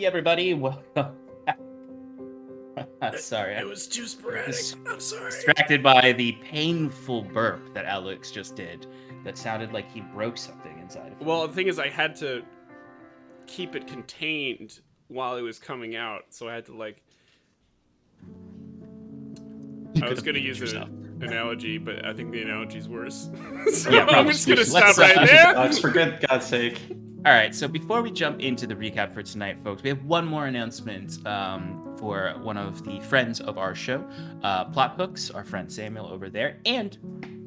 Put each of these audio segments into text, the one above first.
everybody. Welcome. Sorry. It was too sporadic. I'm sorry. Distracted by the painful burp that Alex just did. That sounded like he broke something inside of him. Well, the thing is, I had to keep it contained while it was coming out, so I had to like. I was gonna use an analogy, but I think the analogy's worse. So Yeah, I'm just gonna stop right there. For God's sake. All right, so before we jump into the recap for tonight, folks, we have one more announcement for one of the friends of our show. Plot Hooks, our friend Samuel over there, and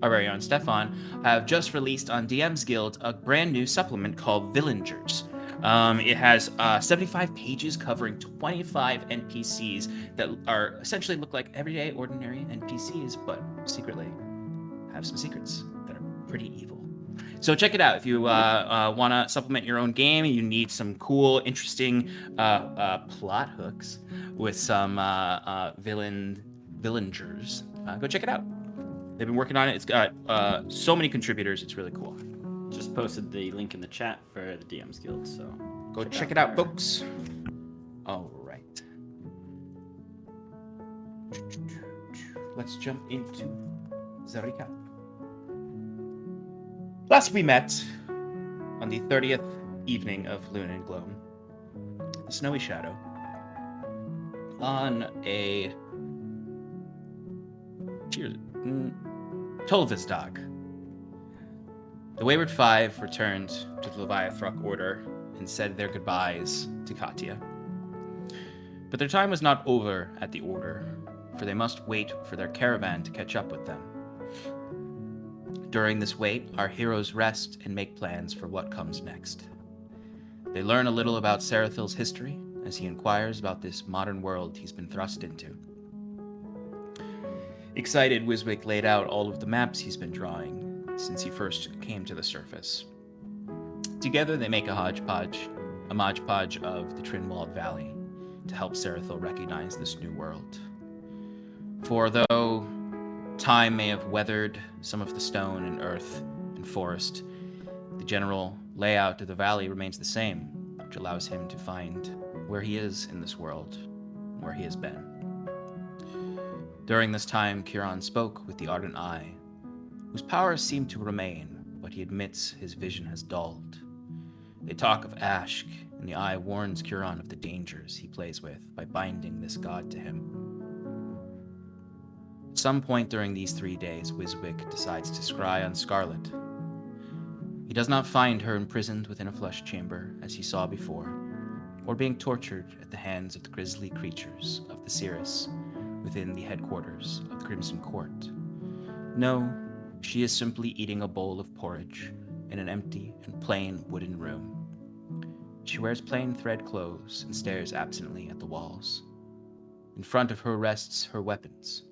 our very own Stefan have just released on DM's Guild a brand new supplement called Villagers. It has 75 pages covering 25 NPCs that are essentially look like everyday, ordinary NPCs, but secretly have some secrets that are pretty evil. So check it out. If you want to supplement your own game, you need some cool, interesting plot hooks with some villagers. Go check it out. They've been working on it. It's got so many contributors. It's really cool. Just posted the link in the chat for the DM's Guild, so go check it out, folks. All right. Let's jump into the recap. Last we met on the 30th evening of Luna and Gloam, the Snowy Shadow, on a Tolvizdag. The Wayward Five returned to the Leviathrok Order and said their goodbyes to Katya. But their time was not over at the Order, for they must wait for their caravan to catch up with them. During this wait, our heroes rest and make plans for what comes next. They learn a little about Seraphil's history as he inquires about this modern world he's been thrust into. Excited, Wiswick laid out all of the maps he's been drawing since he first came to the surface. Together, they make a modgepodge of the Trinwald Valley to help Seraphil recognize this new world. For though time may have weathered some of the stone and earth and forest, the general layout of the valley remains the same, which allows him to find where he is in this world, where he has been. During this time, Kiran spoke with the Ardent Eye, whose powers seem to remain, but he admits his vision has dulled. They talk of Ashk, and the Eye warns Kiran of the dangers he plays with by binding this god to him. At some point during these 3 days, Wiswick decides to scry on Scarlet. He does not find her imprisoned within a flesh chamber, as he saw before, or being tortured at the hands of the grisly creatures of the Cirrus within the headquarters of the Crimson Court. No, she is simply eating a bowl of porridge in an empty and plain wooden room. She wears plain thread clothes and stares absently at the walls. In front of her rests her weapons,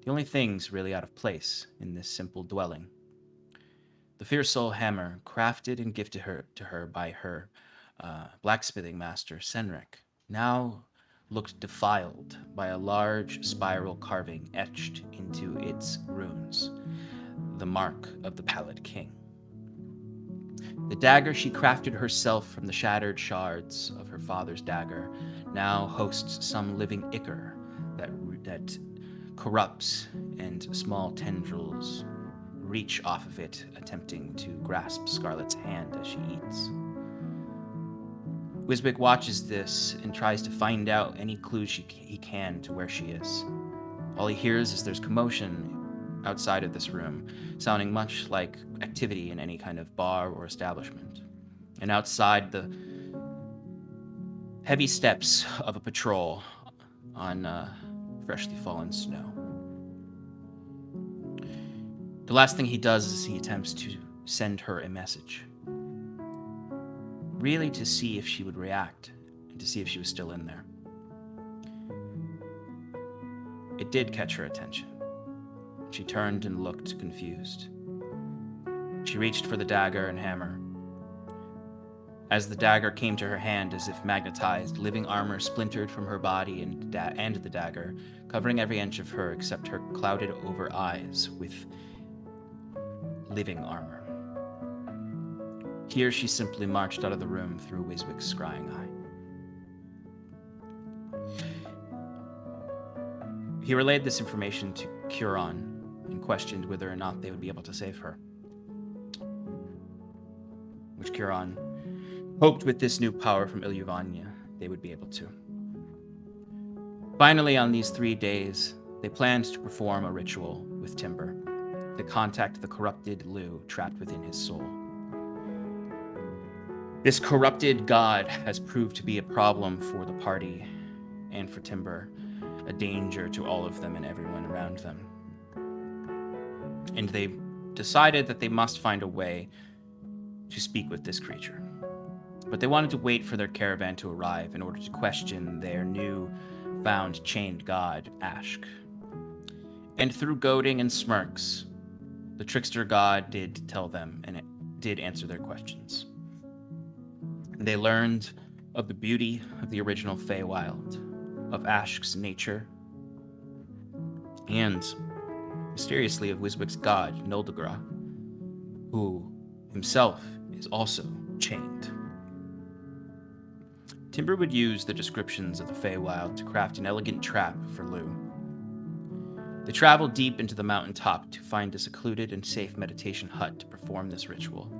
the only things really out of place in this simple dwelling. The fierce soul hammer, crafted and gifted to her by her blacksmithing master, Senric, now looked defiled by a large spiral carving etched into its runes, the mark of the Pallid King. The dagger she crafted herself from the shattered shards of her father's dagger now hosts some living ichor that corrupts, and small tendrils reach off of it, attempting to grasp Scarlet's hand as she eats. Wiswick watches this and tries to find out any clues he can to where she is. All he hears is there's commotion outside of this room, sounding much like activity in any kind of bar or establishment. And outside, the heavy steps of a patrol on freshly fallen snow. The last thing he does is he attempts to send her a message. Really to see if she would react, and to see if she was still in there. It did catch her attention. She turned and looked confused. She reached for the dagger and hammer. As the dagger came to her hand as if magnetized, living armor splintered from her body and the dagger, covering every inch of her except her clouded over eyes with living armor. Here she simply marched out of the room through Wiswick's scrying eye. He relayed this information to Curon and questioned whether or not they would be able to save her. Which Curon hoped with this new power from Ilyuvania they would be able to. Finally, on these 3 days, they planned to perform a ritual with Timber to contact the corrupted Lou trapped within his soul. This corrupted god has proved to be a problem for the party and for Timber, a danger to all of them and everyone around them. And they decided that they must find a way to speak with this creature. But they wanted to wait for their caravan to arrive in order to question their new found chained god, Ashk. And through goading and smirks, the trickster god did tell them and it did answer their questions. They learned of the beauty of the original Feywild, of Ashk's nature, and mysteriously of Wiswick's god, Noldegra, who himself is also chained. Timber would use the descriptions of the Feywild to craft an elegant trap for Lou. They traveled deep into the mountaintop to find a secluded and safe meditation hut to perform this ritual.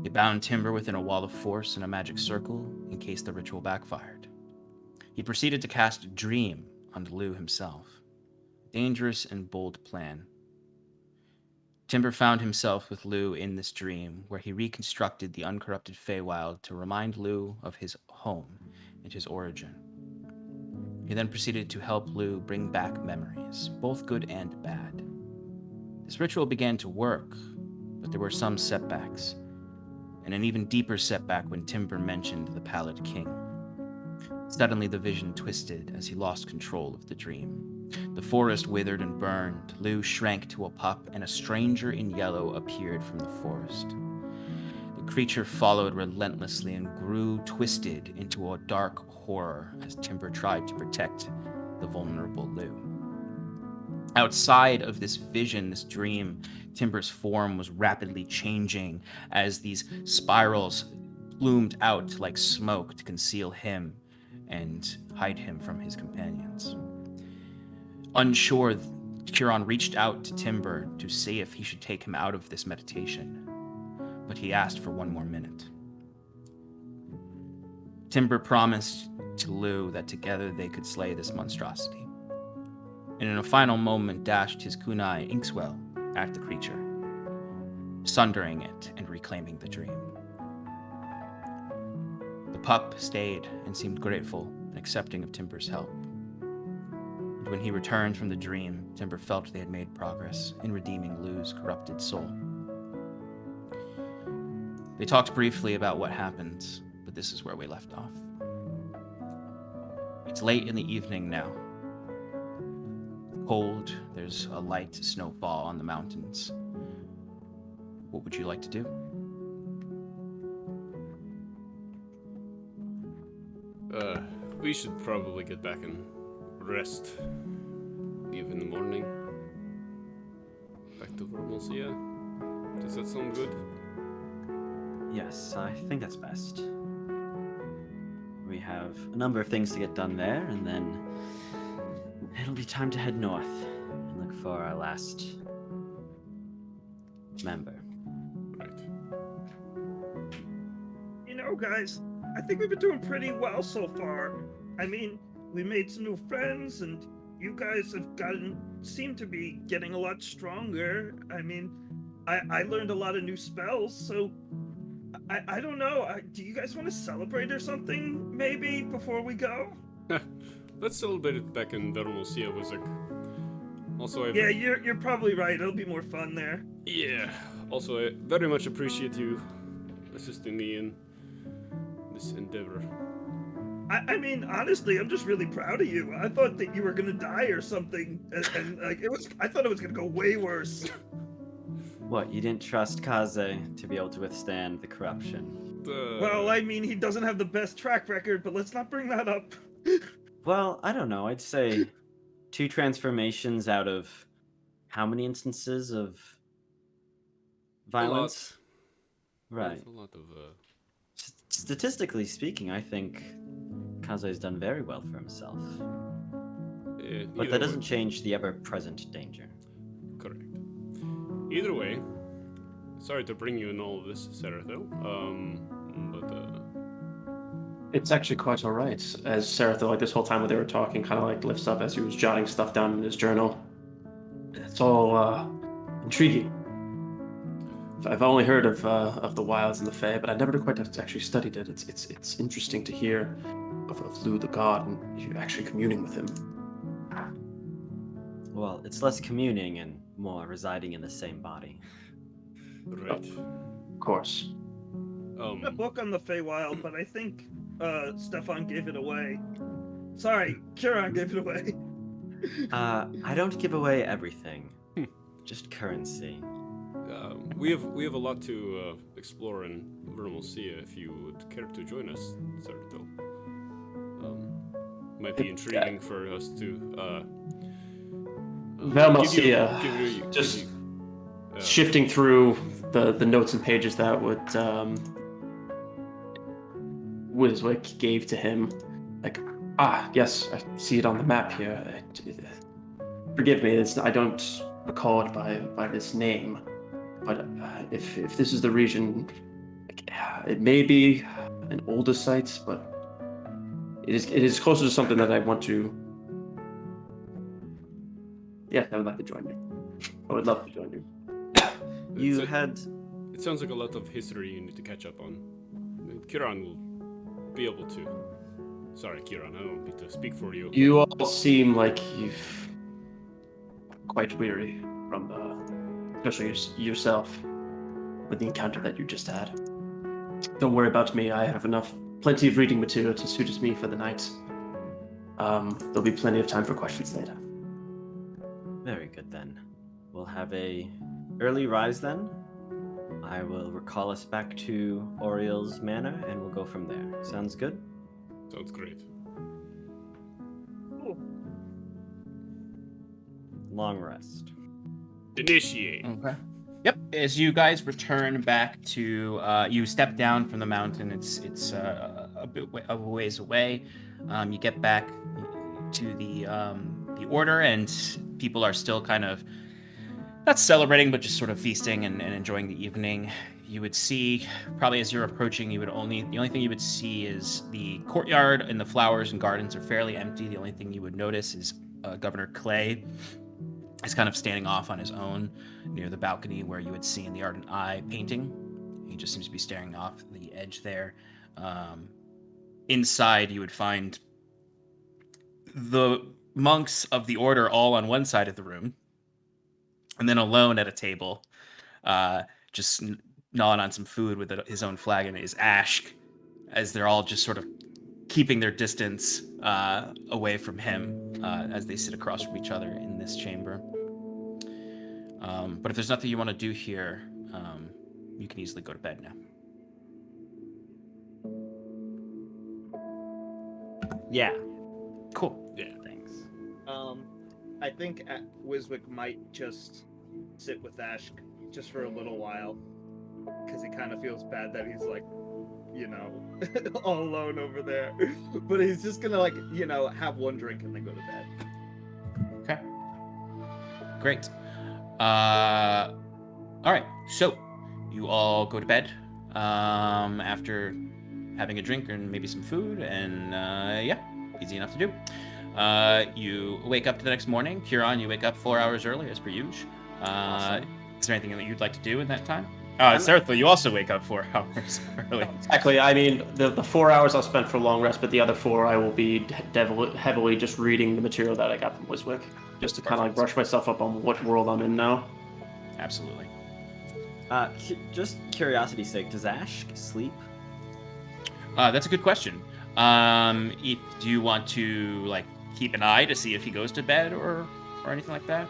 They bound Timber within a wall of force and a magic circle in case the ritual backfired. He proceeded to cast Dream on Lou himself. A dangerous and bold plan. Timber found himself with Lou in this dream, where he reconstructed the uncorrupted Feywild to remind Lou of his home and his origin. He then proceeded to help Lou bring back memories, both good and bad. This ritual began to work, but there were some setbacks, and an even deeper setback when Timber mentioned the Pallid King. Suddenly the vision twisted as he lost control of the dream. The forest withered and burned. Lou shrank to a pup, and a stranger in yellow appeared from the forest. The creature followed relentlessly and grew twisted into a dark horror as Timber tried to protect the vulnerable Lou. Outside of this vision, this dream, Timber's form was rapidly changing as these spirals plumed out like smoke to conceal him and hide him from his companions. Unsure, Curon reached out to Timber to see if he should take him out of this meditation, but he asked for 1 more minute. Timber promised to Lou that together they could slay this monstrosity, and in a final moment dashed his kunai Inkswell at the creature, sundering it and reclaiming the dream. The pup stayed and seemed grateful and accepting of Timber's help. And when he returned from the dream, Timber felt they had made progress in redeeming Lou's corrupted soul. They talked briefly about what happened, but this is where we left off. It's late in the evening now. Cold, there's a light snowfall on the mountains. What would you like to do? We should probably get back and rest. Leave in the morning. Back to Vermilcia. Does that sound good? Yes, I think that's best. We have a number of things to get done there, and then it'll be time to head north and look for our last member. Right. You know, guys, I think we've been doing pretty well so far. I mean, we made some new friends, and you guys have seem to be getting a lot stronger. I mean, I learned a lot of new spells, so I don't know. Do you guys want to celebrate or something, maybe, before we go? Let's celebrate it back in Vermilcia, Wizard. Also, Yeah, you're probably right. It'll be more fun there. Yeah. Also, I very much appreciate you assisting me in this endeavor. I mean, honestly, I'm just really proud of you. I thought that you were gonna die or something, and like I thought it was gonna go way worse. What, you didn't trust Kaze to be able to withstand the corruption? Well, I mean, he doesn't have the best track record, but let's not bring that up. Well, I don't know. I'd say 2 transformations out of how many instances of violence? Right. A lot of Statistically speaking, I think Kaze's done very well for himself. But either that doesn't way- change the ever-present danger. Correct. Either way, sorry to bring you in all of this, Serathil. But It's actually quite all right. As Serathil, like this whole time when they were talking, kind of like lifts up as he was jotting stuff down in his journal. It's all intriguing. I've only heard of the wilds and the Fae, but I never quite actually studied it. It's interesting to hear of Lu the god and you actually communing with him. Well, it's less communing and more residing in the same body. right. Of course. A book on the Feywild, but I think Stefan gave it away. Sorry, Kieran gave it away. I don't give away everything. Just currency. We have a lot to explore in Vermilcia. If you would care to join us, Serathil, might be intriguing for us to. Vermilcia, just shifting through the notes and pages that would Wiswick gave to him. Like, yes, I see it on the map here. Forgive me, I don't recall it by this name. But if this is the region, it may be an older site, but it is closer to something that I want to. Yeah, I would like to join you. I would love to join you. It sounds like a lot of history you need to catch up on. Kieran will be able to. Sorry, Kieran, I don't need to speak for you. You all seem like you've quite weary from especially yourself with the encounter that you just had. Don't worry about me. I have plenty of reading material to suit me for the night. There'll be plenty of time for questions later. Very good then. We'll have a early rise then. I will recall us back to Oriel's Manor and we'll go from there. Sounds good? Sounds great. Cool. Long rest. Initiate. Okay. Yep. As you guys return back to, you step down from the mountain. It's a bit of a ways away. You get back to the order, and people are still kind of not celebrating, but just sort of feasting and enjoying the evening. You would see, probably as you're approaching, the only thing you would see is the courtyard, and the flowers and gardens are fairly empty. The only thing you would notice is Governor Clay is kind of standing off on his own near the balcony where you had seen the Ardent Eye painting. He just seems to be staring off the edge there. Inside, you would find the monks of the order all on one side of the room, and then alone at a table, just gnawing on some food with his own flagon, is Ashk, as they're all just sort of keeping their distance away from him as they sit across from each other in this chamber. But if there's nothing you want to do here, you can easily go to bed now. Yeah. Cool. Yeah. Thanks. I think Wiswick might just sit with Ash just for a little while, because he kind of feels bad that he's like, all alone over there. But he's just gonna have one drink and then go to bed. Okay. Great. All right. So you all go to bed after having a drink and maybe some food, and yeah, easy enough to do. You wake up the next morning. Kieran, you wake up 4 hours early as per usual. Awesome. Is there anything that you'd like to do in that time? Serathil, you also wake up 4 hours early. Exactly. I mean, the 4 hours I'll spend for long rest, but the other 4 I will be heavily just reading the material that I got from Wiswick, just to kind of like brush myself up on what world I'm in now. Absolutely. Just curiosity's sake, does Ash sleep? That's a good question. Do you want to keep an eye to see if he goes to bed or anything like that?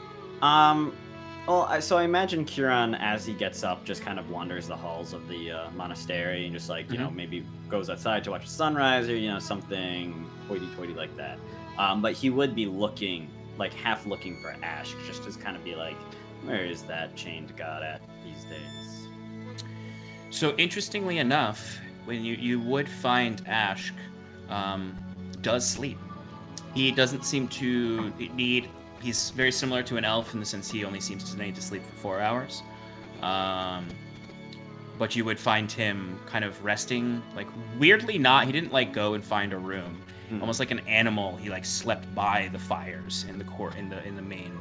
Well, so I imagine Kieran, as he gets up, just kind of wanders the halls of the monastery and just maybe goes outside to watch the sunrise or something hoity-toity like that. But he would be looking, half looking for Ash, just to kind of be like, where is that chained god at these days? So interestingly enough, when you would find Ash does sleep. He doesn't seem to need. He's very similar to an elf in the sense he only seems to need to sleep for 4 hours. But you would find him kind of resting, like weirdly not. He didn't like go and find a room. Almost like an animal, he like slept by the fires in the court in the main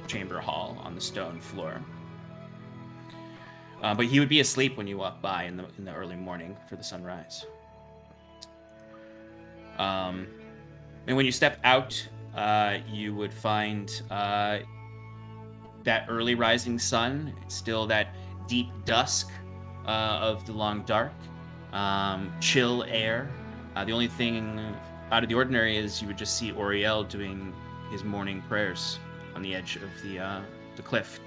chamber hall on the stone floor. But he would be asleep when you walk by in the early morning for the sunrise. And when you step out, you would find that early rising sun. It's still that deep dusk of the long dark, chill air. The only thing out of the ordinary is you would just see Oriel doing his morning prayers on the edge of the cliff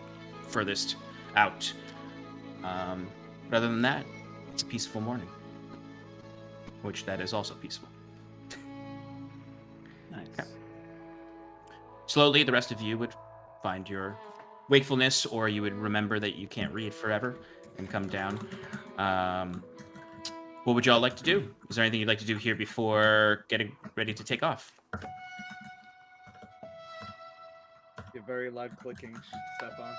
furthest out. But other than that, it's a peaceful morning, which that is also peaceful. Nice. Okay. Slowly, the rest of you would find your wakefulness, or you would remember that you can't read forever and come down. What would y'all like to do? Is there anything you'd like to do here before getting ready to take off? You're very loud clicking, Stefan.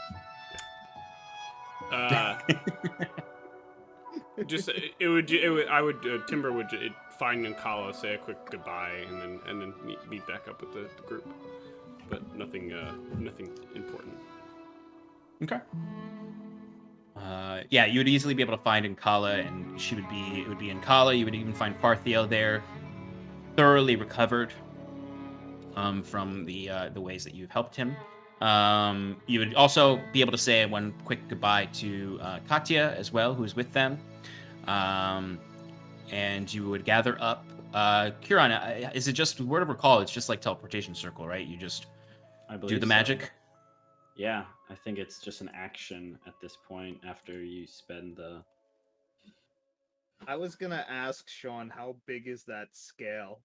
Timber would find Nkala, say a quick goodbye, and then meet back up with the group. But nothing important. Okay. Yeah, you would easily be able to find Nkala, and it would be Nkala. You would even find Parthiel there, thoroughly recovered from the ways that you've helped him. You would also be able to say one quick goodbye to Katya as well, who's with them. And you would gather up. Kiran, is it just, word of recall, it's just like teleportation circle, right? You just do the magic? Yeah, I think it's just an action at this point after you spend the... I was gonna ask Sean, how big is that scale?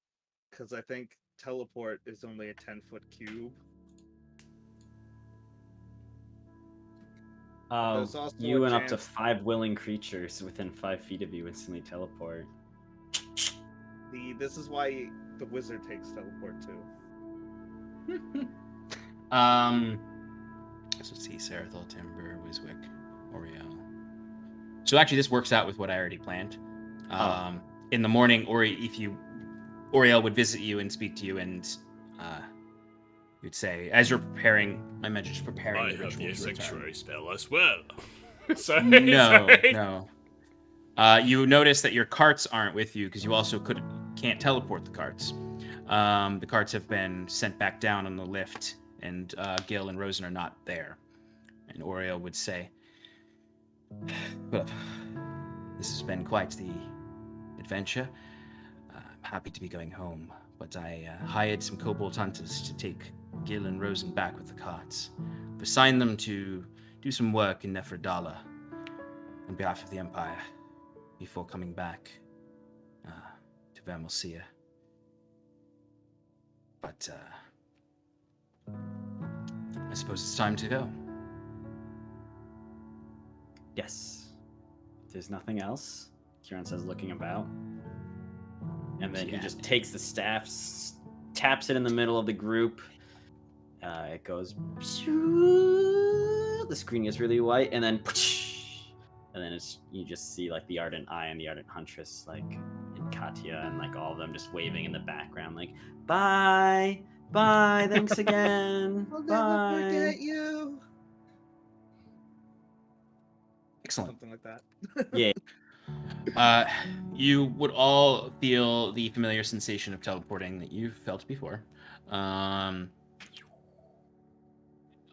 Because I think teleport is only a 10-foot cube. There's also You a and up to chance- 5 willing creatures within 5 feet of you instantly teleport. This is why the wizard takes teleport too. So let's see, Sarathol, Timber, Wiswick, Oriel. So actually, this works out with what I already planned. In the morning, Oriel would visit you and speak to you, and you'd say, as you're preparing, I imagine just preparing I the have ritual the to return. sanctuary spell as well. Sorry, No, sorry. no. You notice that your carts aren't with you because you also can't teleport the carts. The carts have been sent back down on the lift, and Gil and Rosen are not there. And Oriel would say, well, this has been quite the adventure. I'm happy to be going home, but I hired some kobold hunters to take Gil and Rosen back with the carts. I've assigned them to do some work in Nephrodala on behalf of the Empire before coming back to Vermilcia. But I suppose it's time to go. Yes. If there's nothing else, Kieran says, looking about. And then he just takes the staff, taps it in the middle of the group. It goes... The screen gets really white, and then... And then you just see like the Ardent Eye and the Ardent Huntress, like, and Katya, and like all of them just waving in the background, like, bye, bye, thanks again, I'll bye. never forget you. Excellent. Something like that. Yeah. You would all feel the familiar sensation of teleporting that you've felt before. Our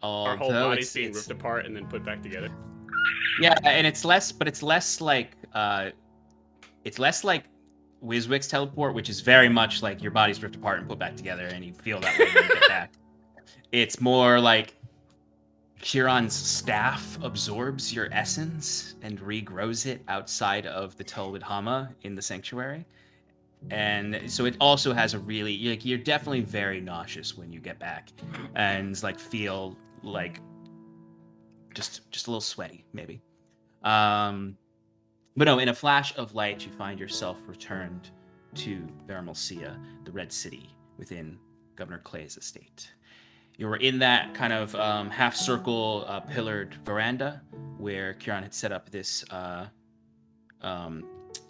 whole body's being ripped apart and then put back together. Yeah, and it's less like Wiswick's teleport, which is very much like your body's ripped apart and put back together, and you feel that way when you get back. It's more like Kiran's staff absorbs your essence and regrows it outside of the Telwood Hama in the sanctuary. And so it also has a really, you're definitely very nauseous when you get back, and like feel like just a little sweaty, maybe. But no, in a flash of light, you find yourself returned to Vermilcia, the Red City, within Governor Clay's estate. You were in that kind of half-circle pillared veranda where Kieran had set up this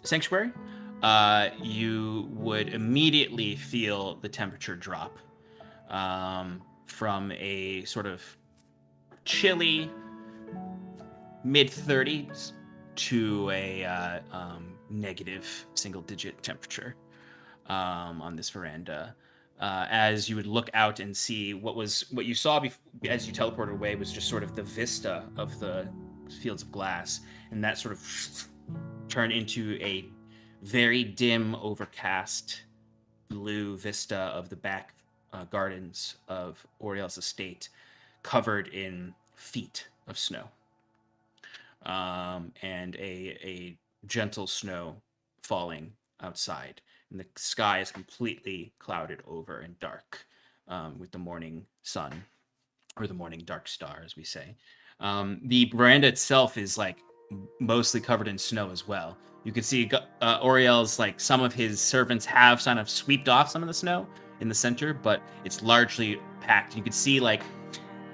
sanctuary. You would immediately feel the temperature drop from a sort of chilly mid-30s to a negative single-digit temperature on this veranda. As you would look out and see what you saw as you teleported away was just sort of the vista of the fields of glass, and that sort of turned into a very dim, overcast blue vista of the back gardens of Oriel's estate, covered in feet of snow, and a gentle snow falling outside. And the sky is completely clouded over and dark, with the morning sun, or the morning dark star, as we say. The veranda itself is like mostly covered in snow as well. You can see Oriel's, like, some of his servants have kind of swept off some of the snow in the center, but it's largely packed. You can see like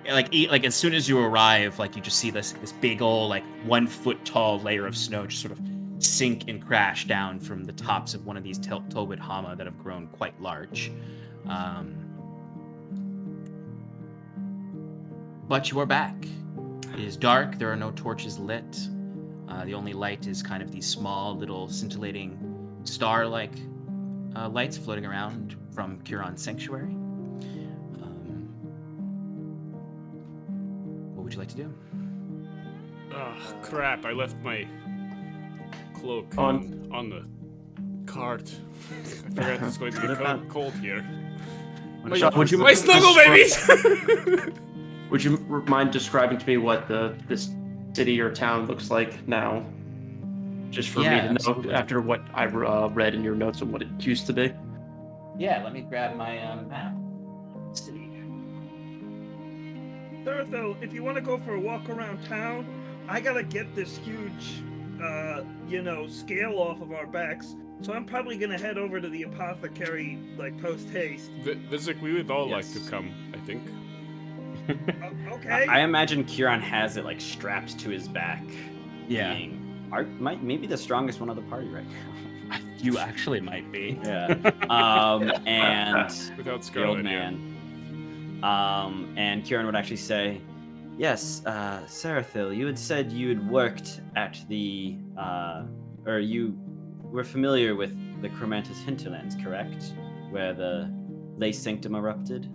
as soon as you arrive, like, you just see this big old, like, 1 foot tall layer of snow just sort of sink and crash down from the tops of one of these Tolwit Hama that have grown quite large. But you are back. It is dark. There are no torches lit. The only light is kind of these small, little scintillating star-like lights floating around from Kieran's sanctuary. What would you like to do? Oh, crap. I left my cloak on the cart. I forgot it's going to get cold here. My snuggle babies! Would you mind describing to me what this city or town looks like now? Just for me to know, absolutely. after what I read in your notes on what it used to be. Yeah, let me grab my map. City. Darthel, if you want to go for a walk around town, I gotta get this huge, scale off of our backs. So I'm probably gonna head over to the apothecary, like, post haste. Vizik, we would all Yes. like to come, I think. Okay. I imagine Kieran has it like strapped to his back. Yeah. Maybe the strongest one of the party right now. You actually might be. Yeah. And Without the old Scarlet, man. And Kieran would actually say, "Yes, Seraphil, you had said you had worked at the, or you were familiar with the Chromantis hinterlands, correct? Where the Lace Sanctum erupted?"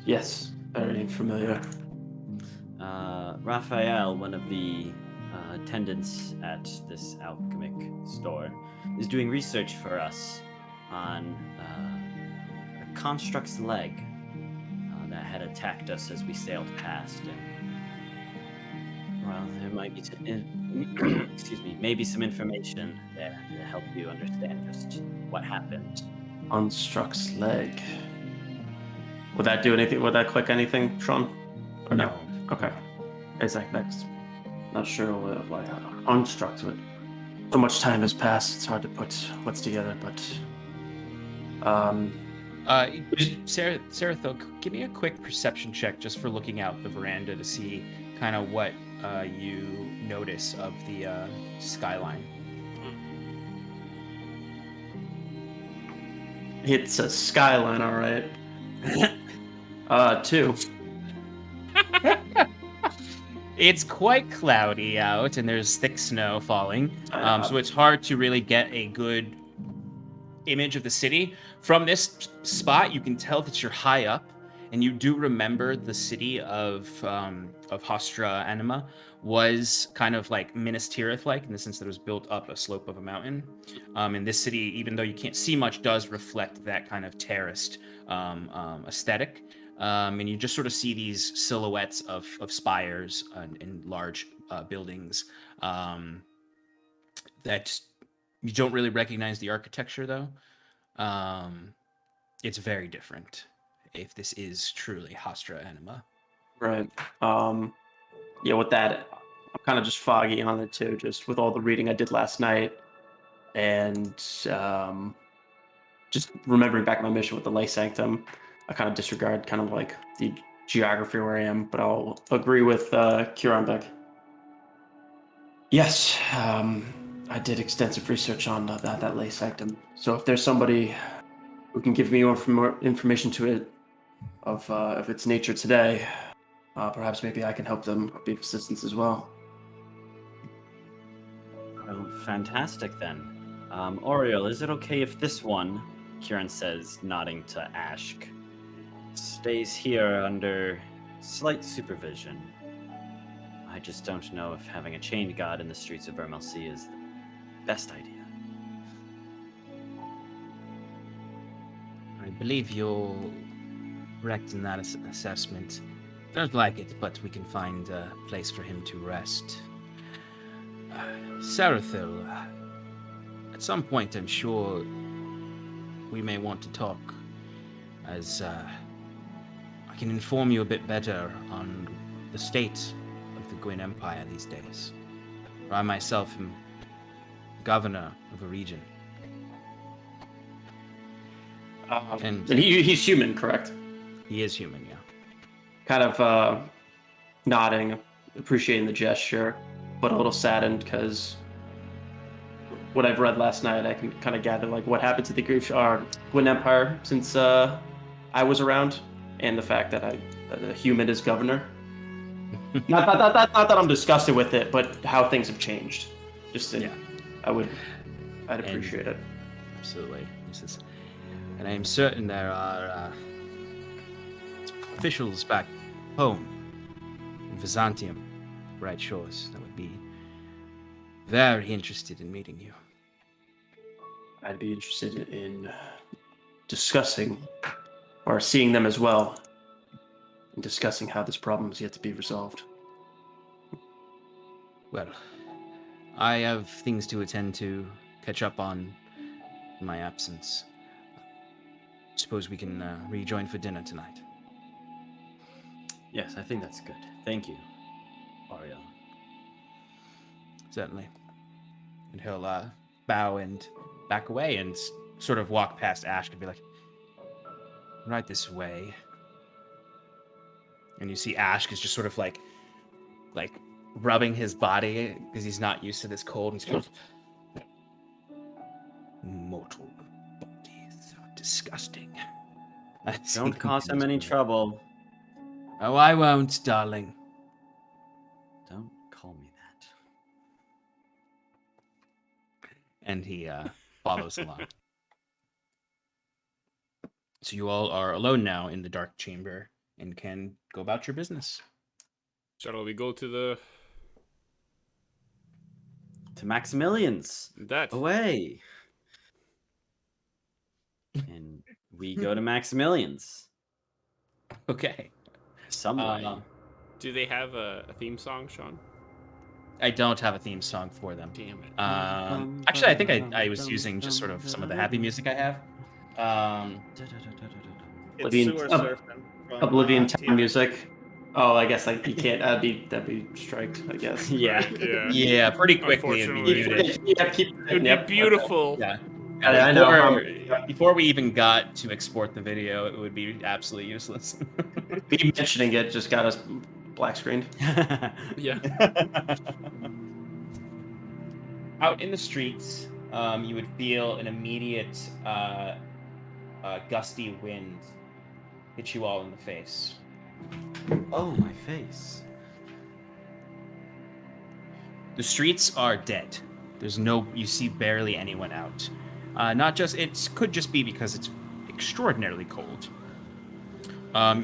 Yes, very familiar. Raphael, one of the attendants at this alchemic store, is doing research for us on a construct's leg that had attacked us as we sailed past. And, well, there might be maybe some information there to help you understand just what happened. Construct's leg. Would that do anything? Would that click anything, Sean? Or no? Okay. It's like that's not sure why construct it. So much time has passed. It's hard to put what's together, but Serathil, give me a quick perception check just for looking out the veranda to see kind of what you notice of the skyline. it's a skyline, all right. 2. It's quite cloudy out, and there's thick snow falling, so it's hard to really get a good image of the city. From this spot, you can tell that you're high up, and you do remember the city of Hostra Anima was kind of like Minas Tirith-like, in the sense that it was built up a slope of a mountain. And this city, even though you can't see much, does reflect that kind of terraced aesthetic. And you just sort of see these silhouettes of spires and large buildings that you don't really recognize the architecture, though. It's very different if this is truly Hostra Anima. Right. Yeah, with that, I'm kind of just foggy on it too, just with all the reading I did last night. And just remembering back my mission with the Lay Sanctum, I kind of disregard kind of like the geography where I am, but I'll agree with Kiranbek. Yes, I did extensive research on that Lay Sanctum. So if there's somebody who can give me more information to it of its nature today, perhaps maybe I can help them be of assistance as well. Well, fantastic then. Oriel, is it okay if this one, Kieran says, nodding to Ashk, stays here under slight supervision? I just don't know if having a chained god in the streets of Vermilcia is the best idea. I believe you're correct in that assessment. Don't like it, but we can find a place for him to rest. Sarathil, at some point I'm sure we may want to talk, as I can inform you a bit better on the state of the Gwyn Empire these days. For I myself am governor of a region. And he's human, correct? He is human, yeah. Kind of nodding, appreciating the gesture, but a little saddened because what I've read last night, I can kind of gather like what happened to the Gwyn Empire since I was around, and the fact that the human is governor. not that I'm disgusted with it, but how things have changed. Just yeah, I'd appreciate it. Absolutely. And I am certain there are officials back home in Byzantium, Bright Shores, that would be very interested in meeting you. I'd be interested in discussing or seeing them as well and discussing how this problem is yet to be resolved. Well, I have things to attend to, catch up on in my absence. Suppose we can rejoin for dinner tonight. Yes, I think that's good. Thank you, Oriel. Certainly. And he'll bow and back away and sort of walk past Ash and be like, right this way. And you see Ash is just sort of like rubbing his body because he's not used to this cold, and he's going, mortal bodies are disgusting. Don't cause him any trouble. Oh, I won't, darling. Don't call me that. And he follows along. So you all are alone now in the dark chamber and can go about your business. Shall we go to Maximilian's. that? Away. And we go to Maximilian's. Okay. Some way. Do they have a theme song, Sean? I don't have a theme song for them. Damn it. Actually, I think I was using just sort of some of the happy music I have. It's Oblivion- sewer surfing from, Oblivion Team Town music. Oh, I guess like you can't. That'd be striked, I guess. Yeah. Yeah. Yeah, pretty quickly it'd be Unfortunately. muted. It would be beautiful. Yeah. I know. Before we even got to export the video, it would be absolutely useless. Me mentioning it just got us black screened. Yeah. Out in the streets, you would feel an immediate gusty wind hit you all in the face. Oh, my face. The streets are dead. You see barely anyone out. It could just be because it's extraordinarily cold.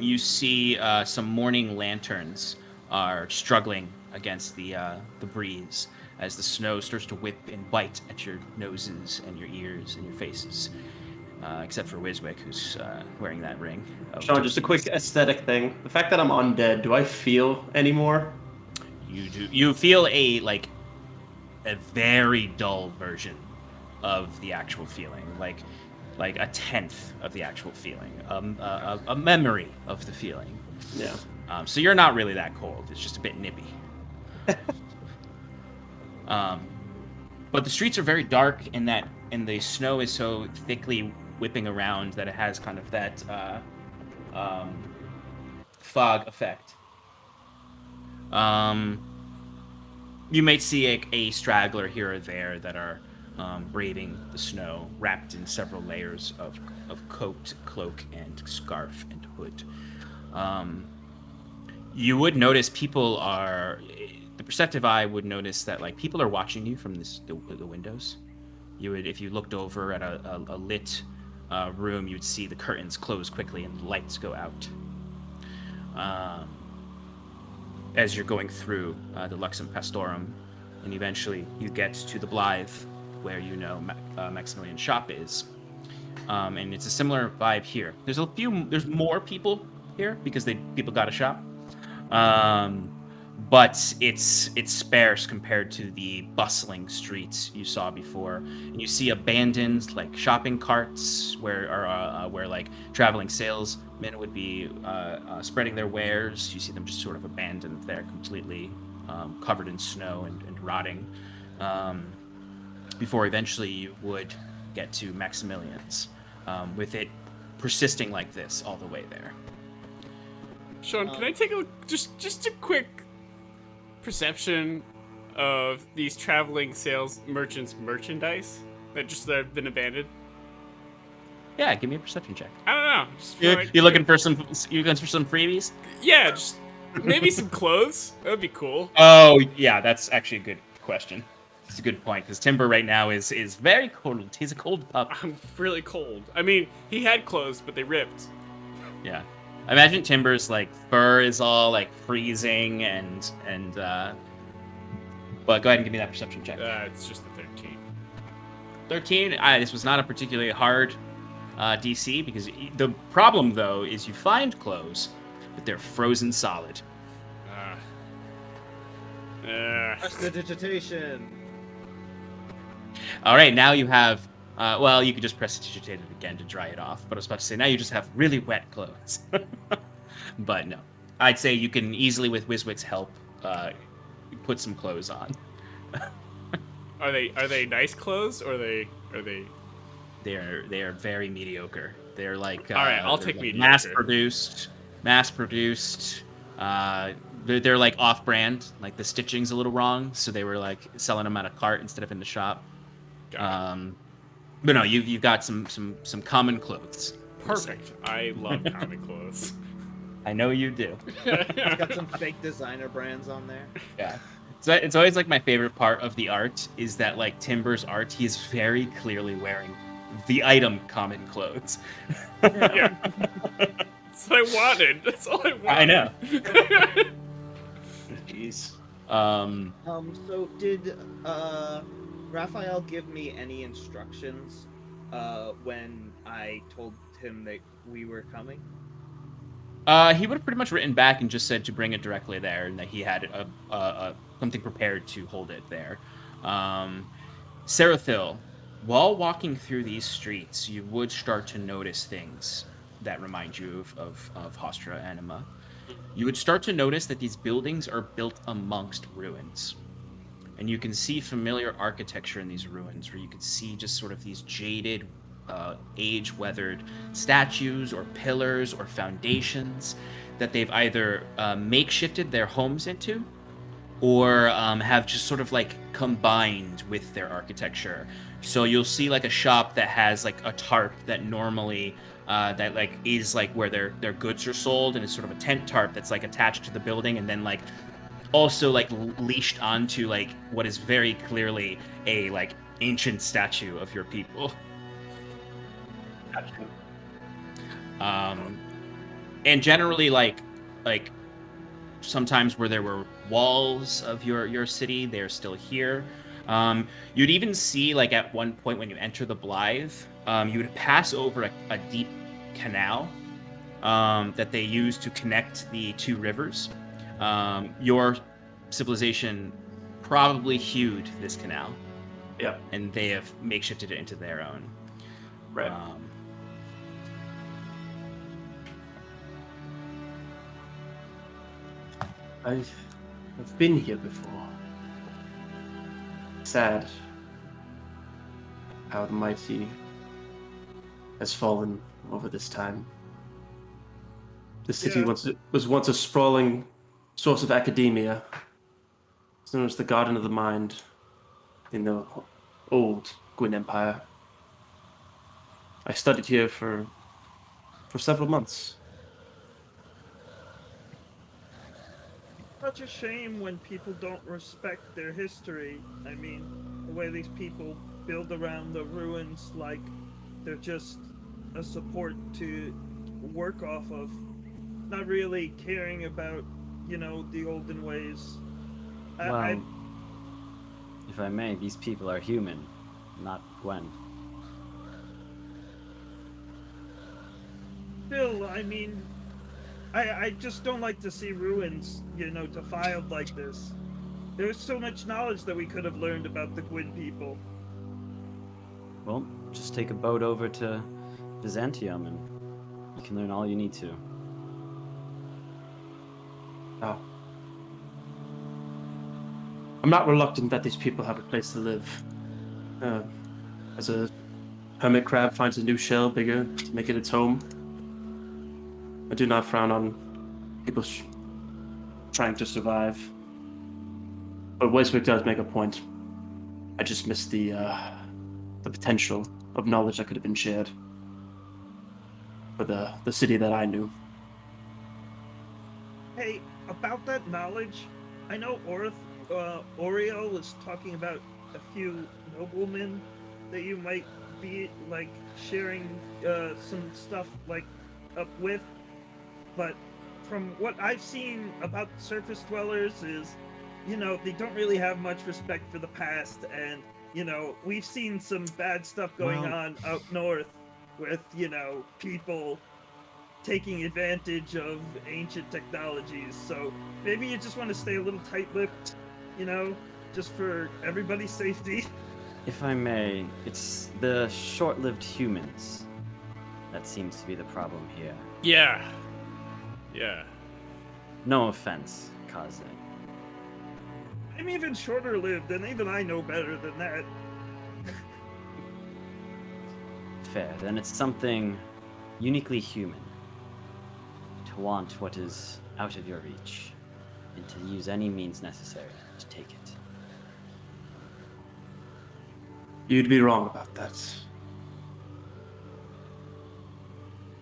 You see some morning lanterns are struggling against the breeze as the snow starts to whip and bite at your noses and your ears and your faces. Except for Wiswick, who's wearing that ring. Sean, just a quick aesthetic thing. The fact that I'm undead, do I feel anymore? You do. You feel a very dull version of the actual feeling, like a tenth of the actual feeling, a memory of the feeling. Yeah. So you're not really that cold. It's just a bit nippy. But the streets are very dark, and the snow is so thickly whipping around that it has kind of that fog effect. You might see a straggler here or there that are braving the snow, wrapped in several layers of coat, cloak, and scarf and hood. You would notice people are... The perceptive eye would notice that like people are watching you from the windows. You would, if you looked over at a lit room, you'd see the curtains close quickly and the lights go out. As you're going through the Luxem Pastorum, and eventually you get to the Blythe, where you know Maximilian's shop is. And it's a similar vibe here. There's more people here because people got a shop. But it's sparse compared to the bustling streets you saw before. And you see abandoned like shopping carts where like traveling salesmen would be spreading their wares. You see them just sort of abandoned there, completely covered in snow and rotting. Before eventually you would get to Maximilian's, with it persisting like this all the way there. Sean, can I take a look, just a quick perception of these traveling sales merchants' merchandise that have been abandoned? Yeah, give me a perception check. I don't know. Just feel You're looking for some freebies? Yeah, just maybe some clothes. That would be cool. Oh, yeah, that's actually a good question. It's a good point, because Timber right now is very cold. He's a cold pup. I'm really cold. I mean, he had clothes, but they ripped. Yeah. I imagine Timber's like fur is all like freezing and but go ahead and give me that perception check. It's just a 13. 13. This was not a particularly hard DC, because the problem though is you find clothes, but they're frozen solid. Prestidigitation. All right, now you have. Well, you could just prestidigitate it again to dry it off. But I was about to say now you just have really wet clothes. But no, I'd say you can easily, with Wiswick's help, put some clothes on. Are they nice clothes, or are they? They are very mediocre. They're like all right, I'll take like mediocre. Mass produced. They're like off-brand. Like the stitching's a little wrong, so they were like selling them at a cart instead of in the shop. But no, you've got some common clothes. Perfect. I love common clothes. I know you do. It's got some fake designer brands on there. Yeah. So it's always like my favorite part of the art is that like Timber's art, he is very clearly wearing the item common clothes. Yeah. That's what I wanted. That's all I wanted. I know. Jeez. So did Raphael give me any instructions when I told him that we were coming? He would have pretty much written back and just said to bring it directly there, and that he had something prepared to hold it there. Seraphil, while walking through these streets, you would start to notice things that remind you of Hostra Anima. You would start to notice that these buildings are built amongst ruins. And you can see familiar architecture in these ruins, where you can see just sort of these jaded, age-weathered statues or pillars or foundations that they've either makeshifted their homes into, or have just sort of like combined with their architecture. So you'll see like a shop that has like a tarp that normally that like is like where their goods are sold, and it's sort of a tent tarp that's like attached to the building, and then like also like leashed onto like what is very clearly a like ancient statue of your people. And generally like sometimes where there were walls of your city, they're still here. You'd even see like at one point when you enter the Blythe, you would pass over a deep canal that they use to connect the two rivers. Your civilization probably hewed this canal. Yeah. And they have makeshifted it into their own. Right. I've been here before. Sad how the mighty has fallen over this time. The city Yeah. was once a sprawling source of academia. It's known as the Garden of the Mind in the old Gwyn Empire. I studied here for several months. Such a shame when people don't respect their history. I mean, the way these people build around the ruins like they're just a support to work off of, not really caring about, the olden ways. Well, if I may, these people are human, not Gwen. Still, I mean, I just don't like to see ruins, defiled like this. There's so much knowledge that we could have learned about the Gwyn people. Well, just take a boat over to Byzantium and you can learn all you need to. Oh. I'm not reluctant that these people have a place to live. As a hermit crab finds a new shell bigger to make it its home, I do not frown on people trying to survive. But Weiswick does make a point. I just miss the potential of knowledge that could have been shared for the city that I knew. Hey, about that knowledge, I know Oriel was talking about a few noblemen that you might be, sharing some stuff, up with. But from what I've seen about surface dwellers is, they don't really have much respect for the past, and, we've seen some bad stuff going on out north with, people taking advantage of ancient technologies. So maybe you just want to stay a little tight-lipped, just for everybody's safety. If I may, it's the short-lived humans that seems to be the problem here. Yeah. No offense, Kaze. I'm even shorter lived, and even I know better than that. Fair, then it's something uniquely human to want what is out of your reach and to use any means necessary to take it. You'd be wrong about that.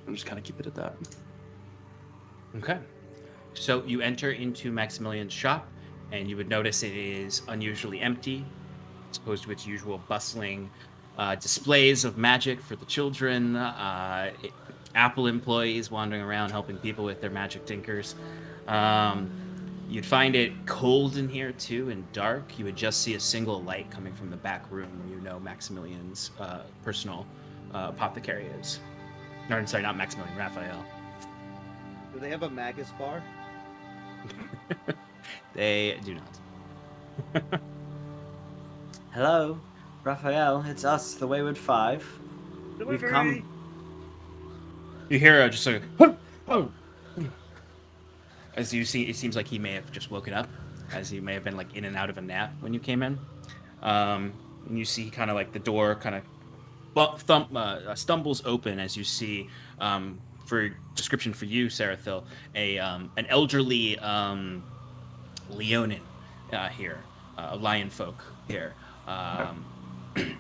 I'm just kind of keep it at that. Okay. So you enter into Maximilian's shop, and you would notice it is unusually empty, as opposed to its usual bustling displays of magic for the children, Apple employees wandering around helping people with their magic tinkers. You'd find it cold in here too and dark. You would just see a single light coming from the back room where Maximilian's personal apothecary is. Or, sorry, not Maximilian, Raphael. Do they have a Magus bar? They do not. Hello, Raphael, it's us, the Wayward Five. We've Delivery. come. You hear just like, oh. As you see, it seems like he may have just woken up, as he may have been in and out of a nap when you came in. And you see kind of the door kind of stumbles open as you see, for description for you, Sarathil, an elderly Leonin here, a lion folk here,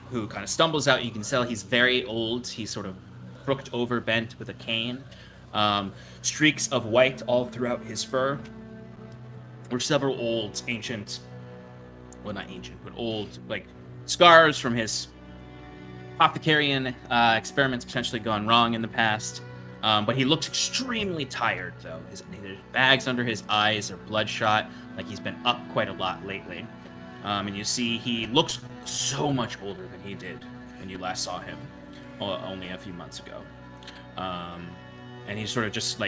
who kind of stumbles out. You can tell he's very old. He's sort of crooked over, bent with a cane. Streaks of white all throughout his fur. Or several old, ancient, well, not ancient, but old, scars from his apothecarian experiments potentially gone wrong in the past. But he looks extremely tired, though. His bags under his eyes are bloodshot, like he's been up quite a lot lately. And you see he looks so much older than he did when you last saw him, only a few months ago. And he sort of just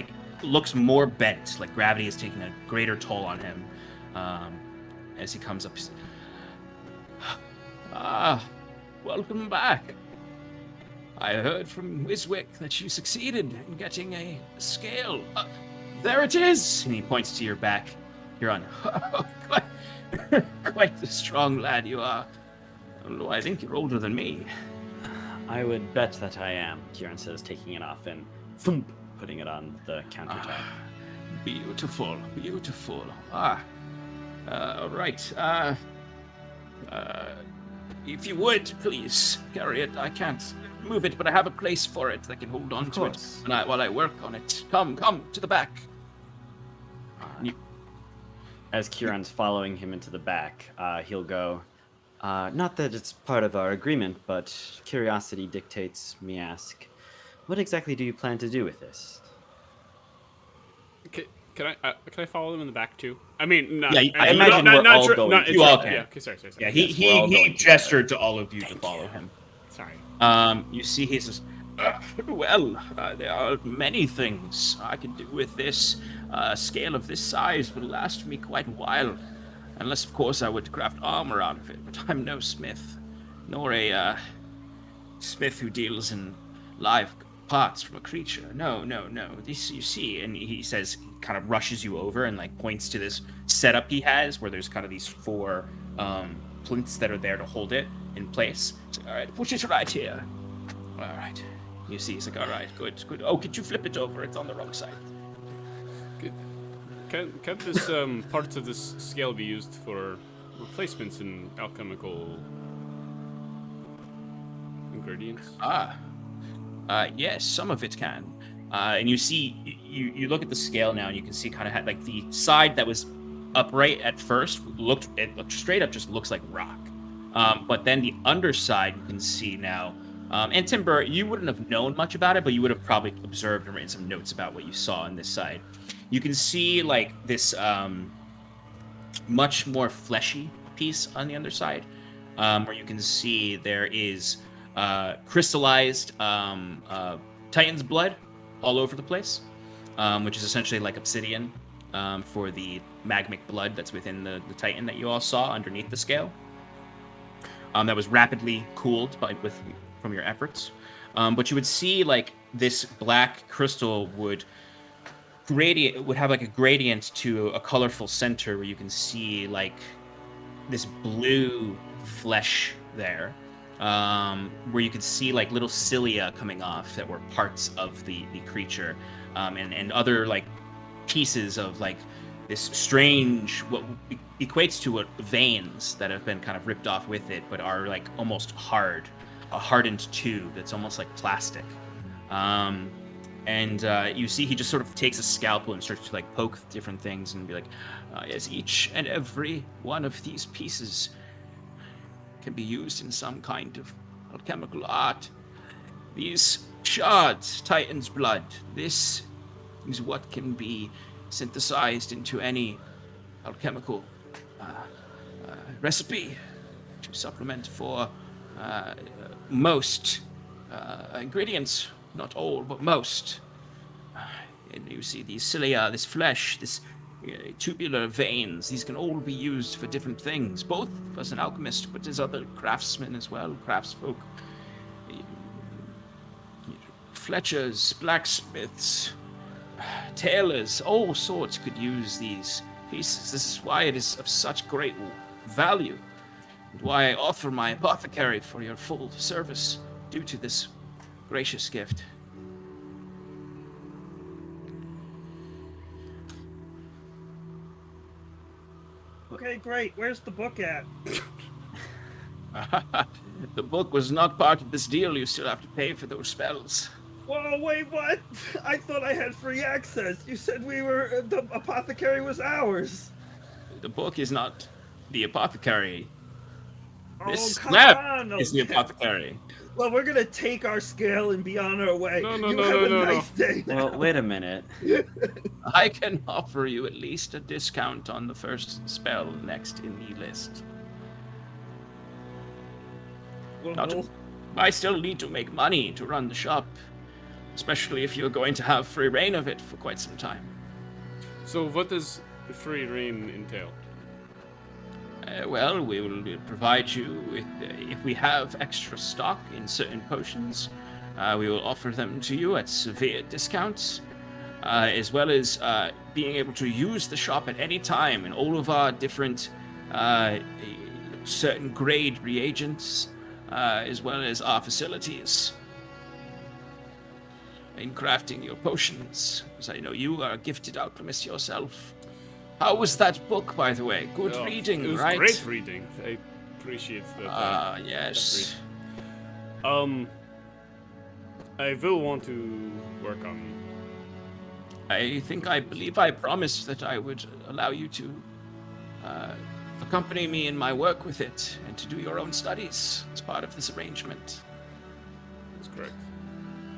looks more bent, like gravity is taking a greater toll on him. As he comes up, welcome back. I heard from Wiswick that you succeeded in getting a scale. There it is! And he points to your back. You're on. Quite the strong lad you are. Although I think you're older than me. I would bet that I am, Kieran says, taking it off and thump, putting it on the countertop. Beautiful, beautiful. All right. If you would, please carry it. I can't move it, but I have a place for it. I can hold on to it while I work on it. Come to the back. As Kieran's following him into the back, he'll go, not that it's part of our agreement, but curiosity dictates me ask, what exactly do you plan to do with this? Can I follow them in the back too? I mean, not, Yeah, I imagine we're all going. You all can. Yeah, okay, sorry. Yeah, Yes, we're all he going gestured to all of you to follow him. Sorry. You see, he says, well, there are many things I can do with this. A scale of this size will last me quite a while. Unless, of course, I would craft armor out of it. But I'm no smith, nor a smith who deals in live parts from a creature. No. This, you see, and he says, kind of rushes you over and like points to this setup he has where there's kind of these 4 plinths that are there to hold it in place. So, all right, push it right here. All right. You see, he's like, all right, good. Oh, could you flip it over? It's on the wrong side. Can this parts of this scale be used for replacements in alchemical ingredients? Yes, some of it can. And you see, you look at the scale now, and you can see kind of like the side that was upright at first looked straight up, just looks like rock. But then the underside you can see now. And Timber, you wouldn't have known much about it, but you would have probably observed and written some notes about what you saw on this side. You can see like this much more fleshy piece on the underside, where you can see there is crystallized Titan's blood all over the place, which is essentially like obsidian for the magmic blood that's within the Titan that you all saw underneath the scale. That was rapidly cooled from your efforts. But you would see like this black crystal would have like a gradient to a colorful center where you can see like this blue flesh there, where you could see like little cilia coming off that were parts of the creature, and other like pieces of like this strange, what equates to veins that have been kind of ripped off with it, but are like almost a hardened tube that's almost like plastic. And you see he just sort of takes a scalpel and starts to like poke different things and be like, yes, each and every one of these pieces can be used in some kind of alchemical art. These shards, Titan's blood, this is what can be synthesized into any alchemical recipe to supplement for most ingredients. Not all, but most. And you see these cilia, this flesh, this tubular veins. These can all be used for different things, both as an alchemist, but as other craftsmen as well, craftsfolk. Fletchers, blacksmiths, tailors, all sorts could use these pieces. This is why it is of such great value, and why I offer my apothecary for your full service due to this gracious gift. Okay, great. Where's the book at? The book was not part of this deal. You still have to pay for those spells. Whoa, wait, what? I thought I had free access. You said the apothecary was ours. The book is not the apothecary. This come lab on. is the apothecary. Well, we're gonna take our scale and be on our way. No, You have a nice day now. Well, wait a minute. I can offer you at least a discount on the first spell next in the list. Well, I still need to make money to run the shop, especially if you're going to have free reign of it for quite some time. So what does the free reign entail? Well, we will provide you with, if we have extra stock in certain potions, we will offer them to you at severe discounts, as well as being able to use the shop at any time, and all of our different certain grade reagents as well as our facilities in crafting your potions, as I know you are a gifted alchemist yourself. How was that book, by the way? Good reading, it was right? Great reading. I appreciate that. Yes. I will want to work on. I believe I promised that I would allow you to accompany me in my work with it and to do your own studies as part of this arrangement. That's correct.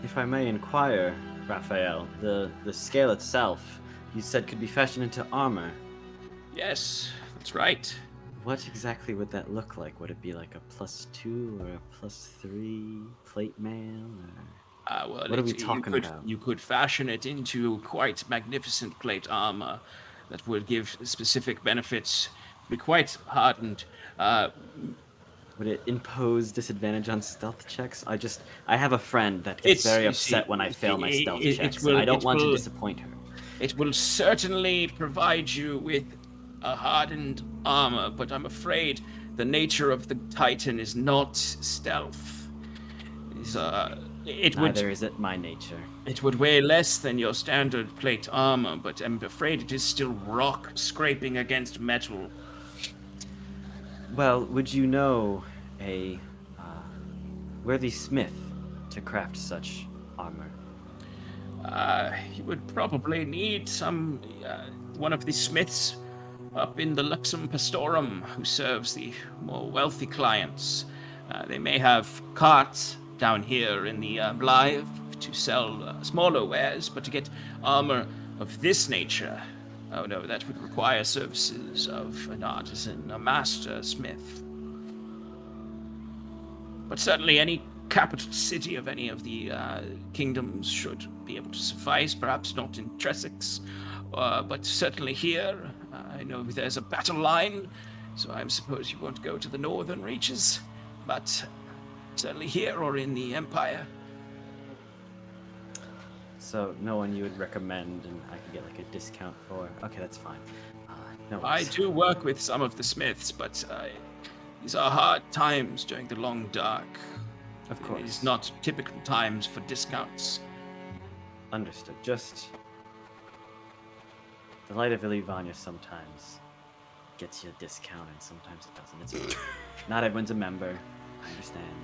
If I may inquire, Raphael, the scale itself, you said could be fashioned into armor. Yes, that's right. What exactly would that look like? Would it be like a +2 or a +3 plate mail? Or... Well, what are we talking about? You could fashion it into quite magnificent plate armor that would give specific benefits, be quite hardened. Would it impose disadvantage on stealth checks? I have a friend that gets very upset when I fail my stealth checks. I don't want to disappoint her. It will certainly provide you with a hardened armor, but I'm afraid the nature of the Titan is not stealth. Neither is it my nature. It would weigh less than your standard plate armor, but I'm afraid it is still rock scraping against metal. Well, would you know a worthy smith to craft such armor? You would probably need one of the smiths up in the Luxem Pastorum who serves the more wealthy clients. They may have carts down here in the Blythe to sell smaller wares, but to get armor of this nature, oh no, that would require services of an artisan, a master smith. But certainly any capital city of any of the kingdoms should be able to suffice, perhaps not in Tressex, but certainly here. I know there's a battle line, so I suppose you won't go to the northern reaches, but certainly here or in the Empire. So no one you would recommend, and I could get like a discount for? Okay, that's fine. No I worries. do work with some of the smiths, but these are hard times during the long dark. Of course. It's not typical times for discounts. Understood. Just the light of Illyvania sometimes gets you a discount, and sometimes it doesn't. It's fine. Not everyone's a member. I understand.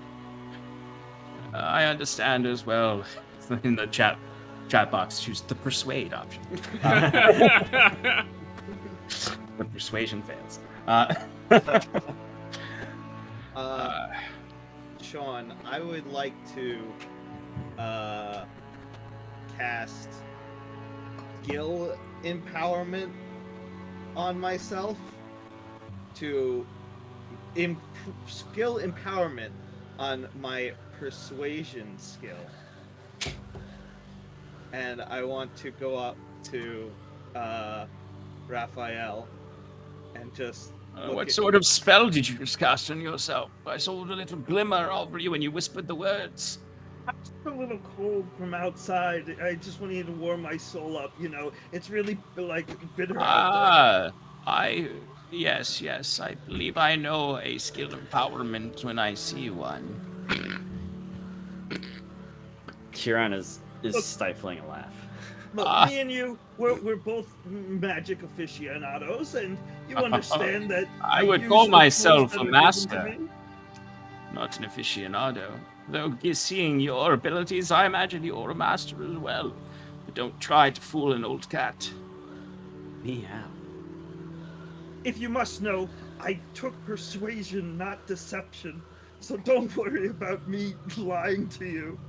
I understand as well. In the chat box, choose the persuade option. The persuasion fails. Sean, I would like to cast skill empowerment on myself to skill empowerment on my persuasion skill. And I want to go up to Raphael and just What sort of spell did you just cast on yourself? I saw a little glimmer over you when you whispered the words. I'm just a little cold from outside. I just wanted to warm my soul up. You know, it's really like bitter out there. Yes, I believe I know a skill empowerment when I see one. Kieran is stifling a laugh. Look, me and you, we're both magic aficionados, and you understand that I would use call the myself tools a that are given master. to me. Not an aficionado. Though seeing your abilities, I imagine you're a master as well. But don't try to fool an old cat. Meow. If you must know, I took persuasion, not deception. So don't worry about me lying to you.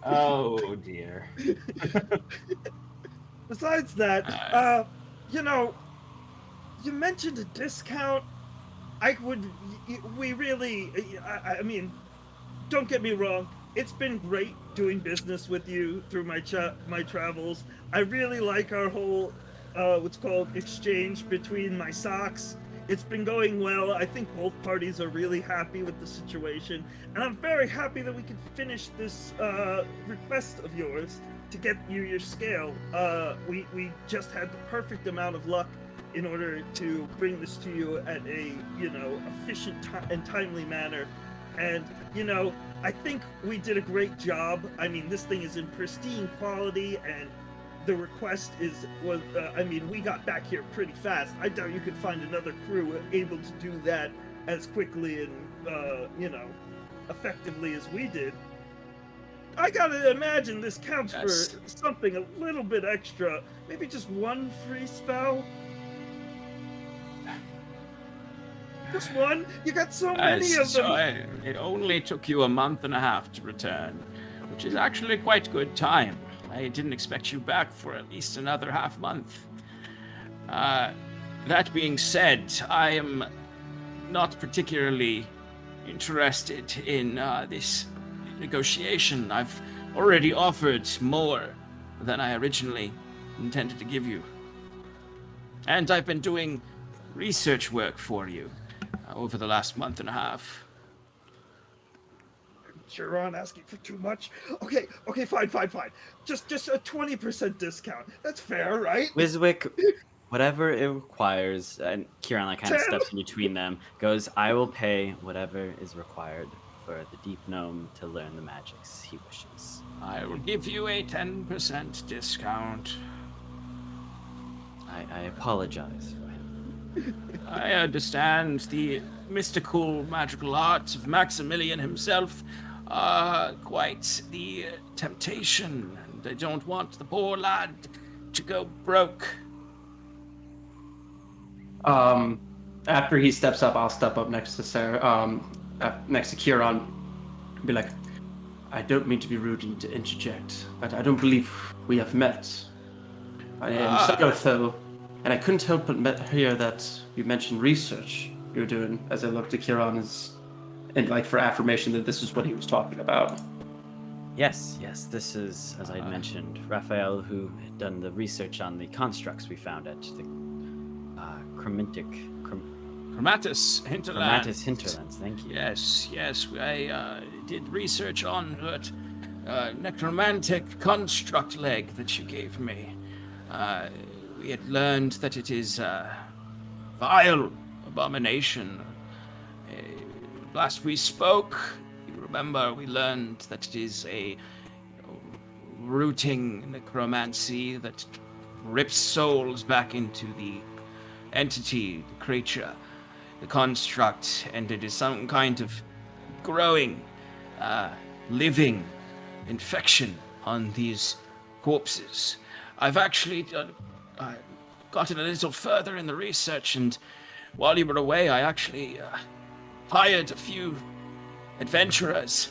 Oh dear. Besides that, you know, you mentioned a discount. I mean, don't get me wrong. It's been great doing business with you through my travels. I really like our whole, what's called exchange between my socks. It's been going well. I think both parties are really happy with the situation. And I'm very happy that we could finish this request of yours to get you your scale. We just had the perfect amount of luck in order to bring this to you at a, efficient and timely manner. And, I think we did a great job. I mean, this thing is in pristine quality, and the request we got back here pretty fast. I doubt you could find another crew able to do that as quickly and, effectively as we did. I gotta imagine this counts for something a little bit extra. Maybe just one free spell? Just one? You got so many of them! It only took you a month and a half to return, which is actually quite good time. I didn't expect you back for at least another half month. That being said, I am not particularly interested in this negotiation. I've already offered more than I originally intended to give you. And I've been doing research work for you over the last month and a half. Chiron asking for too much? Okay, fine. Just a 20% discount. That's fair, right? Wiswick, whatever it requires, and Kieran kind of steps in between them, goes, I will pay whatever is required for the deep gnome to learn the magics he wishes. I will give you a 10% discount. I apologize for him. I understand the mystical, magical arts of Maximilian himself are quite the temptation, and I don't want the poor lad to go broke. After he steps up, I'll step up next to Sarah, next to Kieran, and be like, I don't mean to be rude and to interject, but I don't believe we have met. I am Syrinscape, and I couldn't help but hear that you mentioned research you were doing, as I looked at Kieran for affirmation that this is what he was talking about. Yes, this is, as I mentioned, Raphael, who had done the research on the constructs we found at the Chromatis Hinterland. Chromatis Hinterlands, thank you. Yes, I did research on that necromantic construct leg that you gave me. We had learned that it is a vile abomination. Last we spoke, you remember, we learned that it is a rooting necromancy that rips souls back into the entity, the creature, the construct, and it is some kind of growing, living infection on these corpses. I've actually gotten a little further in the research, and while you were away, I actually hired a few adventurers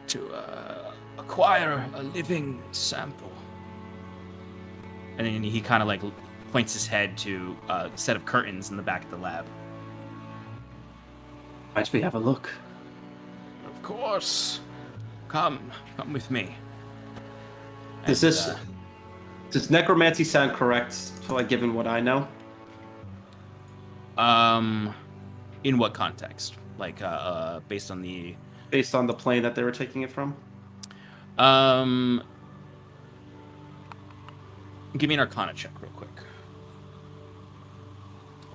to acquire a living sample. And then he kind of points his head to a set of curtains in the back of the lab. Might we have a look? Of course. Come with me. Does necromancy sound correct, given what I know? In what context? Based on the... Based on the plane that they were taking it from? Give me an Arcana check real quick.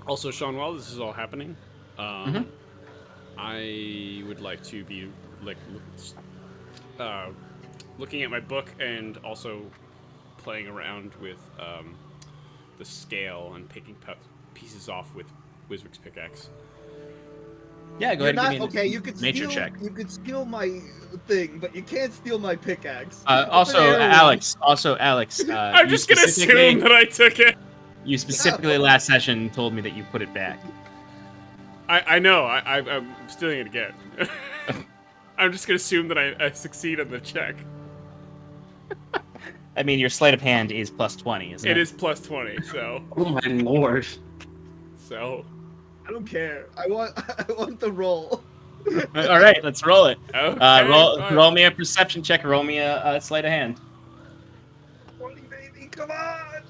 Also, Sean, while this is all happening, I would like to be looking at my book and also playing around with the scale and picking pieces off with Wiswick's pickaxe. Yeah, go ahead and give me okay, you could nature steal, check. You could steal my thing, but you can't steal my pickaxe. Also, Alex. I'm just gonna assume that I took it. You specifically last session told me that you put it back. I know. I'm stealing it again. I'm just gonna assume that I succeed on the check. I mean, your sleight of hand is plus 20, isn't it? It is plus 20, so. Oh my lord. So. I don't care. I want the roll. All right, let's roll it. Okay, roll me a perception check. Roll me a sleight of hand. 20, baby, come on!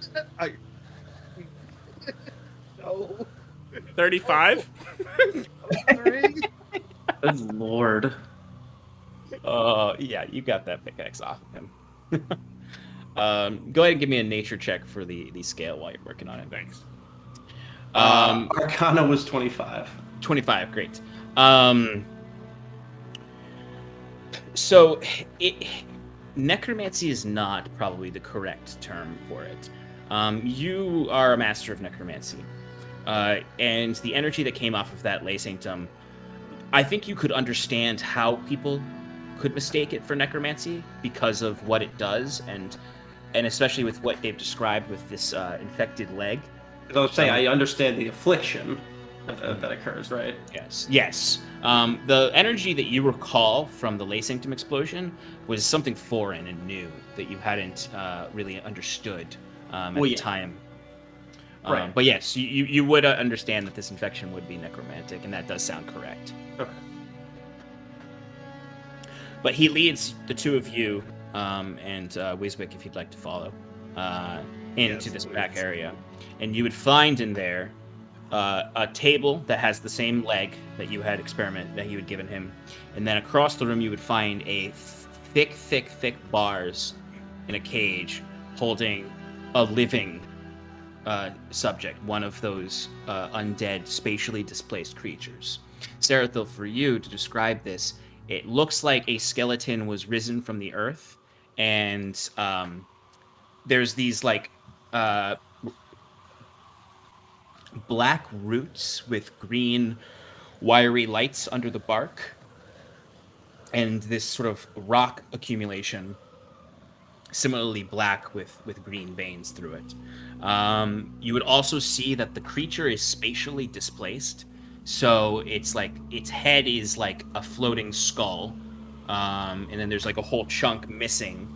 No. 35. 3. Good lord. Yeah, you got that pickaxe off of him. Go ahead and give me a nature check for the scale while you're working on it. Thanks. Arcana was 25. 25, great. So, necromancy is not probably the correct term for it. You are a master of necromancy. And the energy that came off of that lay sanctum, I think you could understand how people could mistake it for necromancy because of what it does, and especially with what they've described with this infected leg. As I was saying, I understand the affliction that occurs, right? Yes. The energy that you recall from the lay sanctum explosion was something foreign and new that you hadn't really understood at the time. Right. But yes, you would understand that this infection would be necromantic, and that does sound correct. Okay. But he leads the two of you and Wiswick, if you'd like to follow, into this back area. And you would find in there a table that has the same leg that you had that you had given him. And then across the room, you would find a thick bars in a cage holding a living subject, one of those undead, spatially displaced creatures. Sarathil, for you to describe this, it looks like a skeleton was risen from the earth, and there's these like black roots with green wiry lights under the bark, and this sort of rock accumulation, similarly black with green veins through it. You would also see that the creature is spatially displaced. So it's like its head is like a floating skull, and then there's like a whole chunk missing,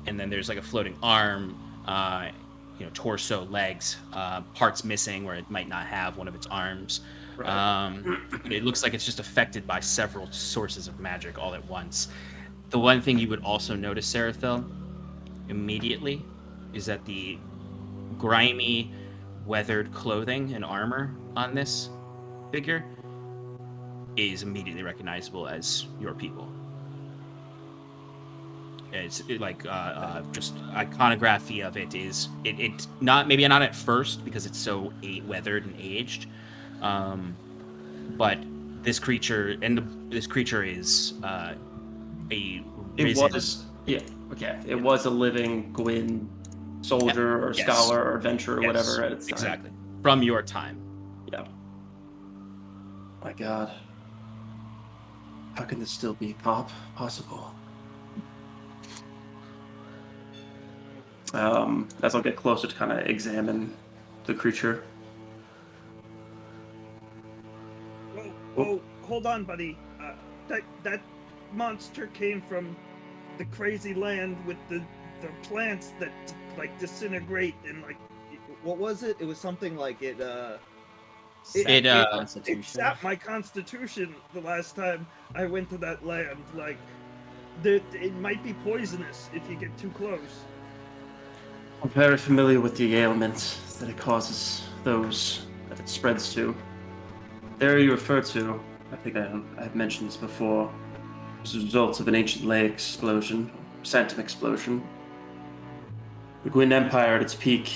and then there's like a floating arm, torso, legs, parts missing where it might not have one of its arms. Right. It looks like it's just affected by several sources of magic all at once. The one thing you would also notice, Sarathil, immediately, is that the grimy, weathered clothing and armor on this figure is immediately recognizable as your people. It's just iconography of it is it's not, maybe not at first because it's so weathered and aged, but this creature is a risen. It was a living Gwyn soldier or scholar or adventurer or whatever at its time. Exactly, from your time. Yeah. My God. How can this still be possible? As I'll get closer to kind of examine the creature. Oh, hold on, buddy. That monster came from the crazy land with the plants that like disintegrate and like, What was it? It was something like it sapped my constitution the last time I went to that land. Like, it might be poisonous if you get too close. I'm very familiar with the ailments that it causes, those that it spreads to. The area you refer to, I think I've mentioned this before, was the result of an ancient lay explosion, sanctum explosion. The Gwyn Empire at its peak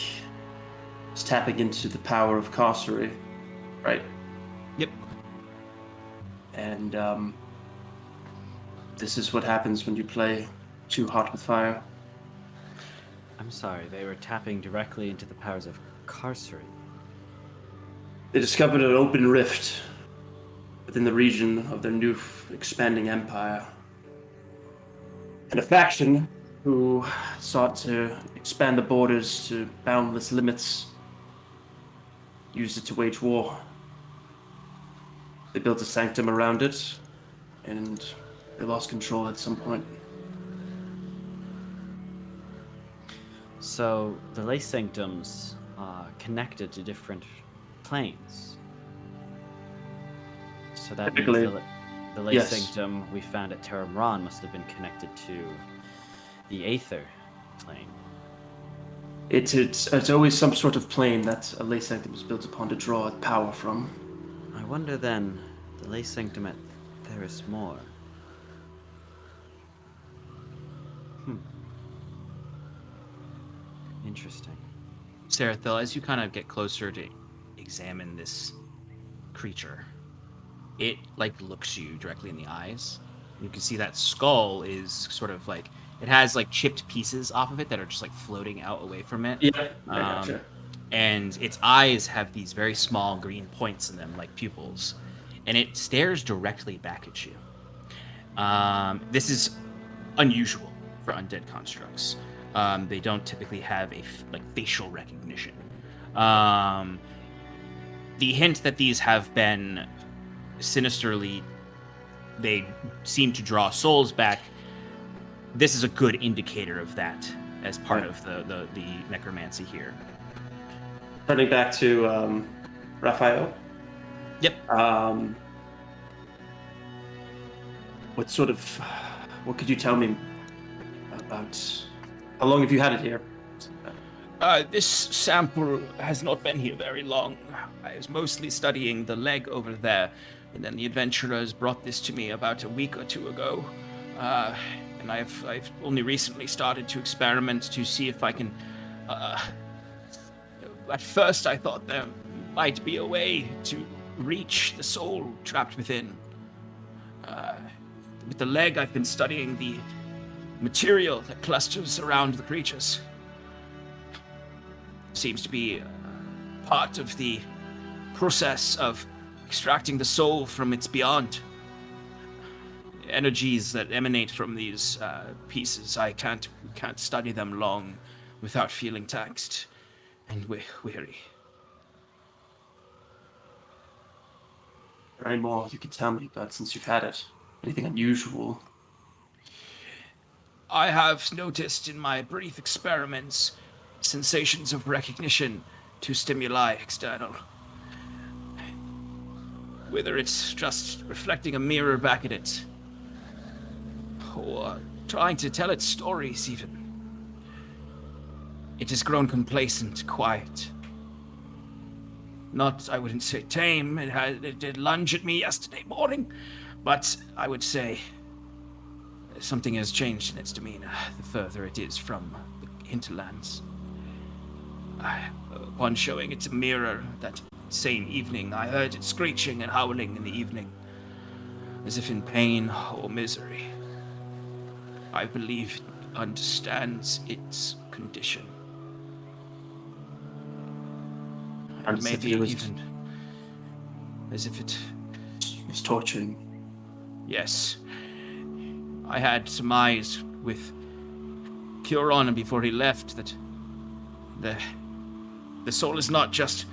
was tapping into the power of sorcery, right? Yep. And this is what happens when you play too hot with fire. I'm sorry, they were tapping directly into the powers of sorcery. They discovered an open rift within the region of their new expanding empire. And a faction who sought to expand the borders to boundless limits used it to wage war. They built a sanctum around it, and they lost control at some point. So the lay sanctums are connected to different planes. So that means the lay sanctum we found at Terramron must have been connected to the Aether plane. It's always some sort of plane that a lay sanctum is built upon to draw power from. I wonder then, the lay sanctum at Therismore. Interesting. Sarathil, as you kind of get closer to examine this creature, it like looks you directly in the eyes. You can see that skull is sort of like, it has like chipped pieces off of it that are just like floating out away from it. Yeah, I gotcha. And its eyes have these very small green points in them, like pupils, and it stares directly back at you. This is unusual for undead constructs. They don't typically have like facial recognition. The hint that these have been sinisterly, they seem to draw souls back. This is a good indicator of that as part of the necromancy here. Turning back to Raphael. Yep. What could you tell me about, how long have you had it here? This sample has not been here very long. I was mostly studying the leg over there, and then the adventurers brought this to me about a week or two ago. And I've only recently started to experiment to see if I can. At first, I thought there might be a way to reach the soul trapped within. With the leg, I've been studying the material that clusters around the creatures. Seems to be part of the process of extracting the soul from its beyond. Energies that emanate from these pieces, I can't study them long without feeling taxed and weary. Any more you could tell me about since you've had it? Anything unusual? I have noticed in my brief experiments sensations of recognition to stimuli external. Whether it's just reflecting a mirror back at it, or trying to tell its stories even. It has grown complacent, quiet. Not, I wouldn't say tame, it did lunge at me yesterday morning, but I would say something has changed in its demeanor the further it is from the hinterlands. Upon showing it a mirror that same evening, I heard it screeching and howling in the evening, as if in pain or misery. I believe it understands its condition. And maybe even as if it was torturing. Yes. I had surmised with Curon before he left that the soul is not just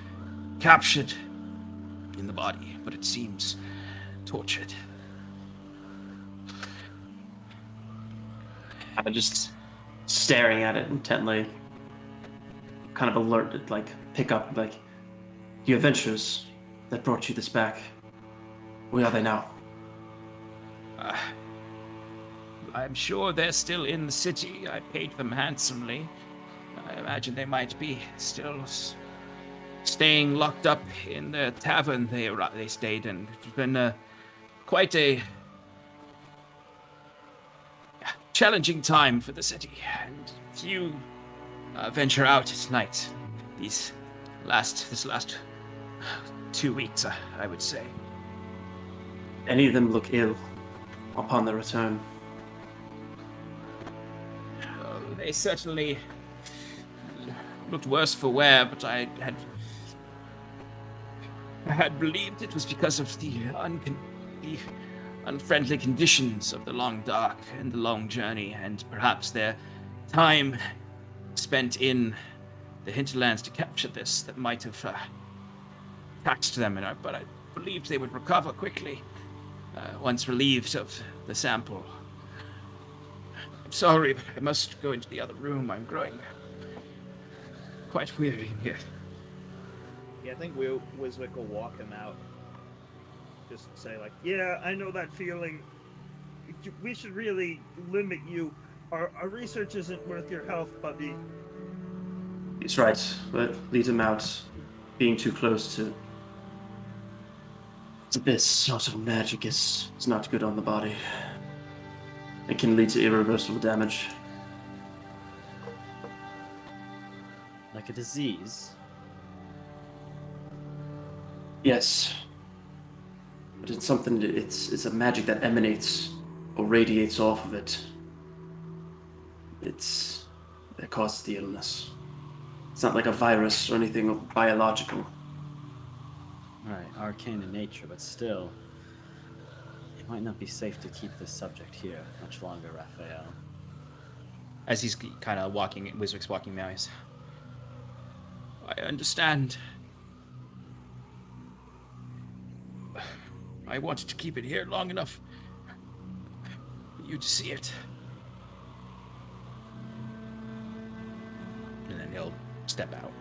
captured in the body, but it seems tortured. I'm just staring at it intently, kind of alerted, like pick up, like, the adventures that brought you this back. Where are they now? I'm sure they're still in the city. I paid them handsomely. I imagine they might be still staying locked up in the tavern they stayed in. It's been quite a challenging time for the city, and few venture out at night. This last 2 weeks, I would say. Any of them look ill upon their return? They certainly looked worse for wear, but I had believed it was because of the unfriendly conditions of the long dark and the long journey, and perhaps their time spent in the hinterlands to capture this that might have taxed them, but I believed they would recover quickly once relieved of the sample. I'm sorry, but I must go into the other room. I'm growing quite weary in here. Yeah, I think Wiswick will walk him out. Just say, like, Yeah, I know that feeling. We should really limit you. Our research isn't worth your health, buddy. He's right, but lead him out. Being too close to this sort of magic is not good on the body. It can lead to irreversible damage. Like a disease? Yes. But it's something. It's a magic that emanates or radiates off of it. That causes the illness. It's not like a virus or anything biological. Right, arcane in nature, but still, it might not be safe to keep this subject here much longer, Raphael. As he's kind of walking, Wiswick's walking now. I understand. I wanted to keep it here long enough for you to see it. And then he'll step out.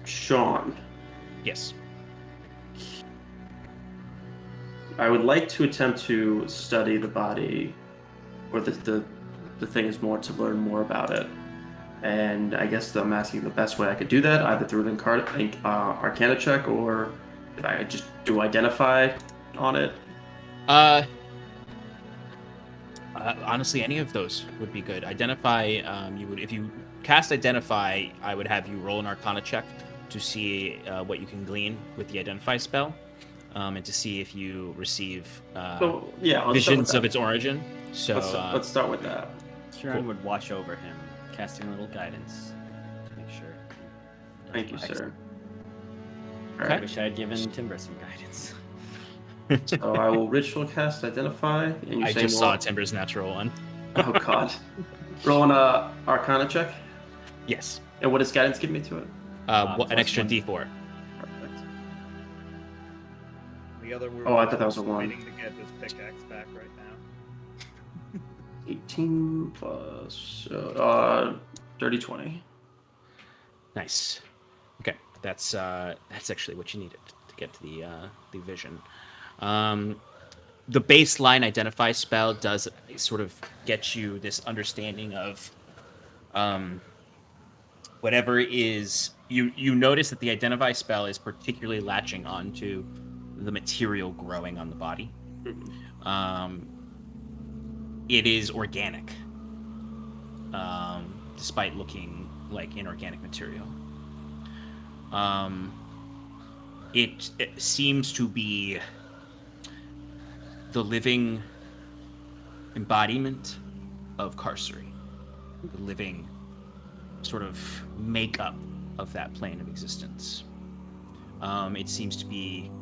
Sean, Yes. I would like to attempt to study the body, or the thing is more to learn more about it. And I guess I'm asking the best way I could do that, either through an Arcana check, or if I just do Identify on it. Honestly, any of those would be good. Identify, if you cast Identify, I would have you roll an Arcana check to see what you can glean with the Identify spell, and to see if you receive visions of its origin. So let's start with that. Kieran would watch over him, casting a little guidance to make sure. Thank you, sir. I wish I had given Timber some guidance. So I will ritual cast Identify. And I just saw Timber's natural one. Oh God. Roll an Arcana check. Yes. And what does guidance give me to it? An extra D4. Perfect. The other Oh, I thought that was a 1. waiting to get his pickaxe back right now. 18 plus dirty 20. Nice. Okay, that's actually what you needed to get to the vision. The baseline Identify spell does sort of get you this understanding of whatever is you notice that the Identify spell is particularly latching onto the material growing on the body. It is organic, despite looking like inorganic material. It seems to be the living embodiment of Carcery, the living sort of makeup of that plane of existence. It seems to be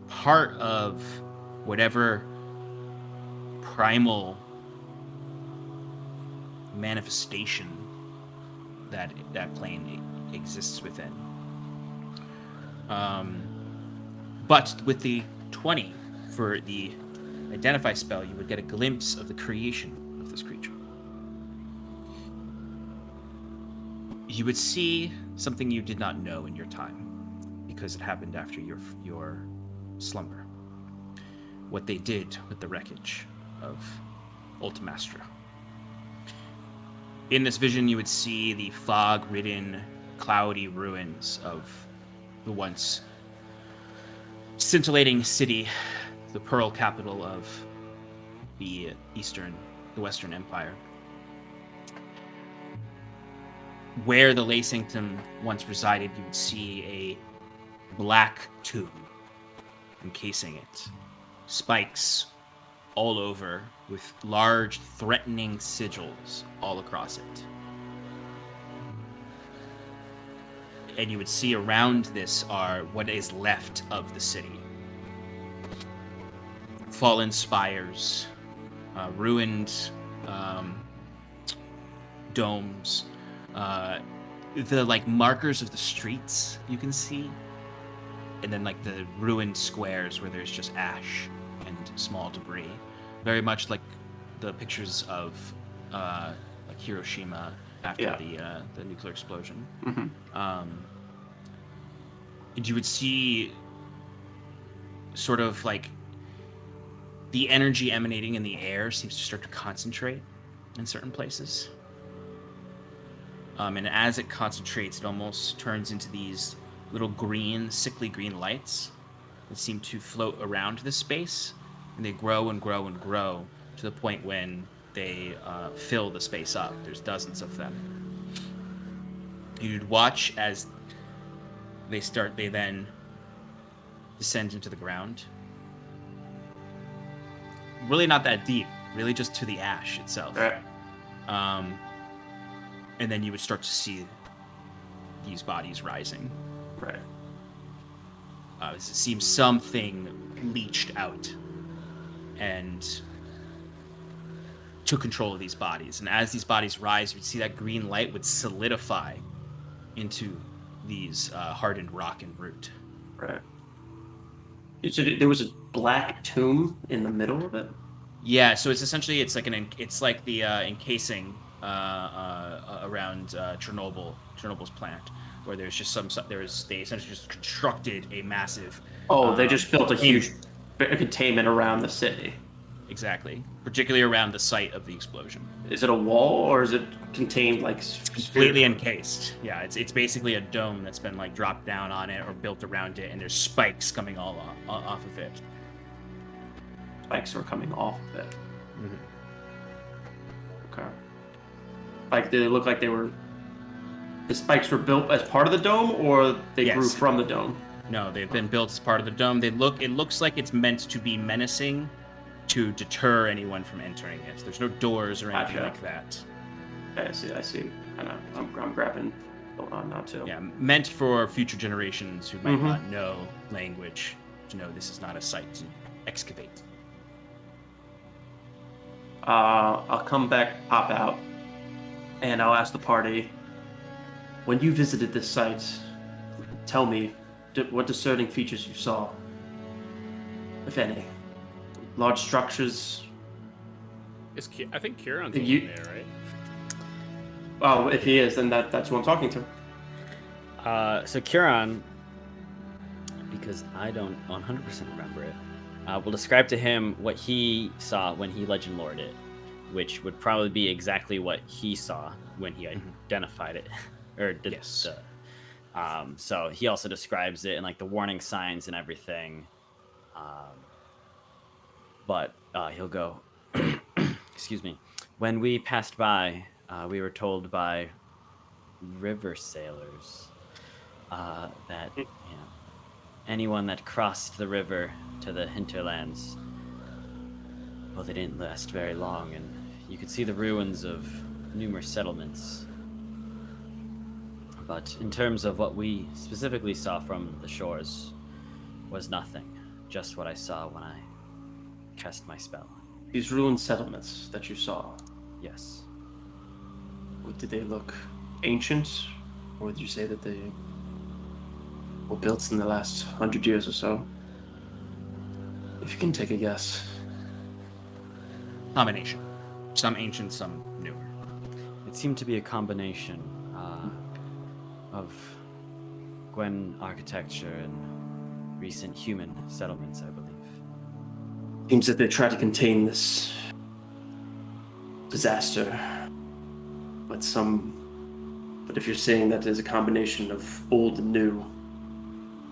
part of whatever primal manifestation that plane exists within. But with the 20 for the Identify spell, you would get a glimpse of the creation of this creature. You would see something you did not know in your time, because it happened after your slumber. What they did with the wreckage of Ultimastra. In this vision, you would see the fog-ridden, cloudy ruins of the once scintillating city, the pearl capital of the Western Empire. Where the Lay Sanctum once resided, you would see a black tomb encasing it. Spikes all over, with large, threatening sigils all across it. And you would see around this are what is left of the city. Fallen spires, ruined domes, the markers of the streets you can see, and then the ruined squares where there's just ash and small debris, very much like the pictures of Hiroshima after the nuclear explosion. Mm-hmm. And you would see sort of the energy emanating in the air seems to start to concentrate in certain places. And as it concentrates, it almost turns into these little green, sickly green lights that seem to float around the space, and they grow and grow and grow to the point when they fill the space up. There's dozens of them. You'd watch as they then descend into the ground. Really not that deep, really just to the ash itself. Right. And then you would start to see these bodies rising. Right. It seems something leached out and took control of these bodies. And as these bodies rise, you'd see that green light would solidify into these hardened rock and root. Right. You said there was a black tomb in the middle of it? Yeah, so it's essentially it's like the encasing around Chernobyl's plant, where there's just they essentially just constructed a massive. They just built a huge containment around the city. Exactly, particularly around the site of the explosion. Is it a wall or is it contained like Completely encased? Yeah, it's basically a dome that's been like dropped down on it or built around it, and there's spikes coming all off of it. Spikes are coming off of it. Mm-hmm. Okay. Like, did it look like the spikes were built as part of the dome, or they grew Yes. from the dome? No, they've been built as part of the dome. It looks like it's meant to be menacing, to deter anyone from entering it. There's no doors or anything Gotcha. like that. Okay, I see. I'm grabbing on now too. Yeah, meant for future generations who might Mhm. not know language to know this is not a site to excavate. I'll come back, pop out, and I'll ask the party, when you visited this site, tell me what discerning features you saw, if any. Large structures. I think Kieran's You- in there, right? Oh, if he is, then that's who I'm talking to. So Kieran, because I don't 100% remember it, will describe to him what he saw when he Legend Lorded it, which would probably be exactly what he saw when he identified it, or did Yes. so he also describes it and like the warning signs and everything. But he'll go, excuse me. When we passed by, we were told by river sailors that anyone that crossed the river to the hinterlands, well, they didn't last very long, and you could see the ruins of numerous settlements. But in terms of what we specifically saw from the shores, was nothing. Just what I saw when I cast my spell. These ruined settlements that you saw, Yes. did they look ancient, or would you say that they were built in the last 100 years or so? If you can take a guess. Combination. Some ancient, some newer. It seemed to be a combination of Gwen architecture and recent human settlements, I believe. Seems that they tried to contain this disaster, but if you're saying that there's a combination of old and new,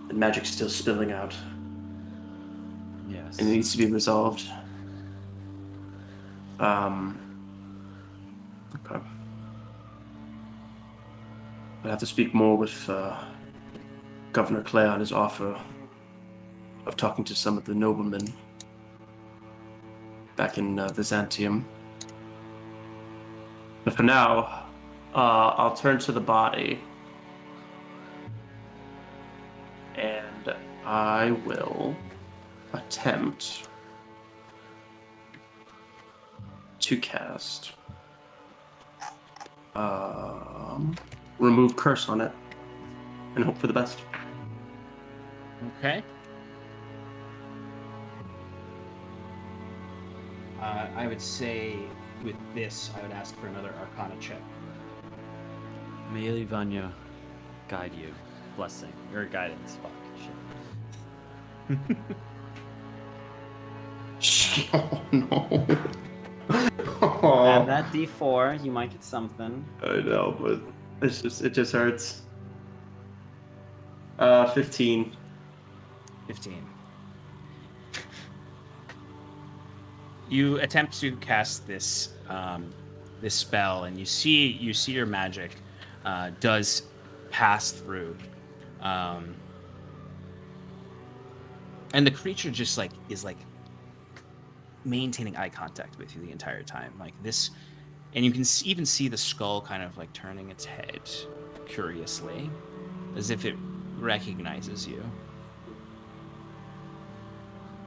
the magic's still spilling out, Yes. and it needs to be resolved. Okay. I'll have to speak more with Governor Clare on his offer of talking to some of the noblemen back in Byzantium. But for now, I'll turn to the body, and I will attempt to cast remove curse on it and hope for the best. Okay. I would say with this, I would ask for another Arcana check. May Ilivanya guide you. Blessing. Or guidance. Fuck. Shit. Oh no. Add that D4, you might get something. I know, but it just hurts. 15. 15. You attempt to cast this this spell, and you see your magic does pass through. And the creature just like is like maintaining eye contact with you the entire time, like this, and you can even see the skull kind of like turning its head curiously, as if it recognizes you.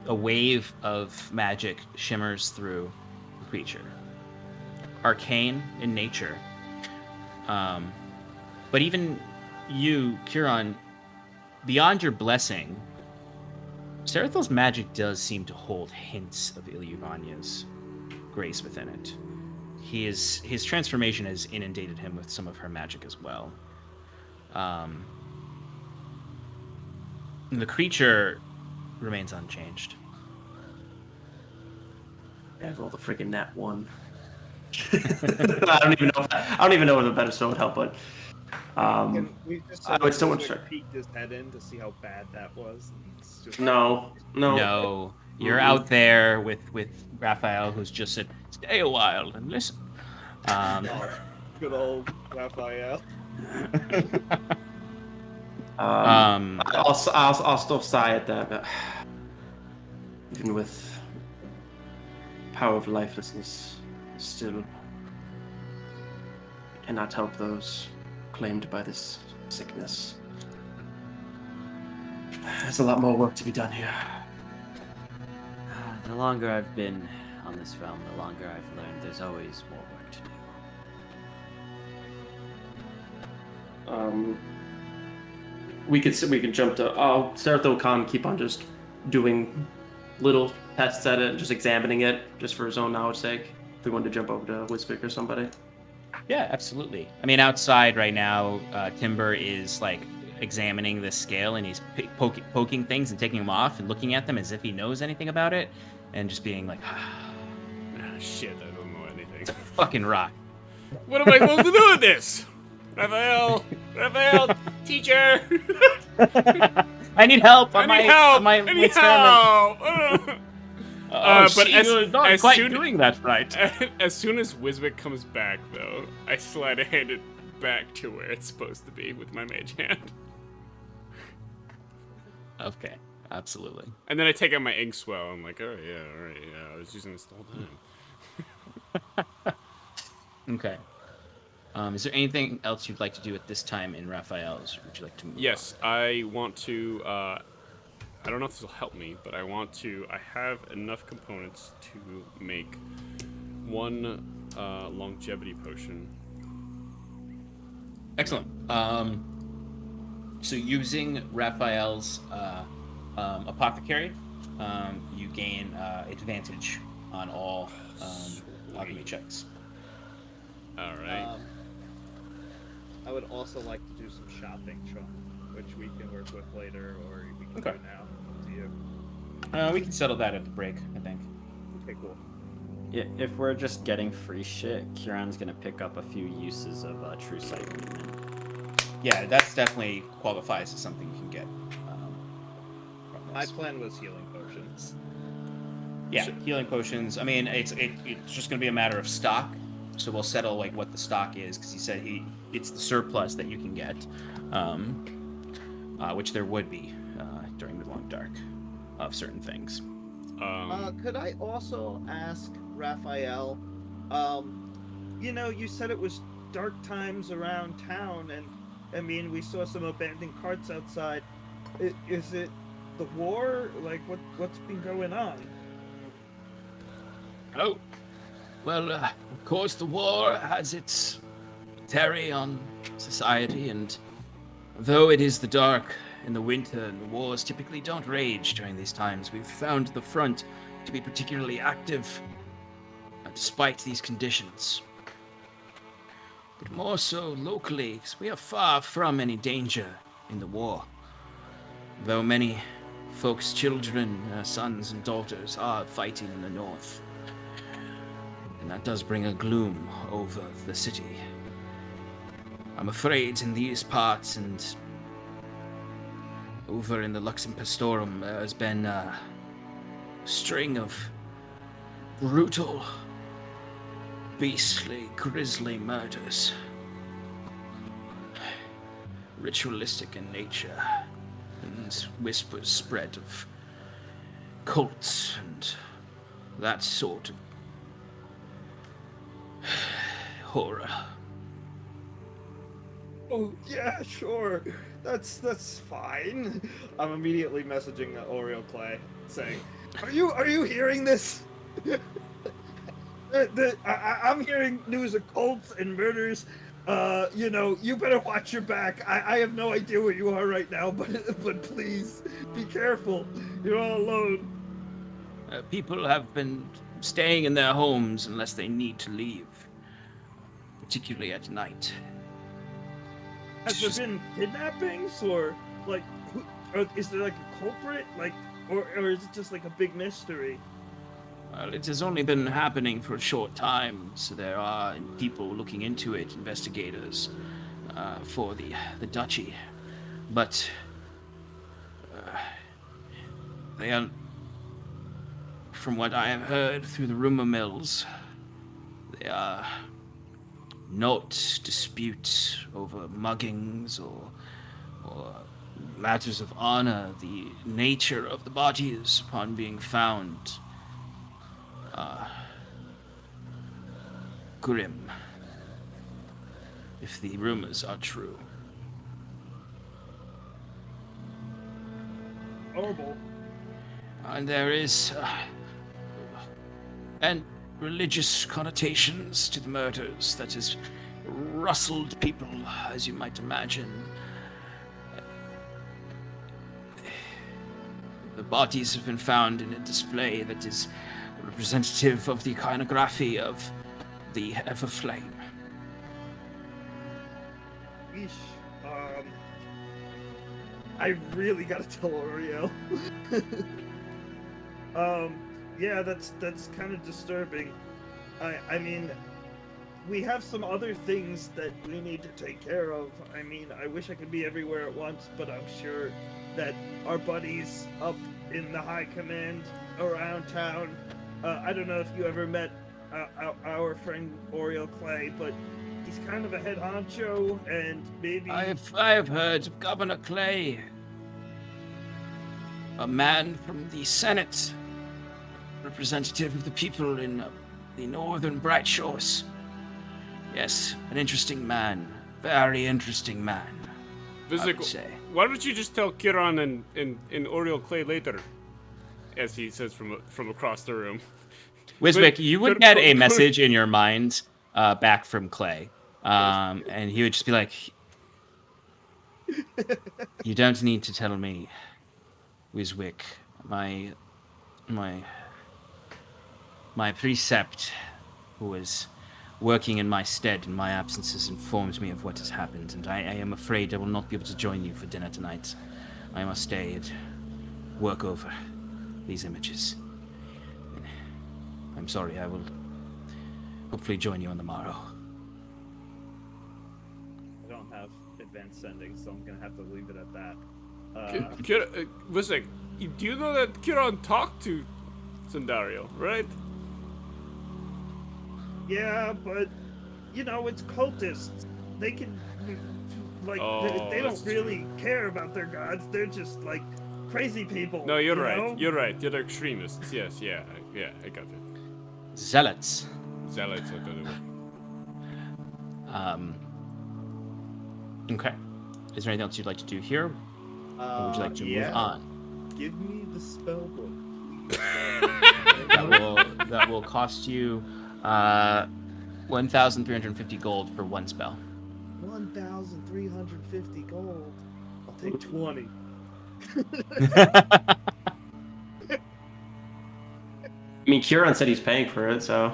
A wave of magic shimmers through the creature, arcane in nature. But even you, Kiran, beyond your blessing, Sarathal's magic does seem to hold hints of Ilyuvanya's grace within it. His transformation has inundated him with some of her magic as well. The creature remains unchanged. Yeah, roll the freaking nat 1. I don't even know whether better so would help, but Can we just I would still want to Wiswick try. peeked his head in to see how bad that was? And it's just- No. No, you're out there with Raphael, who's just said, "Stay a while and listen." Oh, good old Raphael. I'll still sigh at that. But even with power of lifelessness, still cannot help those claimed by this sickness. There's a lot more work to be done here. The longer I've been on this realm, the longer I've learned there's always more work to do. We can jump to. Saratho Khan keep on just doing little tests at it, and just examining it, just for his own knowledge sake. If we wanted to jump over to Wiswick or somebody. Yeah, absolutely. I mean, outside right now, Timber is like examining the scale, and he's poking things and taking them off and looking at them as if he knows anything about it, and just being like, Shit, I don't know anything. "Fucking rock." What am I supposed to do with this? Raphael, teacher. I need help. I need help. I need help. But you're not as quite soon- doing that right. As soon as Wiswick comes back, though, I slide a hand it back to where it's supposed to be with my mage hand. Okay, absolutely. And then I take out my inkswell. I'm like, oh yeah, all right, yeah, I was using this the whole time. Okay. Is there anything else you'd like to do at this time in Raphael's? Would you like to move Yes, I want to. I don't know if this will help me, but I want to. I have enough components to make one longevity potion. Excellent. So using Raphael's apothecary, you gain advantage on all alchemy checks. All right. I would also like to do some shopping, Sean, which we can work with later, or we can Okay. do now. Up to you. We can settle that at the break, I think. Okay, cool. Yeah, if we're just getting free shit, Kieran's gonna pick up a few uses of True Sight Movement. Yeah, that's definitely qualifies as something you can get. From My this. plan was healing potions. Yeah, healing potions. I mean, it's just gonna be a matter of stock. So we'll settle like what the stock is, because he said it's the surplus that you can get, which there would be during the long dark of certain things. Could I also ask Raphael? You said it was dark times around town, and I mean we saw some abandoned carts outside. Is it the war? Like what's been going on? Oh, well, of course the war has its terror on society, and though it is the dark in the winter and the wars typically don't rage during these times, we've found the front to be particularly active despite these conditions. But more so locally, because we are far from any danger in the war. Though many folks' children, sons and daughters are fighting in the north. And that does bring a gloom over the city. I'm afraid in these parts and over in the Luxem Pastorum, there has been a string of brutal, beastly, grisly murders. ritualistic in nature, and whispers spread of cults and that sort of horror. Oh yeah, sure. That's fine. I'm immediately messaging Oriole Clay, saying, "Are you hearing this? I'm hearing news of cults and murders. You better watch your back. I have no idea where you are right now, but please be careful. You're all alone." People have been staying in their homes unless they need to leave, particularly at night. Has there been kidnappings or like, is there like a culprit, like, or is it just like a big mystery? Well, it has only been happening for a short time, so there are people looking into it, investigators, for the duchy. But they are, from what I have heard through the rumor mills, they are not disputes over muggings or matters of honor. The nature of the bodies upon being found grim, if the rumors are true. Horrible. And there is and religious connotations to the murders that has rustled people, as you might imagine. The bodies have been found in a display that is representative of the iconography of the Everflame. Yeesh. I really gotta tell Oriole. Yeah, that's kind of disturbing. I mean, we have some other things that we need to take care of. I mean, I wish I could be everywhere at once, but I'm sure that our buddies up in the high command around town, I don't know if you ever met our friend Oriole Clay, but he's kind of a head honcho, and maybe... I have heard of Governor Clay, a man from the Senate, representative of the people in the northern Bright Shores. Yes, an interesting man. Very interesting man, I would say. Why don't you just tell Kiran and Oriole Clay later, as he says from across the room. Wiswick, you would get a message in your mind back from Clay, and he would just be like, "You don't need to tell me, Wiswick. My precept, who is working in my stead in my absences, informs me of what has happened, and I am afraid I will not be able to join you for dinner tonight. I must stay and work over these images. I'm sorry, I will hopefully join you on the morrow." I don't have advanced sending, so I'm gonna have to leave it at that. Listen, do you know that Kiran talked to Sandario, right? Yeah, but it's cultists. They can, like, they don't really care about their gods. They're just like crazy people. No, you're right. know? You're right. You're extremists. Yes, yeah, I got it. Zealots. Zealots, I thought it was. Okay. Is there anything else you'd like to do here? Or would you like to move on? Give me the spell book. That will cost you 1,350 gold for one spell. 1,350 gold. I'll take 20. I mean, Kieran said he's paying for it, so...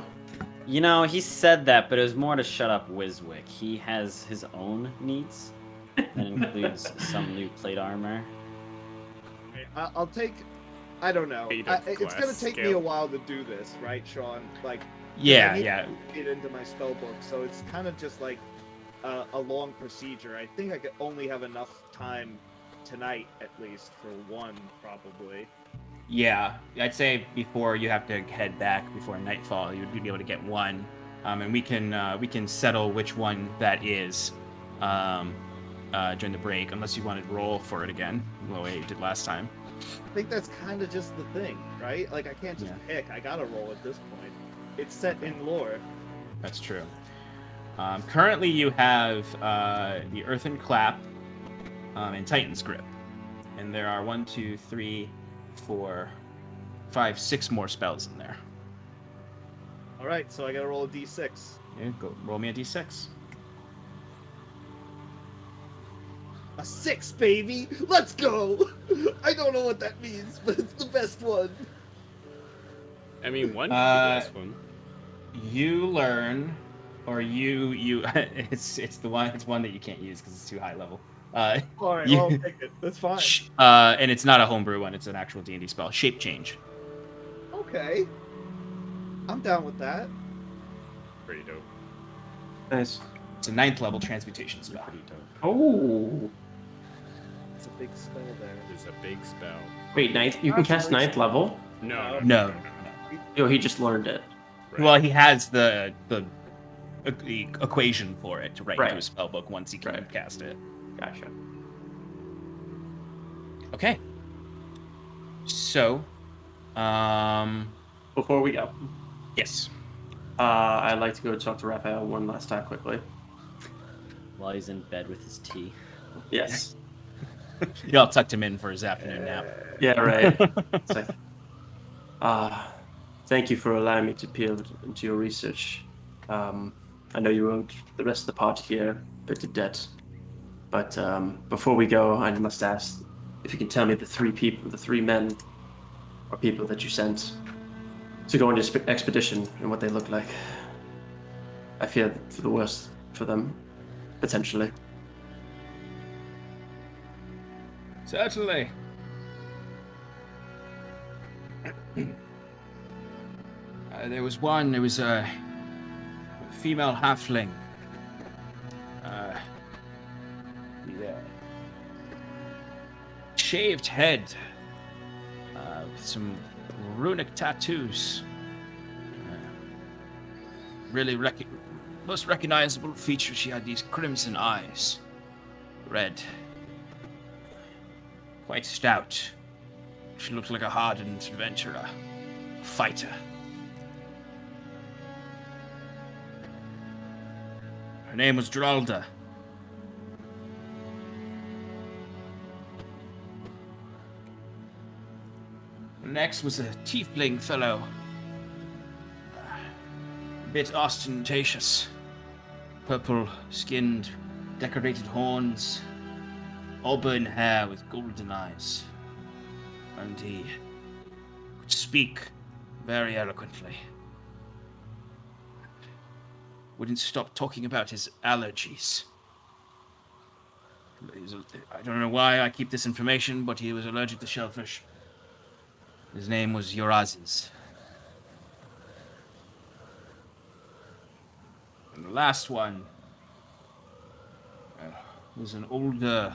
He said that, but it was more to shut up Wiswick. He has his own needs. That includes some new plate armor. I'll take... I don't know. It's going to take me a while to do this, right, Sean? Like... Yeah. To get into my spell book, so it's kind of just like a long procedure. I think I could only have enough time tonight, at least, for one, probably. Yeah, I'd say before you have to head back before nightfall, you'd be able to get one, and we can settle which one that is during the break, unless you wanted to roll for it again, the way you did last time. I think that's kind of just the thing, right? Like, I can't just pick. I gotta roll at this point. It's set in lore. That's true. Currently, you have the Earthen Clap and Titan's Grip. And there are 1, 2, 3, 4, 5, 6 more spells in there. Alright, so I gotta roll a d6. Yeah, go roll me a d6. A 6, baby! Let's go! I don't know what that means, but it's the best one. I mean, one could be the best one. You learn, or you it's one that you can't use because it's too high level. Alright, you- I'll take it. That's fine. And it's not a homebrew one; it's an actual D&D spell. Shape change. Okay. I'm down with that. Pretty dope. Nice. It's a 9th level transmutation spell. Pretty dope. Oh. It's a big spell there. There's a big spell. Wait, ninth? You can cast 9th level? No. No. Oh, he just learned it. Right. Well, he has the equation for it to write into Right. his spell book once he can Right. cast it. Gotcha. Okay. So, Before we go, yes. I'd like to go talk to Raphael one last time quickly. While he's in bed with his tea. Yes. Y'all tucked him in for his afternoon nap. Yeah, right. It's like, thank you for allowing me to peer into your research. I know you owed the rest of the party here a bit of debt. But before we go, I must ask if you can tell me the 3 men or people that you sent to go on this expedition and what they look like. I fear for the worst for them, potentially. Certainly. There was a female halfling. Shaved head, with some runic tattoos. Really most recognizable feature, she had these crimson eyes. Red. Quite stout. She looked like a hardened adventurer. A fighter. Her name was Dralda. Next was a tiefling fellow. A bit ostentatious. Purple-skinned, decorated horns. Auburn hair with golden eyes. And he could speak very eloquently. Wouldn't stop talking about his allergies. I don't know why I keep this information, but he was allergic to shellfish. His name was Eurazes. And the last one was an older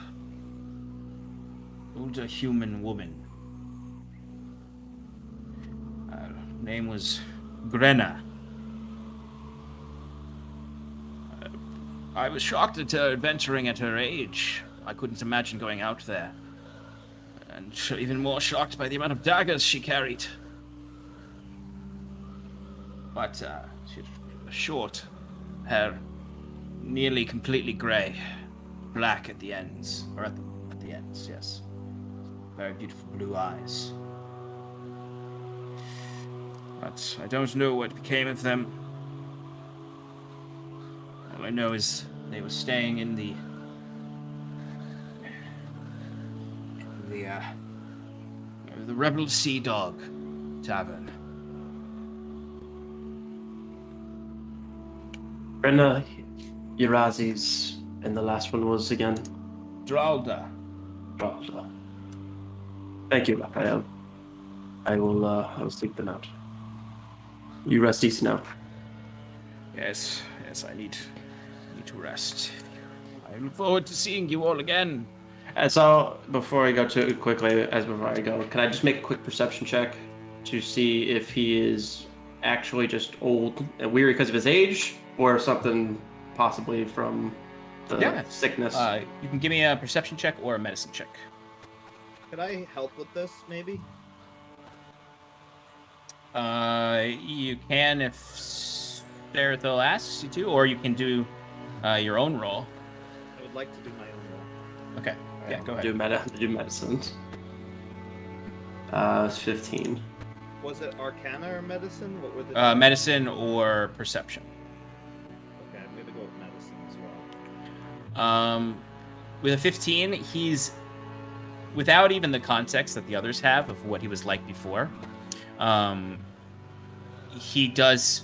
human woman. Name was Grenna. I was shocked at her adventuring at her age. I couldn't imagine going out there. And even more shocked by the amount of daggers she carried. But she had short hair, nearly completely grey, black at the ends, or at the ends, yes. Very beautiful blue eyes. But I don't know what became of them. All I know is they were staying in the Rebel Sea Dog Tavern. Brenna, Eurazes, and the last one was again? Dralda. Dralda. Thank you, Raphael. I will sleep them out. You rest easy now. Yes, I need to rest. I look forward to seeing you all again. And so, before I go too quickly, can I just make a quick perception check to see if he is actually just old and weary because of his age, or something possibly from the sickness. You can give me a perception check or a medicine check. Could I help with this, maybe? You can if Serathil asks you to, or you can do your own roll. I would like to do my own roll. Okay. Yeah, go ahead. Do medicine. It's 15. Was it Arcana or Medicine? What were the Medicine or perception. Okay, I'm gonna go with Medicine as well. With a 15, he's without even the context that the others have of what he was like before. He does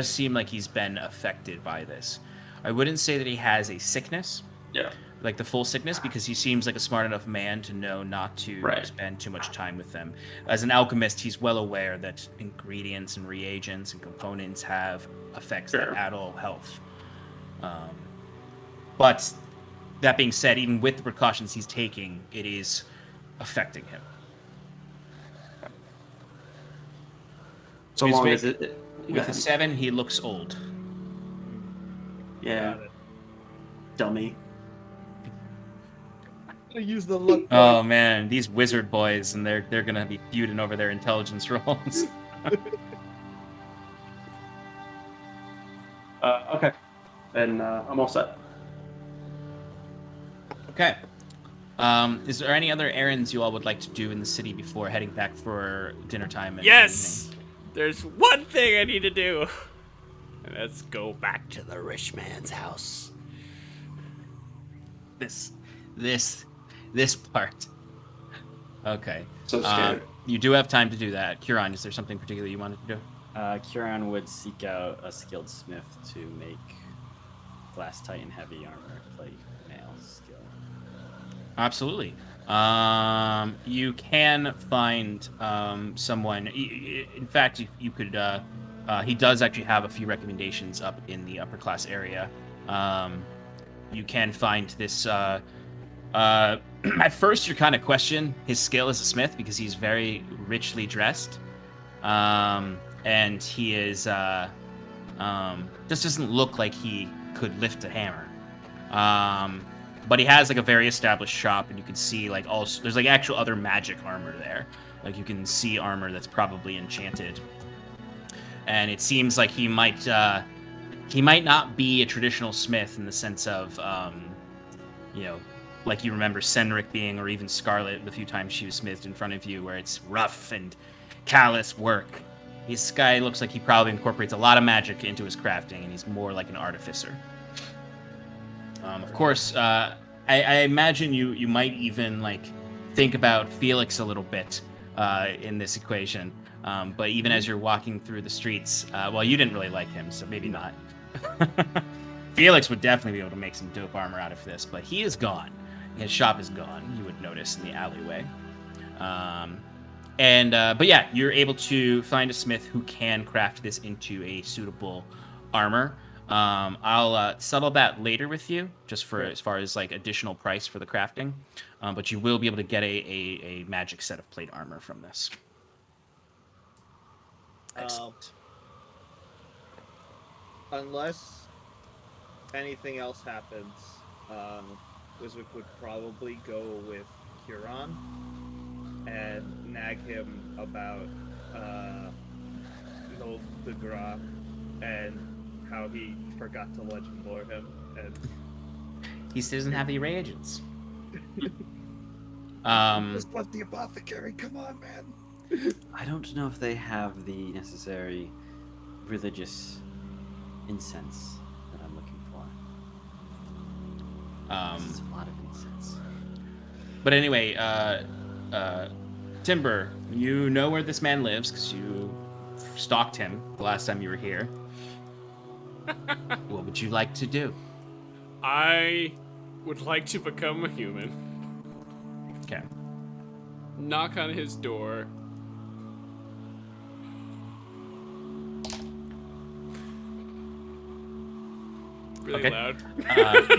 seem like he's been affected by this. I wouldn't say that he has a sickness. Yeah. Like the full sickness, because he seems like a smart enough man to know not to spend too much time with them. As an alchemist, he's well aware that ingredients and reagents and components have effects that addle health. But that being said, even with the precautions he's taking, it is affecting him. So long as it... With a 7, he looks old. Yeah. Dummy. Use the look. Oh man, these wizard boys, and they're gonna be feuding over their intelligence rolls. Okay. Then I'm all set. Okay. Is there any other errands you all would like to do in the city before heading back for dinner time? And Yes! There's one thing I need to do. And let's go back to the rich man's house. This part. Okay. So scared. You do have time to do that. Kieran, is there something particular you wanted to do? Kieran would seek out a skilled smith to make glass titan heavy armor plate mail skill. Absolutely. You can find someone. In fact, you could. He does actually have a few recommendations up in the upper class area. You can find this. At first, you're kind of question his skill as a smith because he's very richly dressed, and he is just doesn't look like he could lift a hammer. But he has like a very established shop, and you can see like also there's like actual other magic armor there. Like you can see armor that's probably enchanted, and it seems like he might not be a traditional smith in the sense of like you remember Senric being, or even Scarlet the few times she was smithed in front of you, where it's rough and callous work. This guy looks like he probably incorporates a lot of magic into his crafting, and he's more like an artificer. Of course, I imagine you might even like think about Felix a little bit in this equation. But even as you're walking through the streets, well, you didn't really like him, so maybe not. Felix would definitely be able to make some dope armor out of this, but he is gone. His shop is gone, you would notice in the alleyway. But yeah, you're able to find a smith who can craft this into a suitable armor. I'll settle that later with you, just for as far as like additional price for the crafting. But you will be able to get a magic set of plate armor from this. Excellent. Unless anything else happens, Wiswick would probably go with Huron and nag him about the Gra and how he forgot to legend lore him. And he doesn't have the reagents. just left the apothecary. Come on, man. I don't know if they have the necessary religious incense that I'm looking for. It's a lot of incense. But anyway, Timber, you know where this man lives because you stalked him the last time you were here. What would you like to do? I would like to become a human. Okay. Knock on his door. Really loud.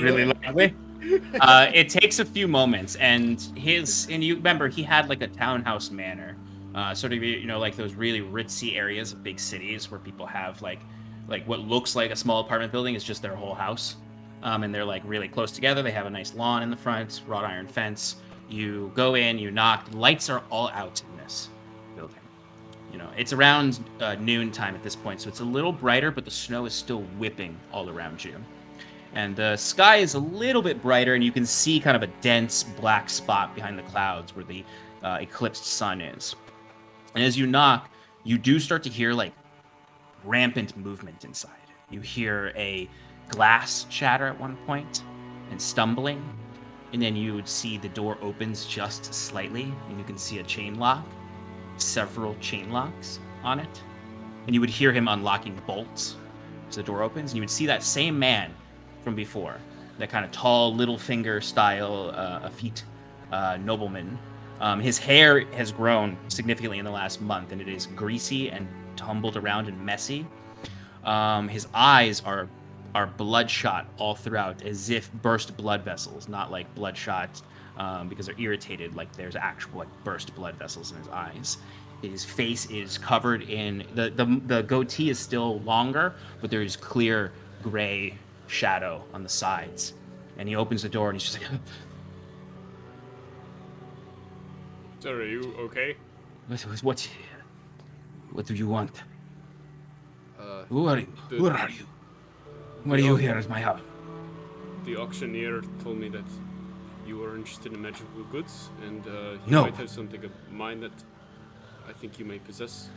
Really loudly. It takes a few moments, and you remember he had like a townhouse manor, sort of like those really ritzy areas of big cities where people have like what looks like a small apartment building is just their whole house. and they're like really close together. They have a nice lawn in the front, wrought iron fence. You go in, you knock. Lights are all out in this building. You know, it's around noon time at this point, so it's a little brighter, but the snow is still whipping all around you. And the sky is a little bit brighter, and you can see kind of a dense black spot behind the clouds where the eclipsed sun is. And as you knock, you do start to hear like rampant movement inside. You hear a glass shatter at one point and stumbling, and then you would see the door opens just slightly, and you can see a chain lock, several chain locks on it, and you would hear him unlocking bolts as the door opens, and you would see that same man from before, that kind of tall Littlefinger style effete nobleman. His hair has grown significantly in the last month, and it is greasy and tumbled around and messy. His eyes are bloodshot all throughout, as if burst blood vessels, not like bloodshot because they're irritated, like there's actual like burst blood vessels in his eyes. His face is covered in the goatee is still longer, but there is clear gray shadow on the sides. And he opens the door and he's just like, Sir, are you okay? What do you want? Who are you? Who are you? What are you here at my house? The auctioneer told me that you are interested in magical goods, and you No. might have something of mine that I think you may possess.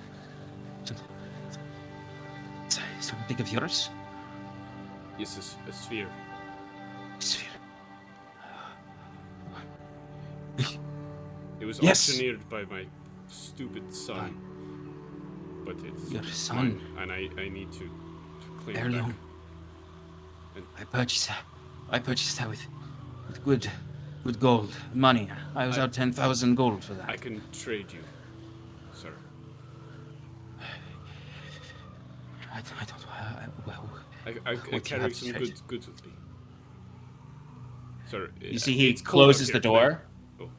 Something of yours? Yes, a sphere. Sphere. It was Yes. auctioneered by my stupid son. But it's Your son. mine, and I need to claim it Heirloom. back. And I purchased that with good gold money. I was out 10,000 gold for that. I can trade you, sir. I don't. Well, I What do you carry have to some trade? goods with me. Sir, you see, he it's cold out closes here the tonight. door, Oh.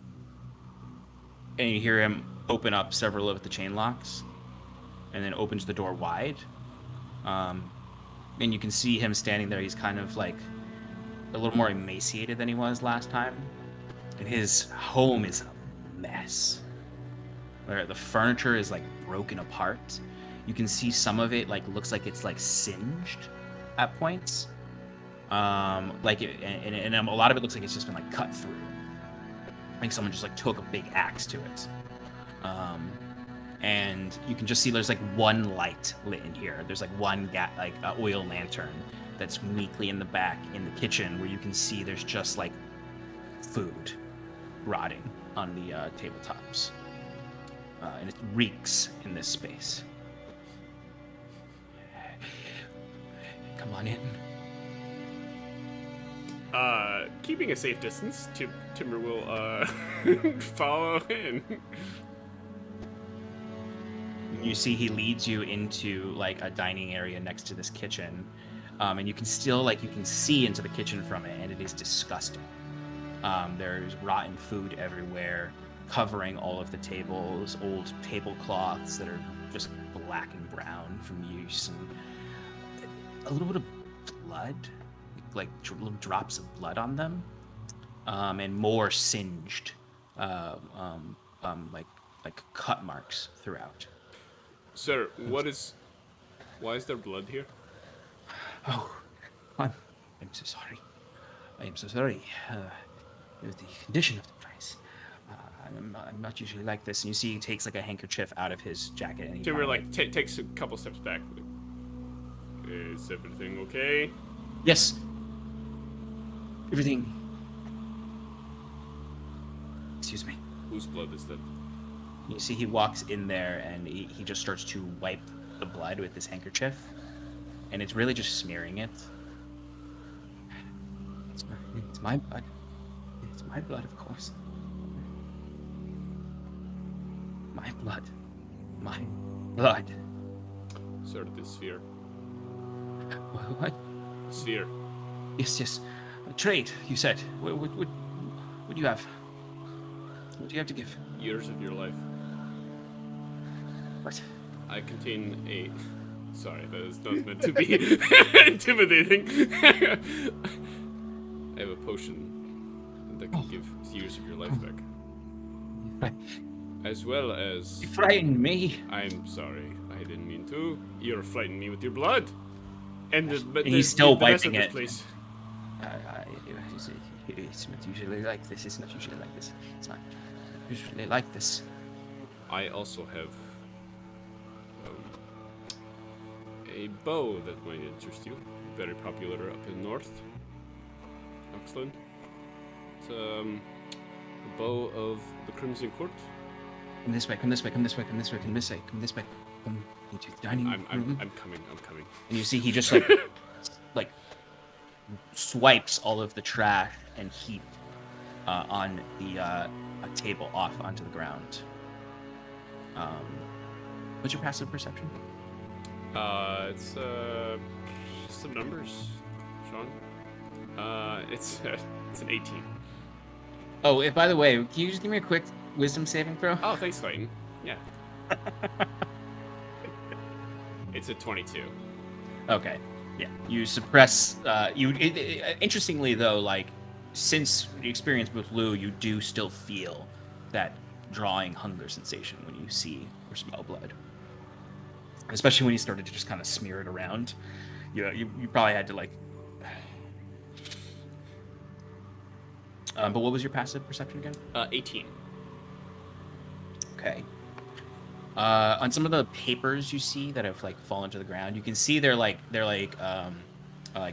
and you hear him open up several of the chain locks, and then opens the door wide. And you can see him standing there. He's kind of like a little more emaciated than he was last time, and his home is a mess. Where the furniture is like broken apart. You can see some of it like looks like it's like singed at points. Like it, and a lot of it looks like it's just been like cut through. I think someone just like took a big axe to it. And you can just see there's like one light lit in here. There's like one oil lantern that's weakly in the back in the kitchen, where you can see there's just like food rotting on the tabletops, and it reeks in this space. Come on in. Keeping a safe distance, Timber will follow in. You see he leads you into like a dining area next to this kitchen, and you can still you can see into the kitchen from it, and it is disgusting. There's rotten food everywhere, covering all of the tables, old tablecloths that are just black and brown from use, and a little bit of blood, like little drops of blood on them, and more singed, like cut marks throughout. Sir, why is there blood here? Oh, I'm so sorry. I am so sorry. With the condition of the place, I'm not usually like this. And you see, he takes like a handkerchief out of his jacket, and he Timber kinda, takes a couple steps back. Is everything okay? Yes. Everything. Excuse me. Whose blood is that? You see, he walks in there, and he just starts to wipe the blood with this handkerchief, and it's really just smearing it. It's my blood. It's my blood, of course. My blood. My blood. Sir, the sphere. What? Sphere. Yes. Trade, you said. What do you have? What do you have to give? Years of your life. What? I contain a... Sorry, that is not meant to be intimidating. have a potion that can give years of your life back. As well as... You frightened me. I'm sorry. I didn't mean to. You're frightening me with your blood. And he's still wiping it. it. Place. It's not usually like this. It's not usually like this. It's not usually like this. I also have a bow that might interest you. Very popular up in north. Oxland. It's a bow of the Crimson Court. Come this way, come this way, come this way, come this way, come this way, come this way. Come into the dining room. I'm coming. And you see he just like swipes all of the trash and heap on the a table off onto the ground. What's your passive perception? It's some numbers, Sean. It's an 18. Oh, by the way, can you just give me a quick wisdom saving throw? Oh, thanks, Clayton. Yeah. It's a 22. Okay. Yeah. You suppress. Interestingly, though, like since the experience with Lou, you do still feel that drawing hunger sensation when you see or smell blood. Especially when you started to just kind of smear it around. You probably had to like. But what was your passive perception again? 18. Okay. On some of the papers you see that have like fallen to the ground, you can see they're like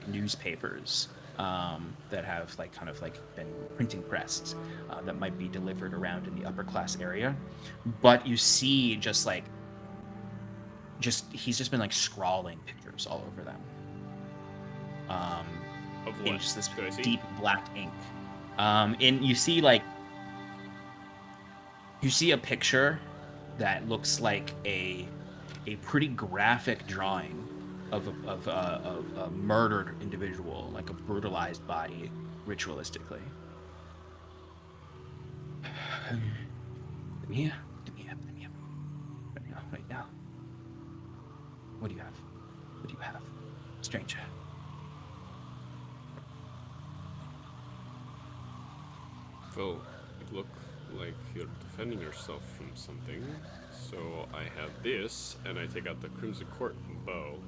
newspapers that have like kind of like been printing pressed that might be delivered around in the upper class area. But you see he's just been like scrawling pictures all over them. Of In what? just this Could I see? deep black ink. And you see a picture that looks like a pretty graphic drawing of a murdered individual, like a brutalized body, ritualistically. Let me up. Right now. What do you have? Stranger. Well, it look like you're defending yourself from something. So I have this, and I take out the Crimson Court bow.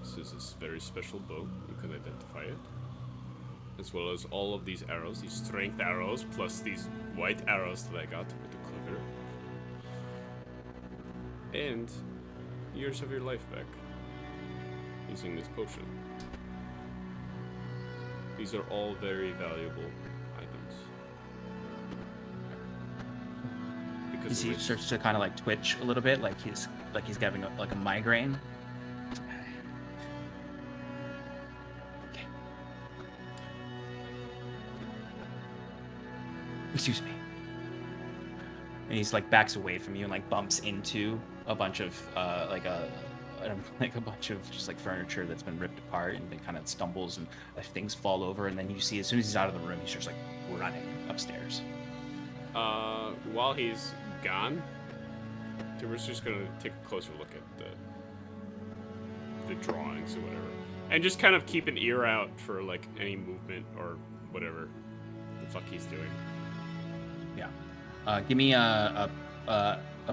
This is this very special bow. You can identify it. As well as all of these arrows, these strength arrows, plus these white arrows that I got with the quiver. And years of your life back. Using this potion. These are all very valuable items. You see, he starts to kind of like twitch a little bit, like he's having a migraine. Okay. Excuse me. And he's like backs away from you and like bumps into a bunch of like a bunch of just like furniture that's been ripped apart, and then kind of stumbles and things fall over, and then you see as soon as he's out of the room, he's just like running upstairs. While he's gone, Timber's just gonna take a closer look at the drawings or whatever, and just kind of keep an ear out for like any movement or whatever the fuck he's doing. Yeah. Give me a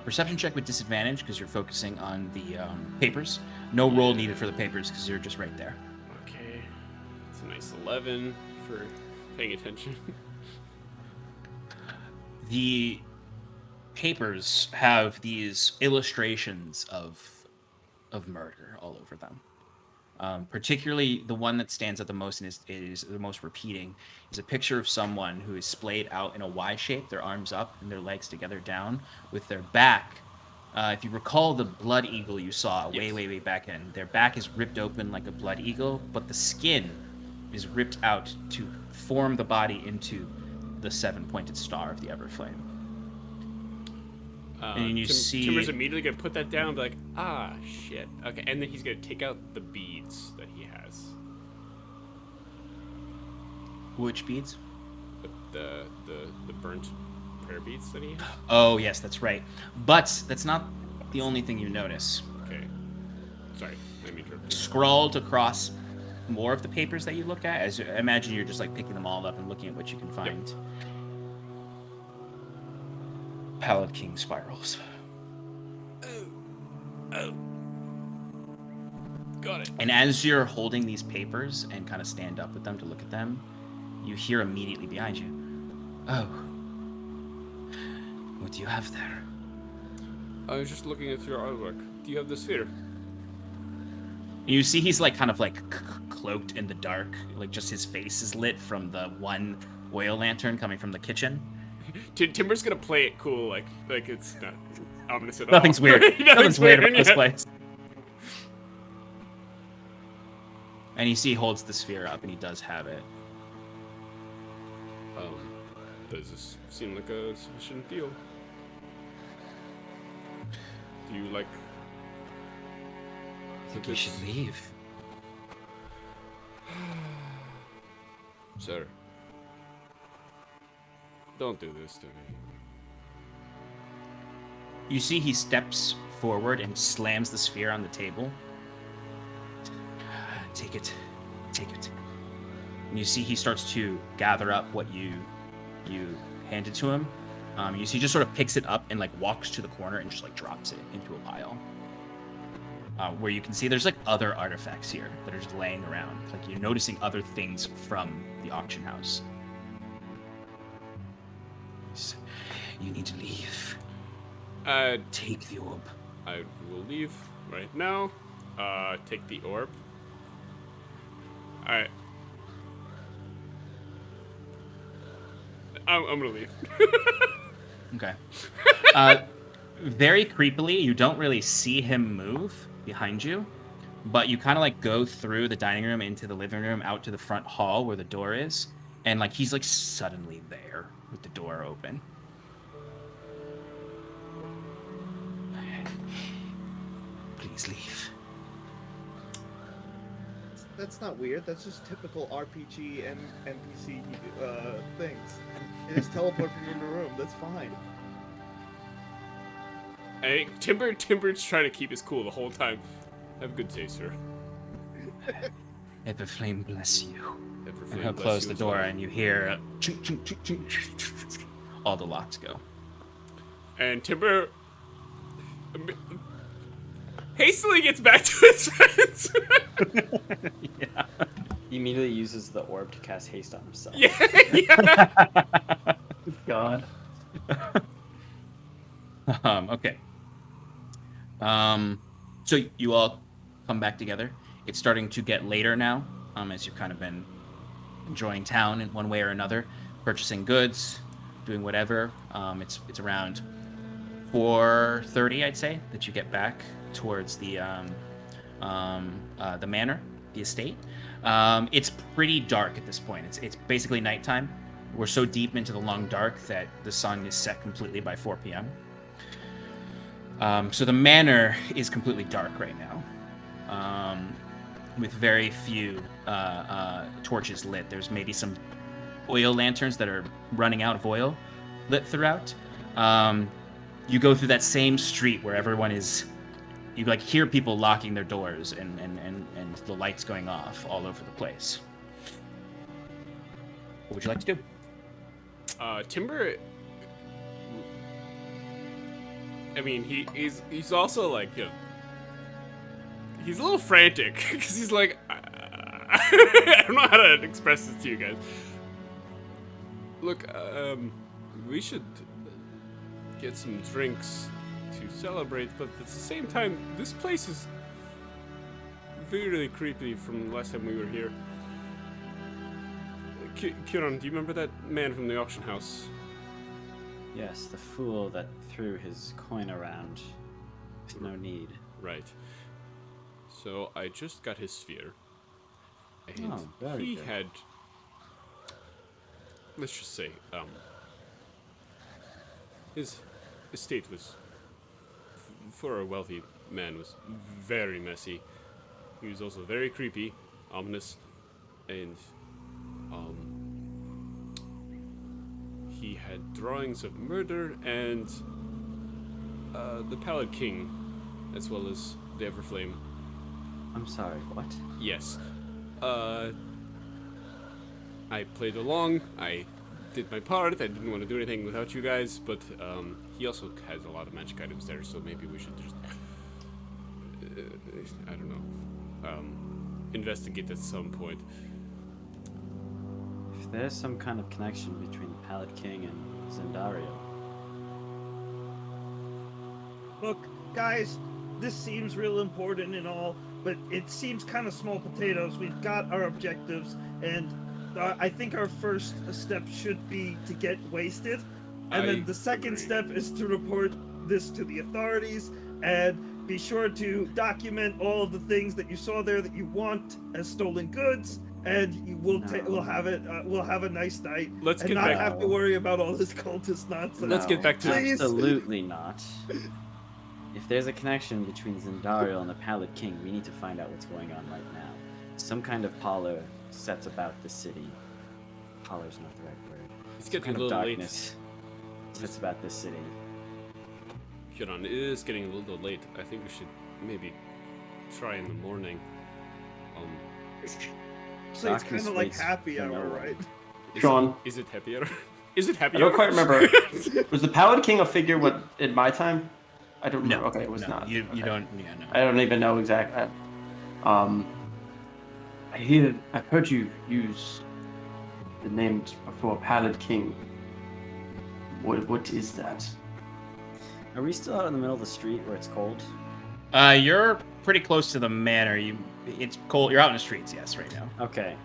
perception check with disadvantage because you're focusing on the papers. No roll needed for the papers because you're just right there. Okay, it's a nice 11 for paying attention. The papers have these illustrations of murder all over them. Particularly the one that stands out the most and is the most repeating is a picture of someone who is splayed out in a Y shape, their arms up and their legs together down, with their back. If you recall the blood eagle you saw way back in, their back is ripped open like a blood eagle, but the skin is ripped out to form the body into the 7-pointed star of the Everflame. And you see... Timber's immediately gonna put that down and be like, ah, shit. Okay, and then he's gonna take out the beads that he has. Which beads? The burnt prayer beads that he has? Oh, yes, that's right. But that's not the only thing you notice. Okay. Sorry, let me interrupt you. Scrawled across more of the papers that you look at. As I imagine you're just like picking them all up and looking at what you can find. Pallid King spirals. Oh. Got it. And as you're holding these papers and kind of stand up with them to look at them, you hear immediately behind you, "Oh, what do you have there?" I was just looking at your artwork. Do you have the sphere? And you see he's like kind of like cloaked in the dark, like just his face is lit from the one oil lantern coming from the kitchen. Timber's gonna play it cool, like it's not ominous at all. Nothing's weird. Nothing's weird about this place. And you see he holds the sphere up, and he does have it. Does this seem like a sufficient deal? Do you like? I think you should leave. Sir, don't do this to me. You see he steps forward and slams the sphere on the table. Take it. Take it. And you see he starts to gather up what you handed to him. You see he just sort of picks it up and like walks to the corner and just like drops it into a pile. Where you can see there's like other artifacts here that are just laying around. Like you're noticing other things from the auction house. You need to leave. Take the orb. I will leave right now. Take the orb. I'm gonna leave. Okay. Very creepily, you don't really see him move behind you, but you kind of like go through the dining room into the living room out to the front hall where the door is, and like he's like suddenly there with the door open. Please leave. That's not weird. That's just typical RPG and NPC things. You just teleport from room to room. That's fine. Hey, Timber's trying to keep his cool the whole time. Have a good day, sir. Everflame bless you. Everflame And he'll bless close you the as door, well. and you hear chink, chink, chink, chink. All the locks go. And Timber hastily gets back to his friends. Yeah. He immediately uses the orb to cast haste on himself. Yeah. God. Okay. So you all come back together. It's starting to get later now, as you've kind of been enjoying town in one way or another, purchasing goods, doing whatever. It's around 4:30, I'd say, that you get back towards the manor, the estate. It's pretty dark at this point. It's basically nighttime. We're so deep into the long dark that the sun is set completely by 4 p.m. So the manor is completely dark right now, with very few torches lit. There's maybe some oil lanterns that are running out of oil lit throughout. You go through that same street where everyone is. You like hear people locking their doors and the lights going off all over the place. What would you like to do? Timber. I mean, he's also like, you know, he's a little frantic because he's like, I don't know how to express this to you guys. Look, we should get some drinks to celebrate, but at the same time, this place is really creepy from the last time we were here. Kieran, do you remember that man from the auction house? Yes, the fool that threw his coin around with no need. Right. So I just got his sphere. And very he good. had, let's just say, his estate was, for a wealthy man, was very messy. He was also very creepy, ominous, and he had drawings of murder and the Pallid King, as well as the Everflame. I'm sorry, what? Yes. I played along. I did my part. I didn't want to do anything without you guys, but he also has a lot of magic items there, so maybe we should just I don't know, investigate at some point. If there's some kind of connection between the Pallid King and Zendario. Look, guys, this seems real important and all, but it seems kind of small potatoes. We've got our objectives, and I think our first step should be to get wasted, and then the second step is to report this to the authorities, and be sure to document all of the things that you saw there that you want as stolen goods, and we'll have it. We'll have a nice night. Let's and get not back. have to worry about all this cultist nonsense. Let's get back to Please. Absolutely not. If there's a connection between Zendario and the Pallid King, we need to find out what's going on right now. Some kind of pallor sets about the city. Pallor's not the right word. It's Some getting kind a of little late. darkness sets about this city. Huron, it is getting a little late. I think we should maybe try in the morning. So it's kind of like waits happy for hour, no one. right? Sean, Is it happy hour? Is it happy I don't hour? quite remember. Was the Pallid King a figure in my time? I don't No. remember. Okay, it was no, not. You Okay. don't. Yeah, no. I don't even know exactly. I've heard you use the name before, Pallid King. What is that? Are we still out in the middle of the street where it's cold? You're pretty close to the manor. It's cold. You're out in the streets, yes, right now. Okay.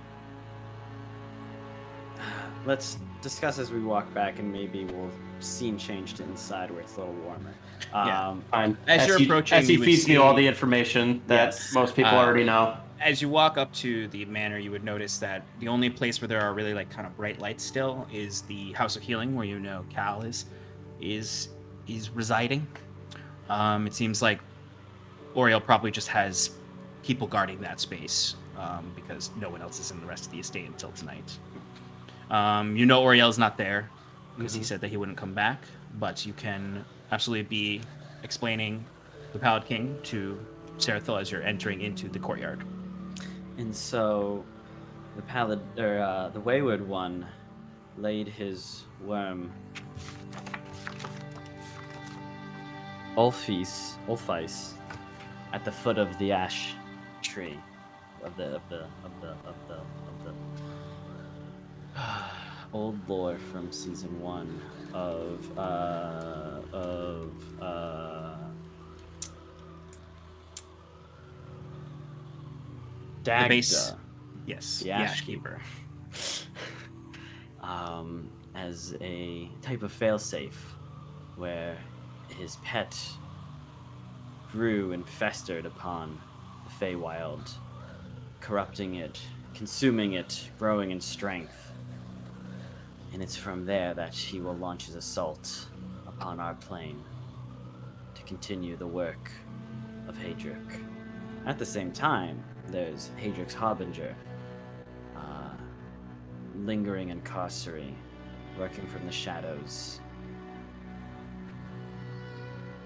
Let's discuss as we walk back, and maybe we'll scene change to inside where it's a little warmer. Yeah. Fine. As you're approaching, as he you would feeds me see- all the information that Yes. most people Uh, already know. As you walk up to the manor, you would notice that the only place where there are really like kind of bright lights still is the House of Healing, where you know Cal is residing. It seems like Oriel probably just has people guarding that space because no one else is in the rest of the estate until tonight. You know Oriel's not there because he said that he wouldn't come back, but you can absolutely be explaining the Pallid King to Serathil as you're entering into the courtyard. And so, the Wayward One laid his worm Ulfis at the foot of the ash tree of the old lore from season 1 of Dagda. The base, yes, The the Ash Ashkeeper. As a type of failsafe where his pet grew and festered upon the Feywild, corrupting it, consuming it, growing in strength. And it's from there that he will launch his assault upon our plane to continue the work of Hadric. At the same time, there's Hadric's Harbinger, lingering in Carcery, working from the shadows.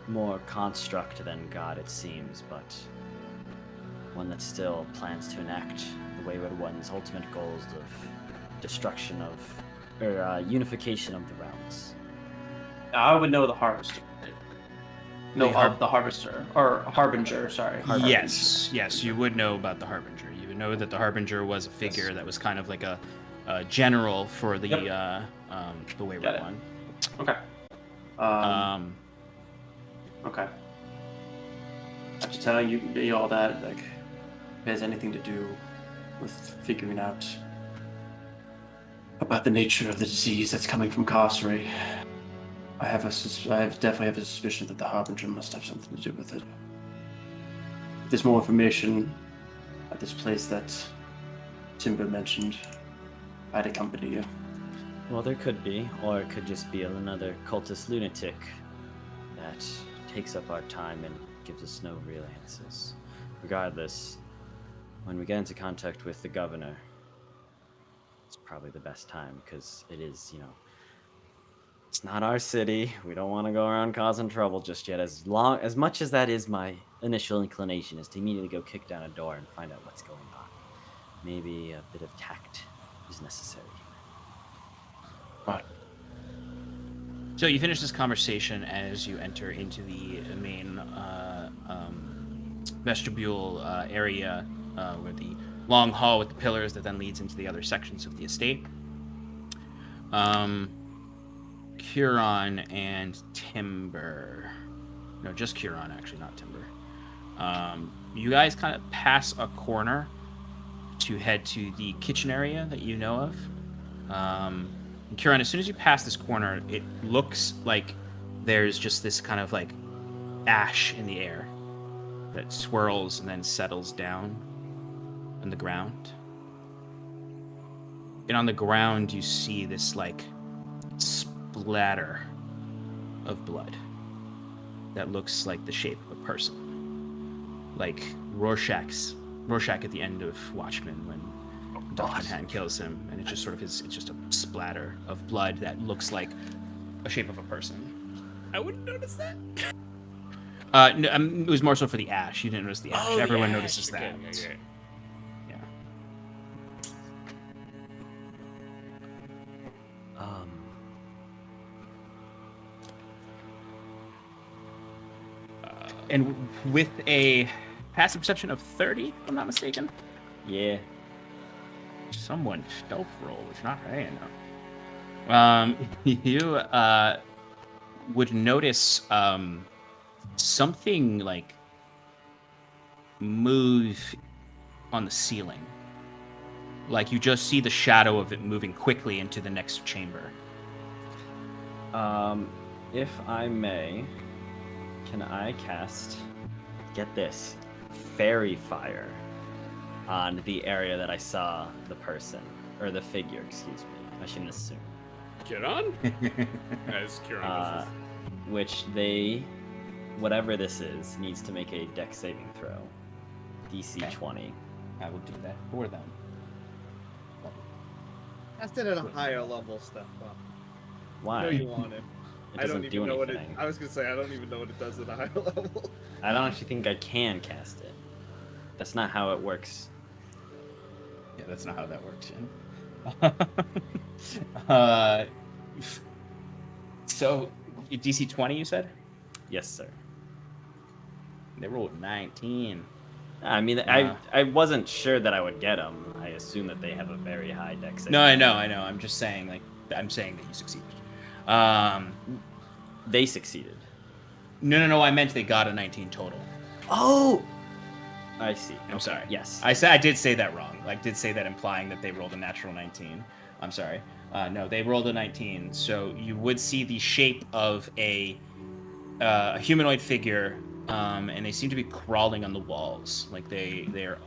More construct than God, it seems, but one that still plans to enact the Wayward One's ultimate goals of destruction of, or unification of the realms. I would know the Harvester. No, The the Harvester. Or Harbinger, sorry. Yes, you would know about the Harbinger. You would know that the Harbinger was a figure that was kind of like a general for the Wayward Got it. One. Okay. Okay. After telling you all that, like, if it has anything to do with figuring out about the nature of the disease that's coming from Carcery, I definitely have a suspicion that the Harbinger must have something to do with it. If there's more information at this place that Timber mentioned, I'd accompany you. Well, there could be, or it could just be another cultist lunatic that takes up our time and gives us no real answers. Regardless, when we get into contact with the governor, it's probably the best time, because it is, it's not our city. We don't want to go around causing trouble just yet. As much as that is my initial inclination, is to immediately go kick down a door and find out what's going on. maybe a bit of tact is necessary. But So you finish this conversation as you enter into the main vestibule area where the long hall with the pillars that then leads into the other sections of the estate. Curon and Timber. No, just Curon, actually, not Timber. You guys kind of pass a corner to head to the kitchen area that you know of. Curon, as soon as you pass this corner, it looks like there's just this kind of like ash in the air that swirls and then settles down on the ground. And on the ground, you see this like splatter of blood that looks like the shape of a person, like Rorschach at the end of Watchmen when Dr. Manhattan kills him, and it just sort of is. It's just a splatter of blood that looks like a shape of a person. I wouldn't notice that. No, it was more so for the ash. You didn't notice the ash. Oh, Everyone yeah, notices that. okay. Yeah. And with a passive perception of 30, if I'm not mistaken. Yeah. Someone stealth roll, which not I know. You would notice something like move on the ceiling. Like you just see the shadow of it moving quickly into the next chamber. If I may, can I cast, get this, fairy fire on the area that I saw the person, or the figure, excuse me. I shouldn't assume. Get on? As Curon does. Which they, whatever this is, needs to make a dex saving throw. DC Okay. 20. I will do that for them. Cast it at a higher level, step up. Why? No, you want it. It I doesn't don't do even know what it. anything. I was gonna say I don't even know what it does at a higher level. I don't actually think I can cast it. That's not how it works. Yeah, that's not how that works, Jen. So, DC 20, you said? Yes, sir. They rolled 19. I mean, Wow. I wasn't sure that I would get them. I assume that they have a very high dex saving. No, I know. I'm just saying, I'm saying that you succeeded. They succeeded. No. I meant they got a 19 total. Oh! I see. I'm sorry. Yes. I did say that wrong. I did say that implying that they rolled a natural 19. I'm sorry. No, they rolled a 19. So you would see the shape of a humanoid figure, and they seem to be crawling on the walls. Like their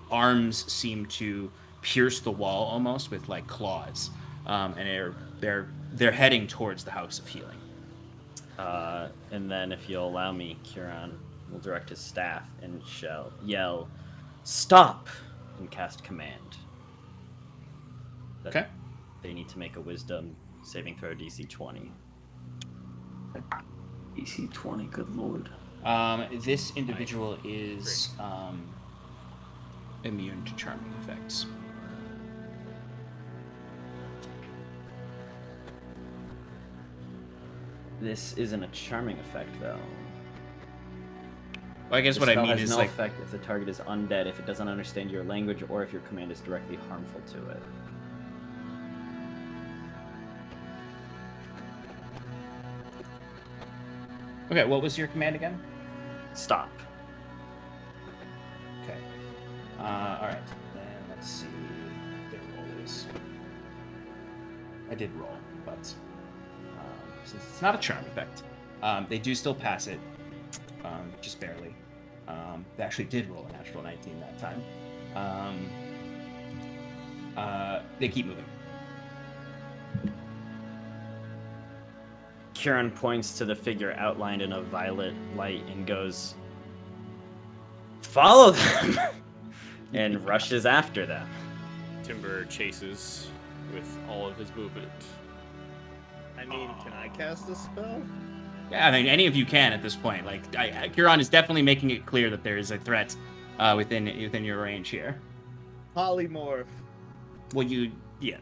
arms seem to pierce the wall almost with like claws, and they're heading towards the House of Healing. And then, if you'll allow me, Curon will direct his staff and shall yell, "Stop!" and cast command. That Okay. They need to make a Wisdom saving throw DC 20. DC 20, good lord. This individual is immune to charming effects. This isn't a charming effect, though. Well, I guess The what I spell mean has is no like effect if the target is undead, if it doesn't understand your language, or if your command is directly harmful to it. Okay, what was your command again? Stop. Okay. All right. Then let's see. Their roll is. I did roll, but since it's not a charm effect, they do still pass it, just barely. They actually did roll a natural 19 that time. They keep moving. Curon points to the figure outlined in a violet light and goes, "Follow them!" and rushes after them. Timber chases with all of his movement. I mean, can I cast a spell? Yeah, I mean, any of you can at this point. Like, Huron is definitely making it clear that there is a threat within your range here. Polymorph. Well, yeah. Yeah.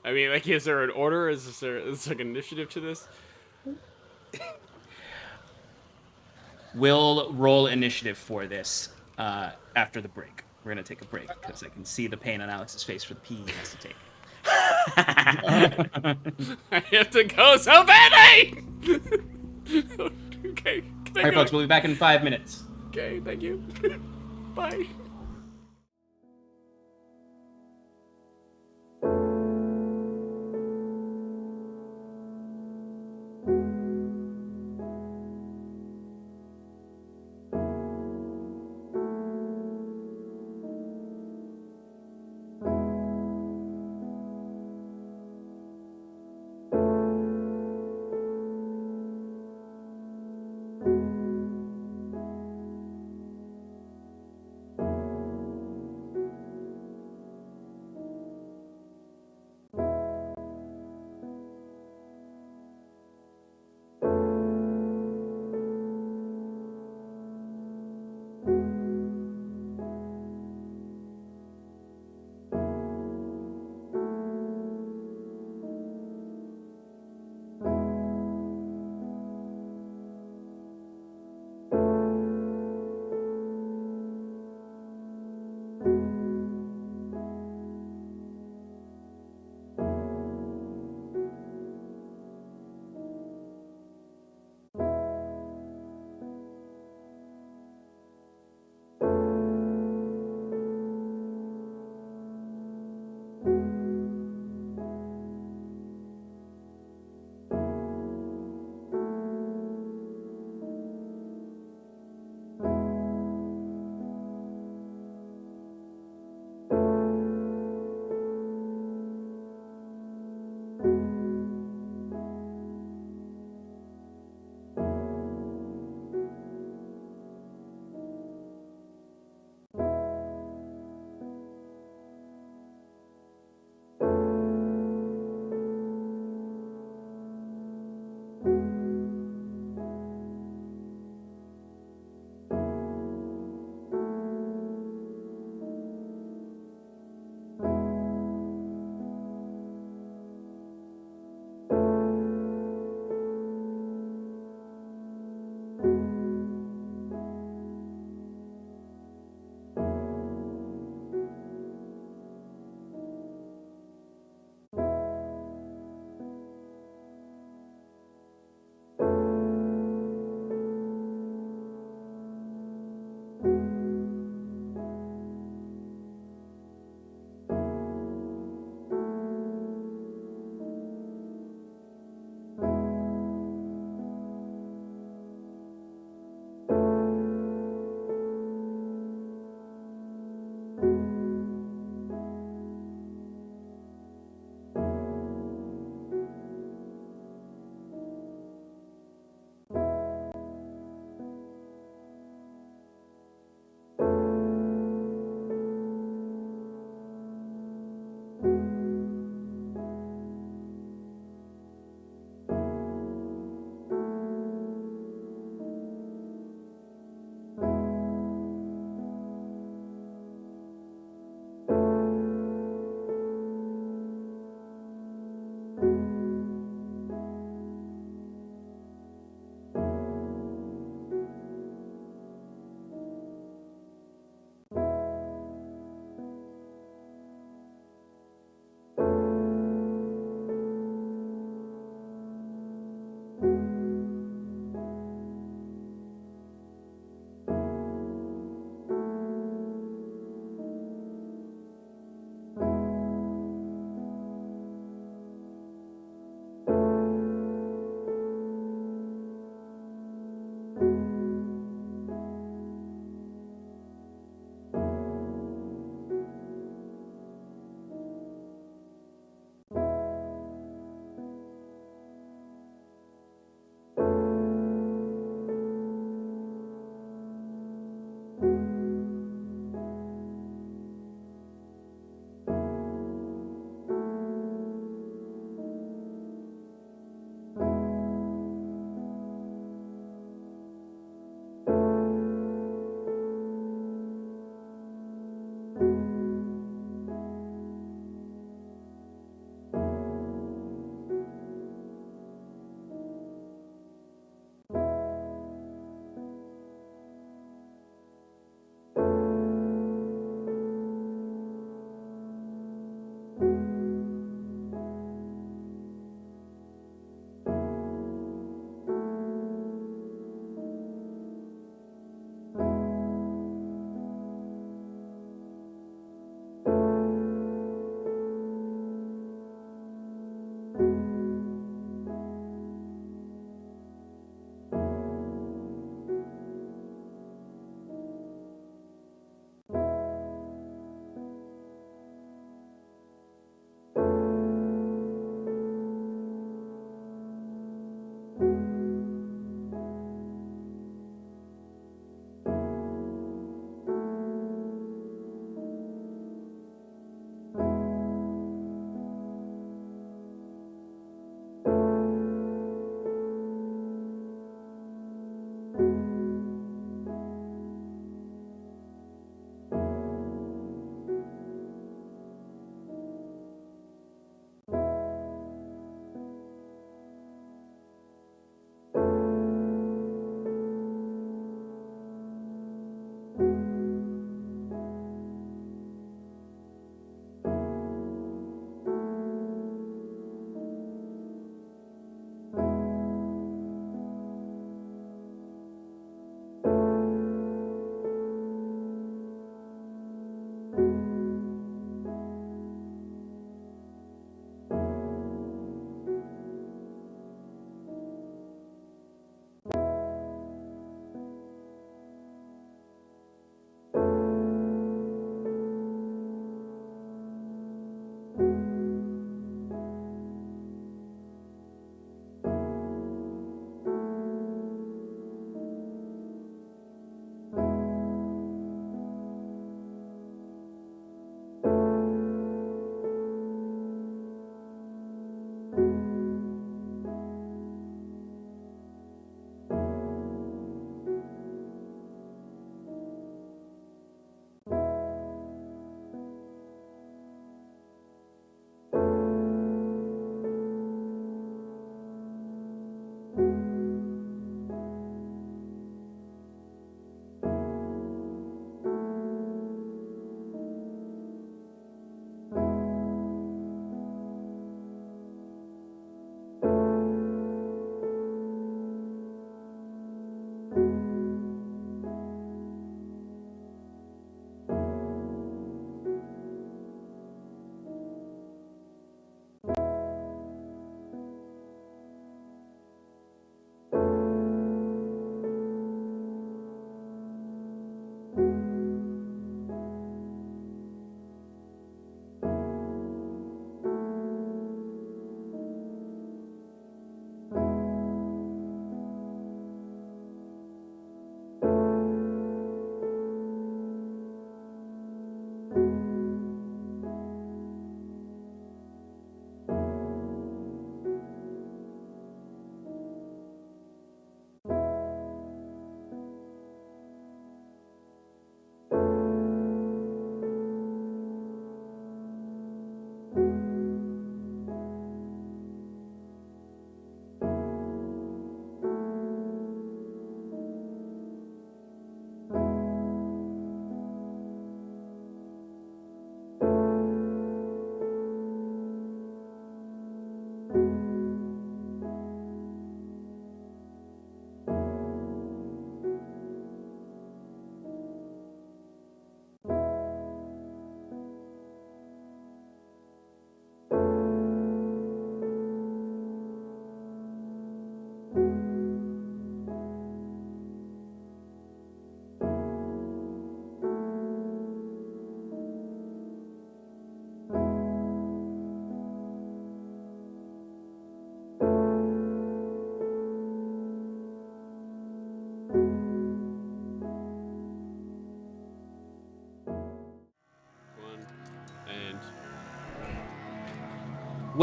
I mean, like, is there an order? Is there like an initiative to this? We'll roll initiative for this after the break. We're gonna take a break because I can see the pain on Alex's face for the pee he has to take. I have to go so badly! Okay. Can I All right, go? folks. We'll be back in 5 minutes. Okay, thank you. Bye.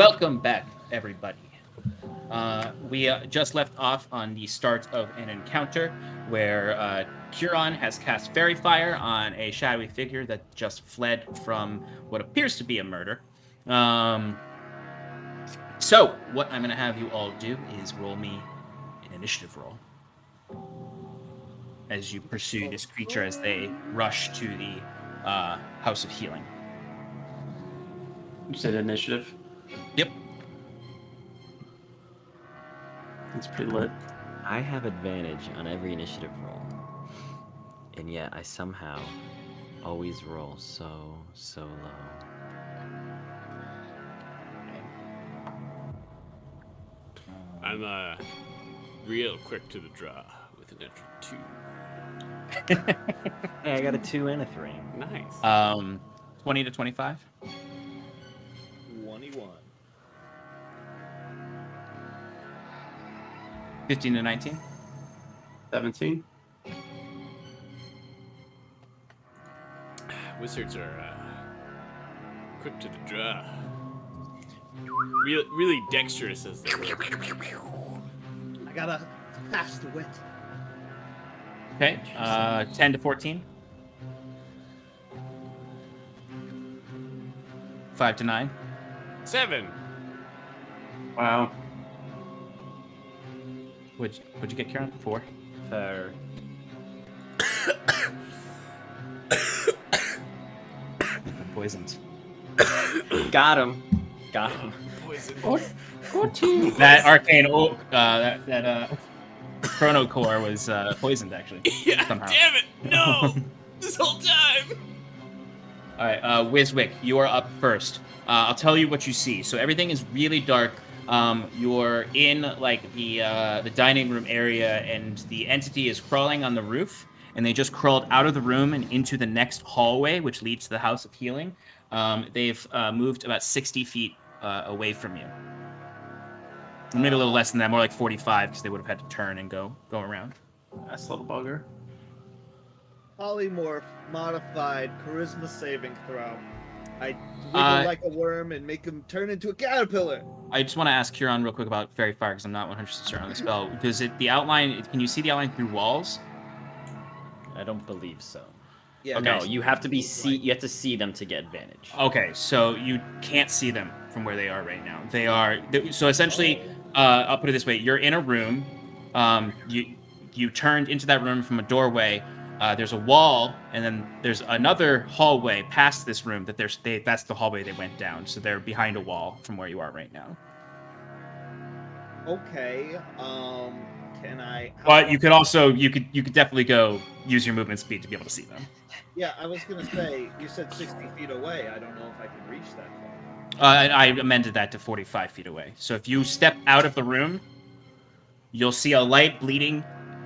welcome back, everybody. We just left off on the start of an encounter where Curon has cast Fairy Fire on a shadowy figure that just fled from what appears to be a murder. So, what I'm going to have you all do is roll me an initiative roll as you pursue this creature as they rush to the House of Healing. You said initiative. Yep. It's pretty lit. I have advantage on every initiative roll, and yet I somehow always roll so low. I'm real quick to the draw with an extra 2. Hey, I got a 2 and a 3. Nice. 20 to 25. 21. 15 to 19. 17. Wizards are quick to the draw. Really dexterous as they work. I got a fast wit. Okay. 10 to 14. 5 to 9. 7. Wow. What'd you get, Karen? 4. Fair. Poisoned. Got him. Poison. That arcane oak, that chrono core was poisoned actually. Yeah, somehow. damn it! No! This whole time! All right, Wizwick, you are up first. I'll tell you what you see. So everything is really dark. You're in like the dining room area, and the entity is crawling on the roof. And they just crawled out of the room and into the next hallway, which leads to the House of Healing. They've moved about 60 feet away from you. Maybe a little less than that, more like 45, because they would have had to turn and go around. That's a little bugger. Polymorph modified charisma saving throw. I wiggle like a worm and make him turn into a caterpillar. I just want to ask Kieran real quick about Fairy Fire, because I'm not 100% certain on the spell. Does the outline, can you see the outline through walls? I don't believe so. Yeah. Okay. No, you have to you have to see them to get advantage. Okay, so you can't see them from where they are right now. So essentially, I'll put it this way: you're in a room. You turned into that room from a doorway. There's a wall, and then there's another hallway past this room. That's the hallway they went down. So they're behind a wall from where you are right now. Okay. Can I? But you could also you could definitely go use your movement speed to be able to see them. Yeah, I was gonna say you said 60 feet away. I don't know if I can reach that far. I amended that to 45 feet away. So if you step out of the room, you'll see a light bleeding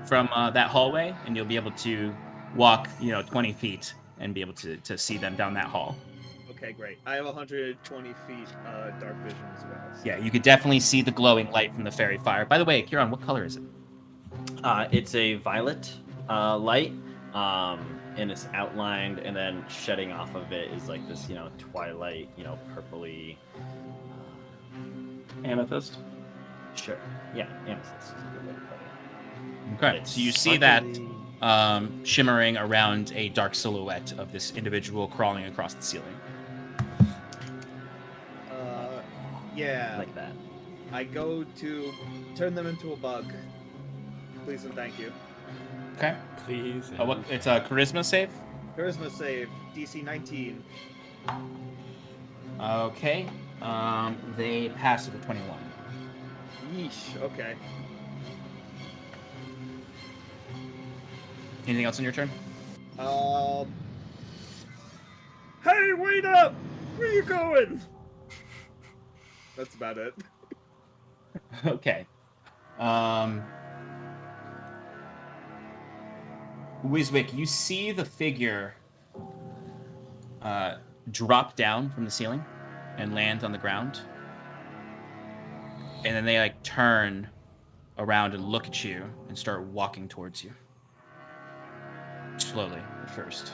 from that hallway, and you'll be able to walk, 20 feet and be able to see them down that hall. Okay, great. I have 120 feet dark vision as well. So. Yeah, you could definitely see the glowing light from the Fairy Fire. By the way, Kieran, what color is it? It's a violet light, and it's outlined, and then shedding off of it is like this, twilight, purpley. Amethyst. Sure. Yeah, amethyst is a good way to put it. Okay, It's so you see that shimmering around a dark silhouette of this individual crawling across the ceiling. Yeah. Like that. I go to turn them into a bug. Please and thank you. Okay. Please. It's a charisma save? Charisma save, DC 19. Okay. They pass with a 21. Yeesh, okay. Anything else on your turn? Hey, wait up! Where you going? That's about it. Okay. Wizwick, you see the figure drop down from the ceiling and land on the ground. And then they turn around and look at you and start walking towards you. Slowly at first.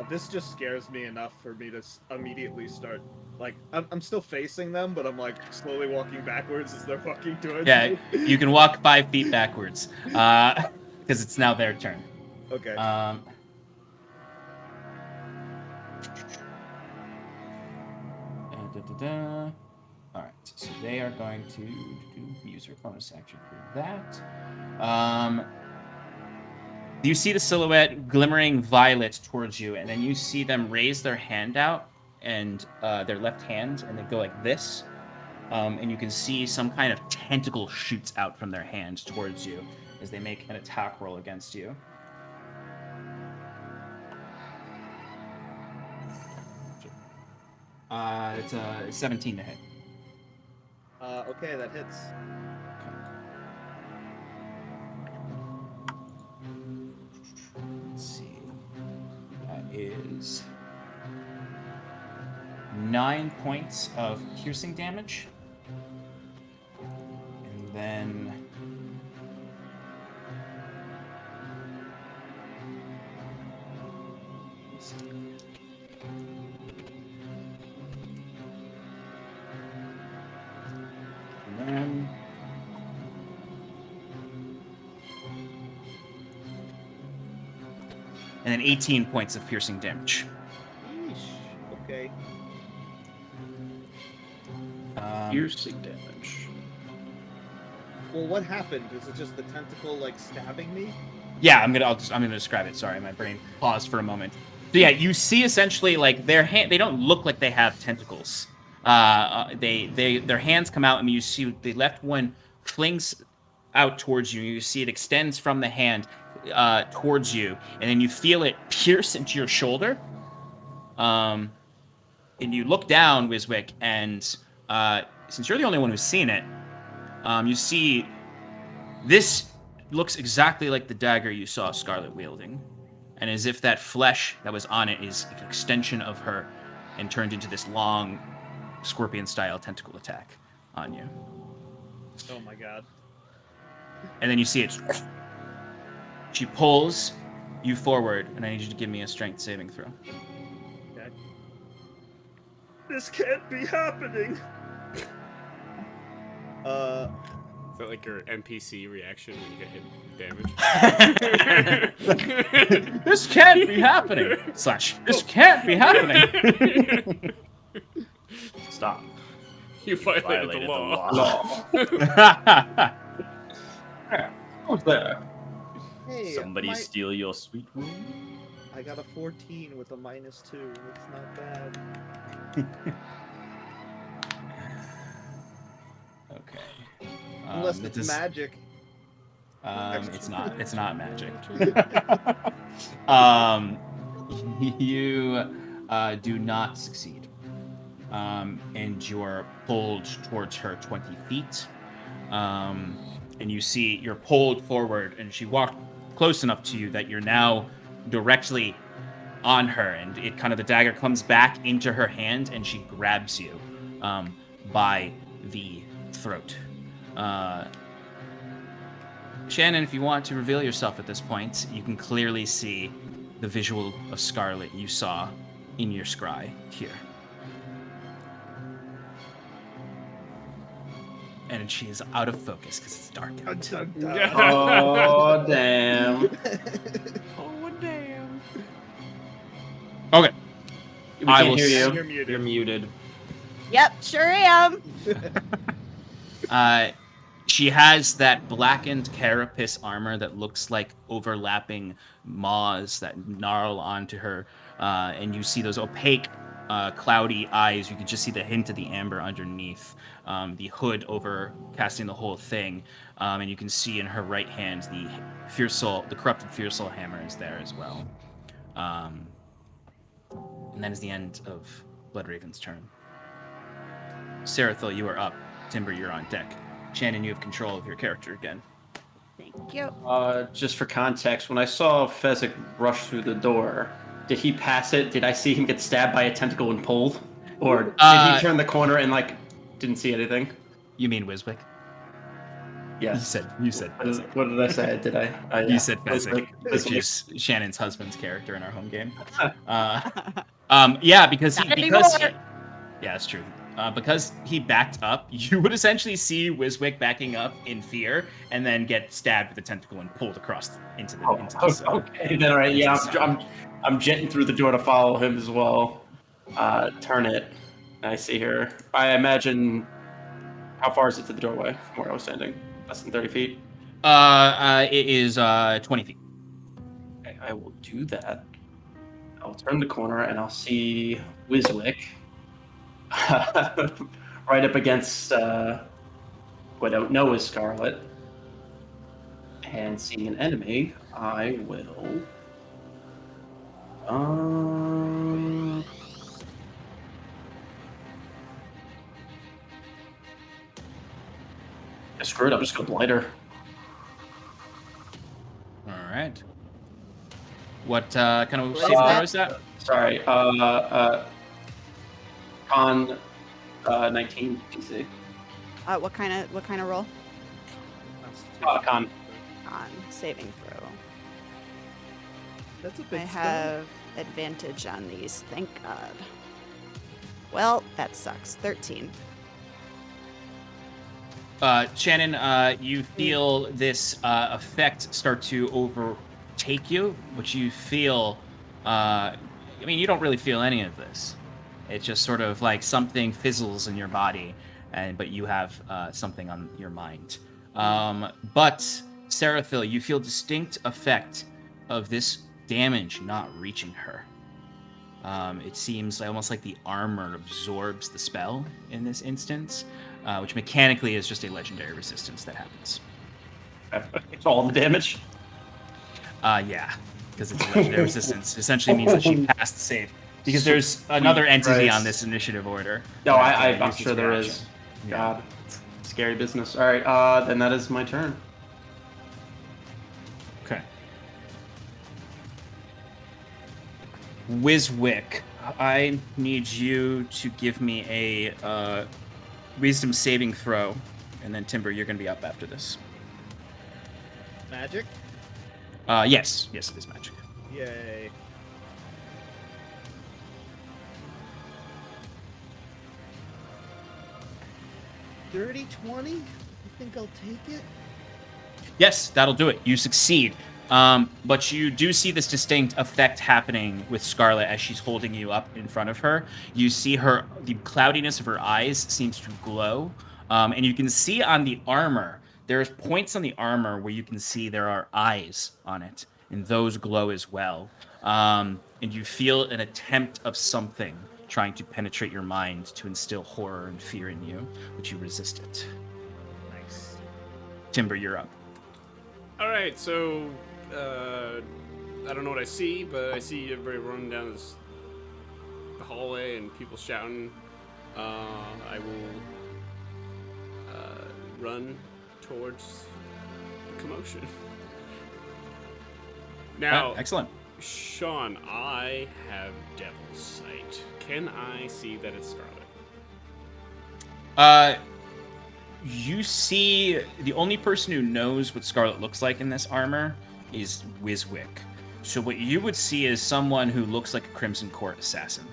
This just scares me enough for me to immediately start Like, I'm still facing them, but I'm like slowly walking backwards as they're walking towards Yeah, me. you can walk 5 feet backwards because it's now their turn. Okay. All right, so they are going to use their bonus action for that. You see the silhouette glimmering violet towards you, and then you see them raise their hand out, and their left hand, and they go like this. And you can see some kind of tentacle shoots out from their hand towards you as they make an attack roll against you. It's a 17 to hit. Okay, that hits. Let's see. That is 9 points of piercing damage. And then... And then 18 points of piercing damage. Yeesh. Okay. Piercing damage. Well, what happened? Is it just the tentacle like stabbing me? Yeah, I'm gonna describe it. Sorry, my brain paused for a moment. So yeah, you see essentially like their hand. They don't look like they have tentacles. Their hands come out, and you see the left one flings out towards you. You see it extends from the hand towards you, and then you feel it pierce into your shoulder. And you look down, Wiswick, and since you're the only one who's seen it, you see this looks exactly like the dagger you saw Scarlet wielding, and as if that flesh that was on it is an extension of her and turned into this long scorpion-style tentacle attack on you. Oh my god. And then you see it. She pulls you forward, and I need you to give me a strength saving throw. Okay. This can't be happening. Is that like your NPC reaction when you get hit damage? This can't be happening. / this can't be happening. Stop. You violated the law. Who's there? Hey, Somebody steal your sweet room? I got a 14 with a -2. It's not bad. Okay. Unless it's magic. It's not. It's not magic. You do not succeed. And you're pulled towards her 20 feet. And you see you're pulled forward, and she walked close enough to you that you're now directly on her, and it kind of the dagger comes back into her hand, and she grabs you by the throat. Shannon, if you want to reveal yourself at this point, you can clearly see the visual of Scarlet you saw in your scry here. And she is out of focus because it's dark out. Oh, damn. Oh, damn. Okay. We I can't will hear you. You're muted. You're muted. Yep, sure am. She has that blackened carapace armor that looks like overlapping maws that gnarl onto her, and you see those opaque, cloudy eyes. You can just see the hint of the amber underneath. The hood over casting the whole thing, and you can see in her right hand the corrupted Fierce Soul hammer is there as well. And that is the end of Bloodraven's turn. Serathil, you are up. Timber, you're on deck. Shannon, you have control of your character again. Thank you. Just for context, when I saw Fezzik rush through the door, did he pass it? Did I see him get stabbed by a tentacle and pulled? Or did he turn the corner and, like, didn't see anything? You mean Wiswick? Yes. You said Fezzik. What did I say? Did I? You Yeah. said Fezzik, which Fezzik. is Shannon's husband's character in our home game. Yeah, because he, Not because anymore. Yeah, that's true. Because he backed up, you would essentially see Wiswick backing up in fear, and then get stabbed with a tentacle and pulled across into the. Okay, then all right. Yeah, I'm jetting through the door to follow him as well. Turn it. I see her. I imagine. How far is it to the doorway from where I was standing? Less than 30 feet. It is 20 feet. Okay, I will do that. I'll turn the corner and I'll see Wiswick right up against who I don't know is Scarlet. And seeing an enemy, I will. Screw it, I'm just gonna blight her. All right. What kind of saving throw is that? Sorry, con 19 DC. What kind of roll? Con. On saving throw. That's a big I spell. have advantage on these, thank God. Well, that sucks. 13. Shannon, you feel this effect start to overtake you, which you feel. I mean, you don't really feel any of this. It's just sort of like something fizzles in your body, but you have something on your mind. But Seraphil, you feel distinct effect of this damage not reaching her. It seems almost like the armor absorbs the spell in this instance, which mechanically is just a legendary resistance that happens. It's all the damage. Yeah, because it's a legendary resistance. Essentially means that she passed the save. Because there's another entity Christ. on this initiative order. No, I'm uses sure there reaction. is. Yeah. God, scary business. All right, then that is my turn. Okay. Wiswick, I need you to give me a wisdom saving throw, and then Timber, you're going to be up after this. Magic? Yes, it is magic. Yay. Dirty 20? You think I'll take it? Yes, that'll do it. You succeed. But you do see this distinct effect happening with Scarlet as she's holding you up in front of her. You see the cloudiness of her eyes seems to glow. And you can see on the armor, there's points on the armor where you can see there are eyes on it, and those glow as well. And you feel an attempt of something trying to penetrate your mind to instill horror and fear in you, but you resist it. Nice. Timber, you're up. All right, so I don't know what I see, but I see everybody running down the hallway and people shouting. I will run towards the commotion. Now, Excellent. Sean, I have Devil's Sight. Can I see that it's Scarlet? You see the only person who knows what Scarlet looks like in this armor is Wiswick. So what you would see is someone who looks like a Crimson Court assassin.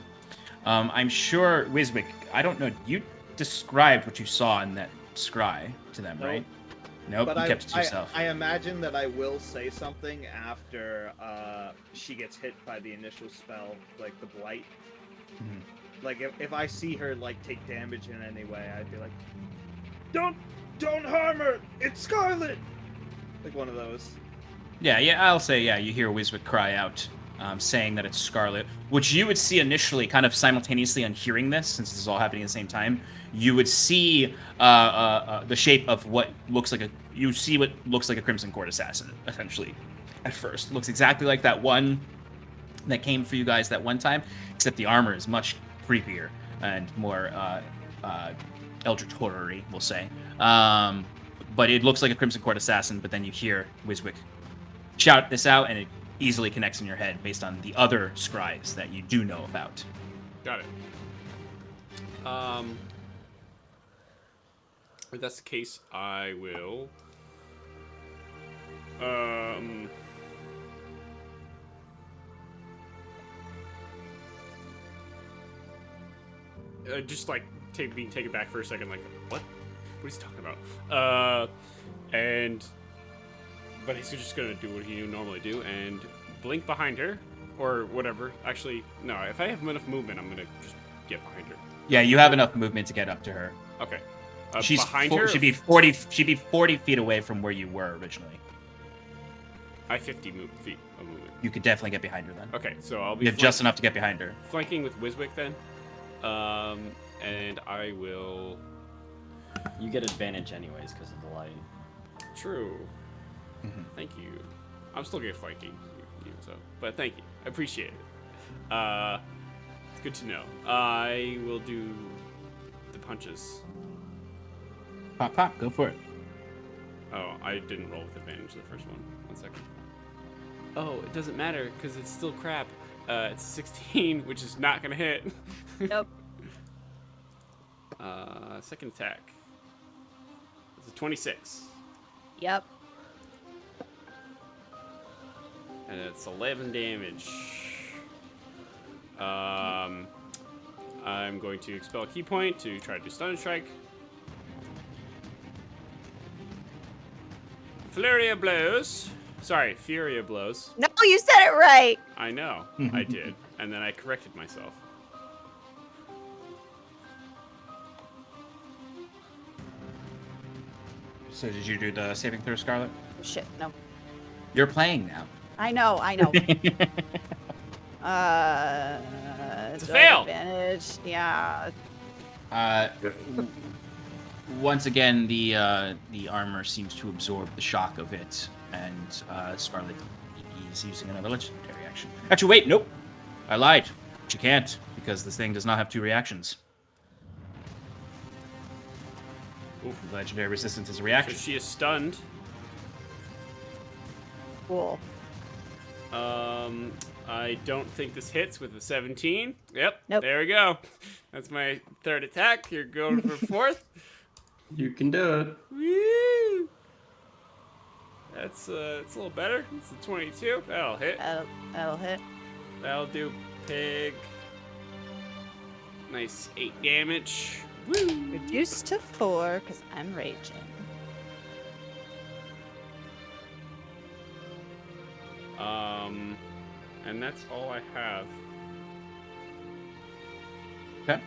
I'm sure, Wiswick, I don't know, you described what you saw in that scry to them, Nope. right? Nope, But you kept it to yourself. I imagine that I will say something after she gets hit by the initial spell, like the blight. Mhm. Like if I see her like take damage in any way, I'd be like, "Don't harm her! It's Scarlet!" Like one of those. Yeah, I'll say, you hear Wiswick cry out, saying that it's Scarlet, which you would see initially, kind of simultaneously on hearing this, since this is all happening at the same time. You would see the shape of what looks like a Crimson Court assassin, essentially, at first. It looks exactly like that one that came for you guys that one time, except the armor is much creepier and more eldritch horror-y, we'll say. But it looks like a Crimson Court assassin, but then you hear Wiswick shout this out, and it easily connects in your head based on the other scries that you do know about. Got it. If that's the case, I will. just like being taken back for a second, like what? What is he talking about? But he's just gonna do what he would normally do and blink behind her, or whatever. Actually, no. If I have enough movement, I'm gonna just get behind her. Yeah, you have enough movement to get up to her. Okay. She's behind her. She'd be 40. She'd be 40 feet away from where you were originally. I have 50 feet of movement. You could definitely get behind her then. Okay, so I'll be. You have just enough to get behind her. Flanking with Wiswick then, and I will. You get advantage anyways because of the light. True. Thank you. I'm still getting flanking, so, but thank you. I appreciate it. It's good to know. I will do the punches. Pop, pop, go for it. Oh, I didn't roll with advantage the first one. 1 second. Oh, it doesn't matter because it's still crap. It's 16, which is not gonna hit. Nope. Second attack. It's a 26. Yep. And it's 11 damage. I'm going to expel a key point to try to do stun strike. Flurry of blows. Sorry, Fury of blows. No, you said it right. I know, I did. And then I corrected myself. So did you do the saving throw, Scarlet? Shit, no. You're playing now. I know. It's a do I have fail. Advantage. Yeah. Once again, the armor seems to absorb the shock of it, and Scarlet is using another legendary action. Actually, wait, nope. I lied. She can't, because this thing does not have 2 reactions. Ooh, legendary resistance is a So reaction. she is stunned. Cool. I don't think this hits with a 17. Yep. Nope. There we go. That's my third attack. You're going for fourth. You can do it. Woo! It's a little better. It's a 22. That'll hit. That'll hit. That'll do pig. Nice 8 damage. Woo! Reduced to 4 because I'm raging. And that's all I have. Okay.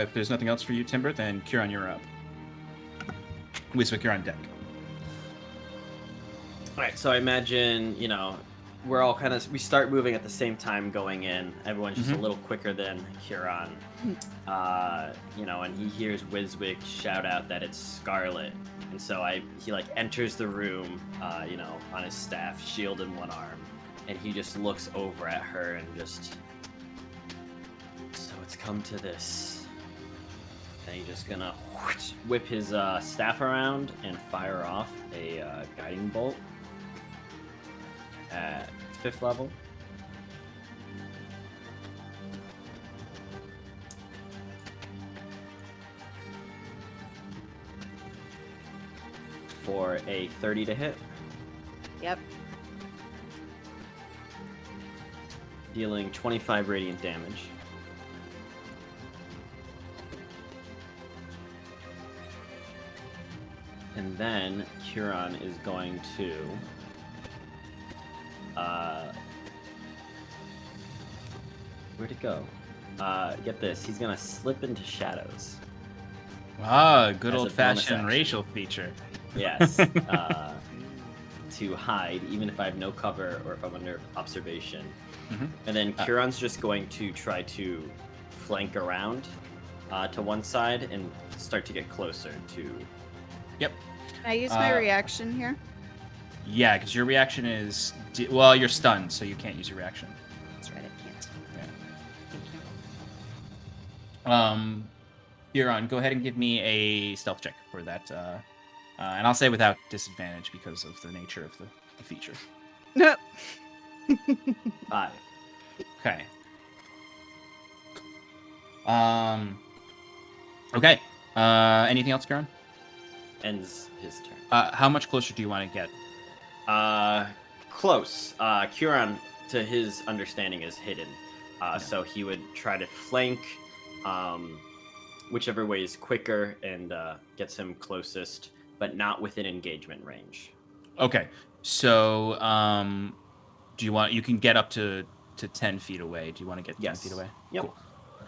If there's nothing else for you, Timber, then Kieran, you're up. Wiswick, you're on deck. Alright, so I imagine, we're all we start moving at the same time going in. Everyone's just a little quicker than Kieran. And he hears Wiswick shout out that it's Scarlet. And so he enters the room, on his staff, shield in one arm. And he just looks over at her and just, so it's come to this. And he's just gonna whip his staff around and fire off a guiding bolt at 5th level. For a 30 to hit. Yep. Dealing 25 radiant damage. And then Kieran is going to where'd it go? Get this, he's gonna slip into shadows. Ah, good As a old-fashioned bonus racial feature. Yes. To hide, even if I have no cover or if I'm under observation. And then Kieran's just going to try to flank around to one side and start to get closer to... Yep. Can I use my reaction here? Yeah, because your reaction is... well, you're stunned, so you can't use your reaction. That's right, I can't. Yeah. Kieran, go ahead and give me a stealth check for that. And I'll say without disadvantage because of the nature of the feature. No. 5. Okay. Okay. Anything else, Kieran? Ends his turn. How much closer do you want to get? Close. Kieran, to his understanding, is hidden. So he would try to flank whichever way is quicker and gets him closest, but not within engagement range. Okay. So, do you want? You can get up to 10 feet away. Do you want to get 10 feet away? Yep. Cool.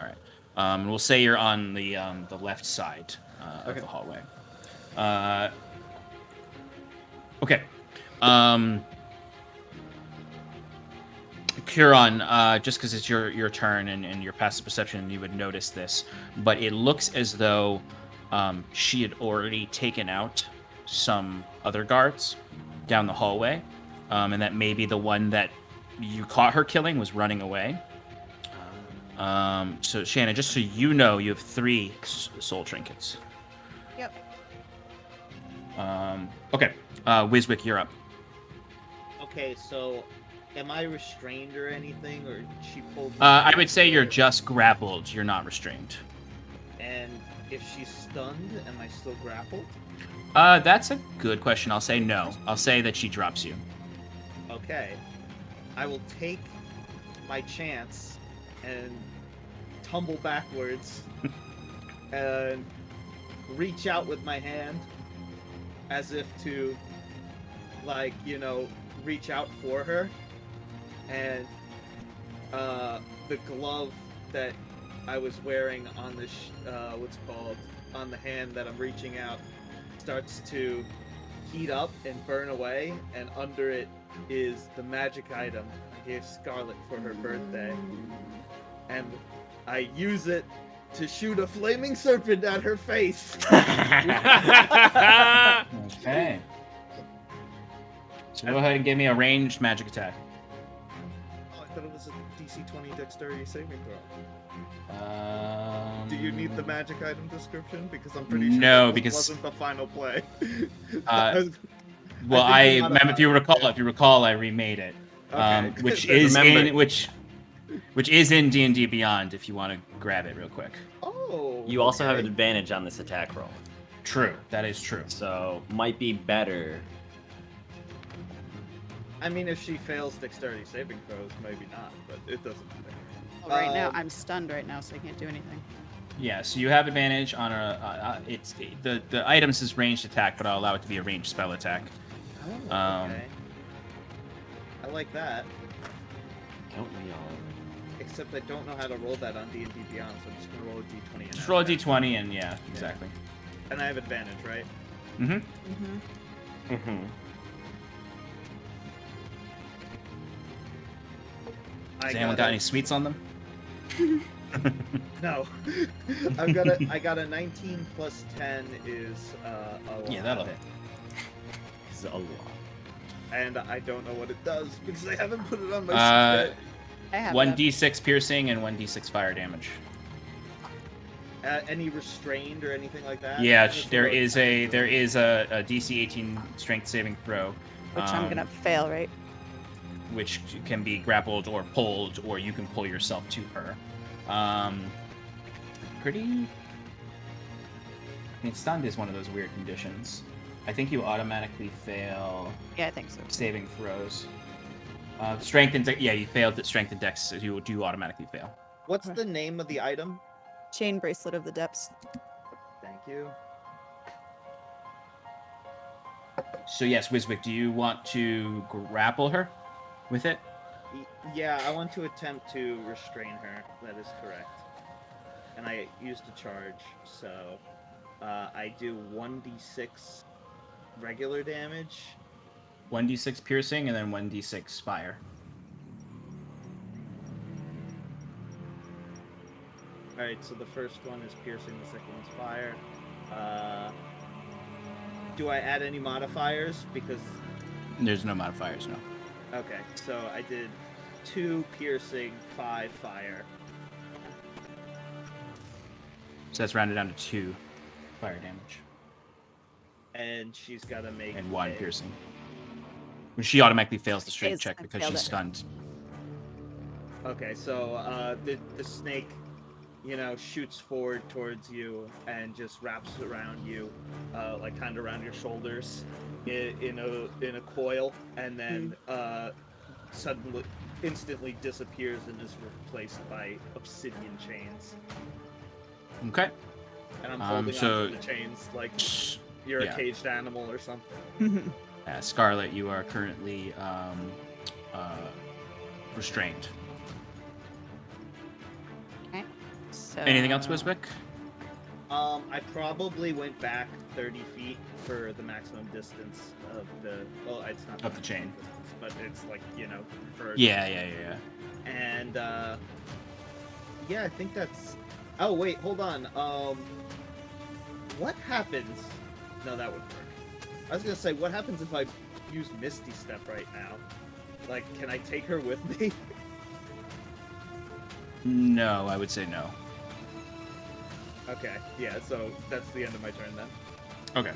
All right. We'll say you're on the left side of Okay. the hallway. Okay. Curon, just because it's your turn and your passive perception, you would notice this, but it looks as though she had already taken out some other guards down the hallway, and that maybe the one that you caught her killing was running away. So Shannon, just so you know, you have 3 soul trinkets. Yep. Okay. Wiswick, you're up. Okay, so am I restrained or anything, or she pulled me? I would say you're just grappled. You're not restrained. And if she's stunned, am I still grappled? That's a good question. I'll say no. I'll say that she drops you. Okay. I will take my chance and tumble backwards and reach out with my hand as if to, like, reach out for her. And the glove that I was wearing on the on the hand that I'm reaching out starts to heat up and burn away, and under it is the magic item I gave Scarlet for her birthday, and I use it to shoot a flaming serpent at her face. Okay. So go ahead and give me a ranged magic attack. Oh, I thought it was a DC 20 dexterity saving throw. Um, Do you need the magic item description? Because I'm pretty sure No, that because- wasn't the final play. Well, I think if you recall, I remade it, Okay. which Then is remember- in which is in D&D Beyond. If you want to grab it real quick. Oh. You also have an okay. advantage on this attack roll, True, that is true. so might be better. I mean, if she fails dexterity saving throws, maybe not, but it doesn't matter. Well, right now, Um, I'm stunned right now, so I can't do anything. Yeah, so you have advantage on it's the items is ranged attack, but I'll allow it to be a ranged spell attack. Oh, Um, okay. I like that, Don't we all? except I don't know how to roll that on D&D Beyond, so I'm just gonna roll a D20. and Just add roll a that. d20 and yeah, exactly. And I have advantage, right? Mm-hmm. Mm-hmm. Mm-hmm. Has anyone got any sweets on them? No. I got a 19 plus 10 is a lot. Yeah, that'll hit. It's a lot. And I don't know what it does because I haven't put it on my sheet I have 1d6 piercing and 1d6 fire damage. yet. Any restrained or anything like that? Yeah, Just there about- is a DC 18 strength saving throw, which I'm gonna fail, right? which can be grappled or pulled, or you can pull yourself to her. Pretty. I mean, stunned is one of those weird conditions. I think you automatically fail Yeah, I think so. saving throws. Strength and you failed at strength and dex, so you do automatically fail. What's the name of the item? Chain bracelet of the depths. Thank you. So yes, Wiswick, do you want to grapple her with it? Yeah, I want to attempt to restrain her. That is correct. And I used a charge, so I do 1d6 regular damage. 1d6 piercing and then 1d6 fire. Alright, so the first one is piercing, the second one's fire. Do I add any modifiers? Because, There's no modifiers, no. okay, so I did 2 piercing, 5 fire. So that's rounded down to 2 fire damage And she's got to make and 1 a- piercing. When she automatically fails the strength Is- check I because failed she's it. stunned. Okay, so the snake, shoots forward towards you and just wraps around you, like kind of around your shoulders, in a coil, and then suddenly, instantly disappears and is replaced by obsidian chains. Okay. And I'm holding so- onto the chains like you're yeah. a caged animal or something. Scarlet, you are currently restrained. Okay. So, Anything else, Wiswick? I probably went back 30 feet for the maximum distance of the. Well, it's not Of the chain. distance, but it's like for. Yeah. And yeah, I think that's. Oh wait, hold on. What happens? No, that would work. I was gonna say, what happens if I use Misty Step right now? Like, can I take her with me? No, I would say no. Okay, yeah. So that's the end of my turn then. Okay.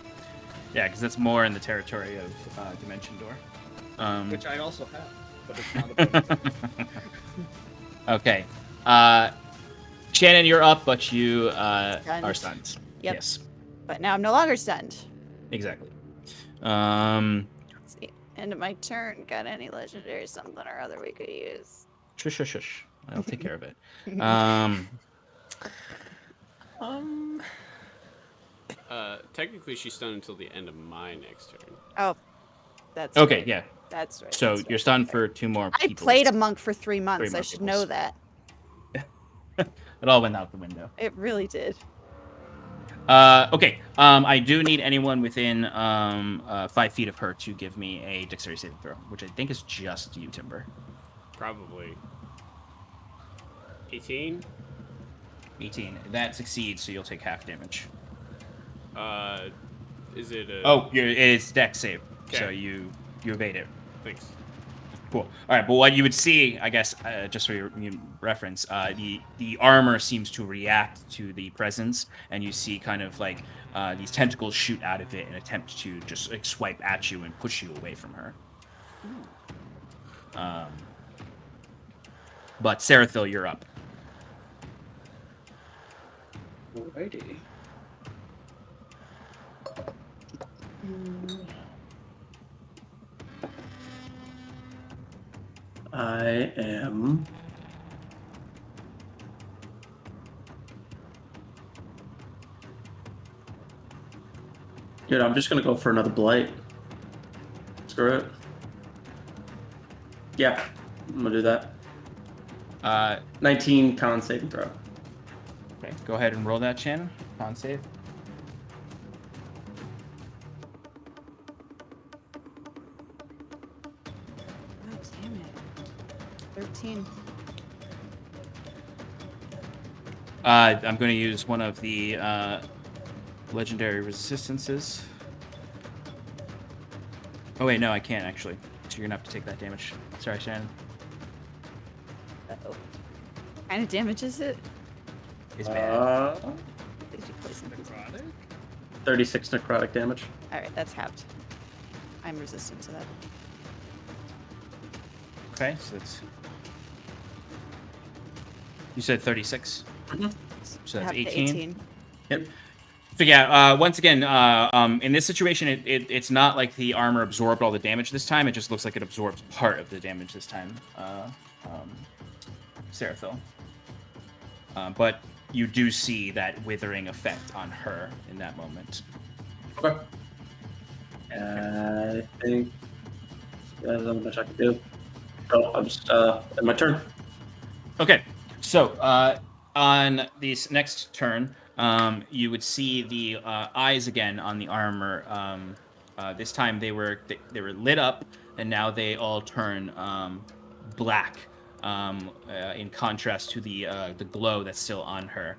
Yeah, because that's more in the territory of Dimension Door. Which I also have, but it's not a bonus. Okay. Shannon, you're up, but you are stunned. Yep. Yes, but now I'm no longer stunned. exactly. Let's see. End of my turn. Got any legendary something or other we could use? Shush. I'll take care of it. Technically, she's stunned until the end of my next turn. Oh, that's Okay, right. yeah. That's right. So that's you're right. stunned for 2 more I people. played a monk for 3 months. I more should peoples. know that. It all went out the window. It really did. Okay. I do need anyone within 5 feet of her to give me a dexterity saving throw, which I think is just you, Timber. Probably 18. 18. That succeeds, so you'll take half damage. Is it a... Oh, it's dex save, so Okay. you evade it. Thanks. Cool. All right, but what you would see, I guess, just for your reference, the armor seems to react to the presence, and you see kind of like these tentacles shoot out of it and attempt to just like swipe at you and push you away from her. But Seraphil, you're up. Alrighty. I am. Dude, I'm just gonna go for another blight. Screw it. Yeah, I'm gonna do that. 19 con saving throw. Okay, go ahead and roll that, Shannon. Con save. Oh, damn it. 13. I'm going to use one of the legendary resistances. Oh wait, no, I can't actually. So you're gonna have to take that damage. Sorry, Shannon. Uh-oh. What kind of damage is it? It's bad. Did you play something? 36 necrotic damage. Alright, that's halved. I'm resistant to that. Okay, so it's. You said 36. Mhm. So that's Halved to 18. Yep. So yeah, once again, in this situation, it's not like the armor absorbed all the damage this time. It just looks like it absorbs part of the damage this time, Seraphil. But you do see that withering effect on her in that moment. Okay. I think that's not much I can do. So I'm just at my turn. Okay, so on this next turn, you would see the eyes again on the armor. This time they were lit up, and now they all turn black. In contrast to the glow that's still on her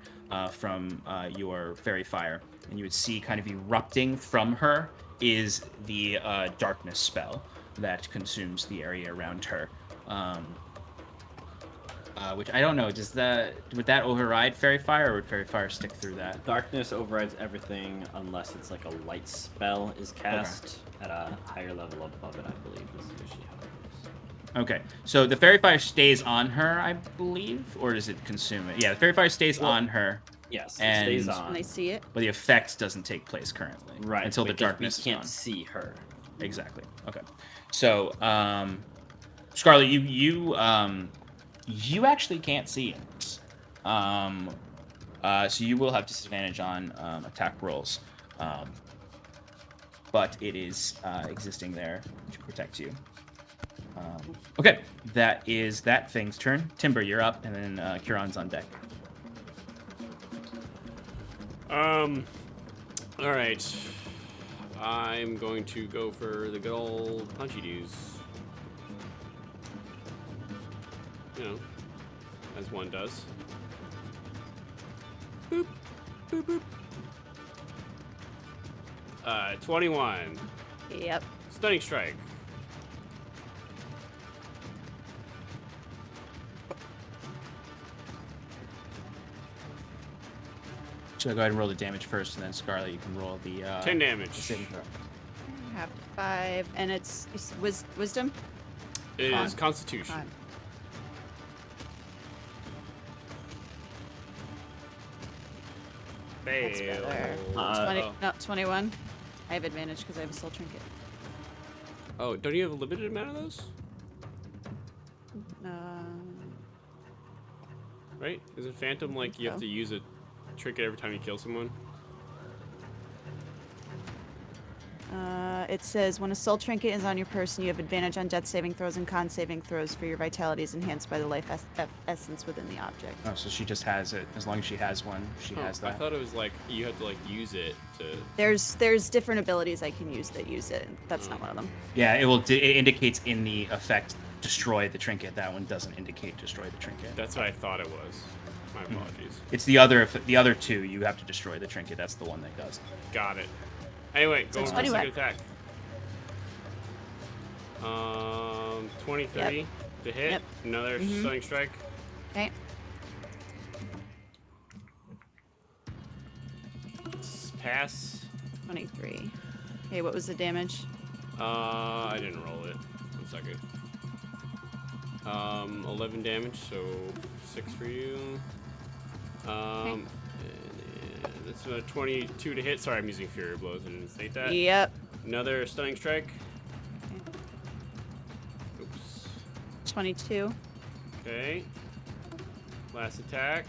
from your fairy fire, and you would see kind of erupting from her is the darkness spell that consumes the area around her. Which I don't know. Would that override fairy fire, or would fairy fire stick through that? Darkness overrides everything unless it's like a light spell is cast at a higher level above it, I believe, is usually how it is. Okay, so the fairy fire stays on her, I believe, or does it consume it? Yeah, the fairy fire stays on her. Yes, and it stays Can on. I see it? But the effect doesn't take place currently. Right. Until the because darkness we can't is see her. gone. Exactly. Okay. So, Scarlet, you actually can't see it. So you will have disadvantage on attack rolls. But it is existing there to protect you. Okay, that is that thing's turn. Timber, you're up, and then Kieran's on deck. All right. I'm going to go for the good old punchy doos. You know, as one does. Boop, boop, boop. 21. Yep. Stunning strike. Should I go ahead and roll the damage first, and then Scarlet, you can roll the 10 damage. the saving throw. Half 5, and it's wisdom. It Con. is Constitution. Con. That's Fail. better. 21. I have advantage because I have a soul trinket. Oh, don't you have a limited amount of those? Right? Isn't Phantom like you have to use a trinket every time you kill someone? It says when a soul trinket is on your person, you have advantage on death saving throws and con saving throws for your vitality is enhanced by the life essence within the object. Oh, so she just has it. As long as she has one, she has I that. thought it was like you had to like use it to. There's different abilities I can use that use it. And that's not one of them. Yeah, it indicates in the effect destroy the trinket. That one doesn't indicate destroy the trinket. That's what I thought it was. My apologies. It's the other two. You have to destroy the trinket. That's the one that does. Got it. Anyway, go So for the 21. second attack. 23 Yep. to hit. Yep. Another stunning strike. Okay. Pass. 23. Okay, what was the damage? I didn't roll it. 1 second. 11 damage, so 6 for you. And that's another 22 to hit. Sorry, I'm using Fury Blows. I didn't state that. Yep. Another stunning strike. Oops. 22. Okay. Last attack.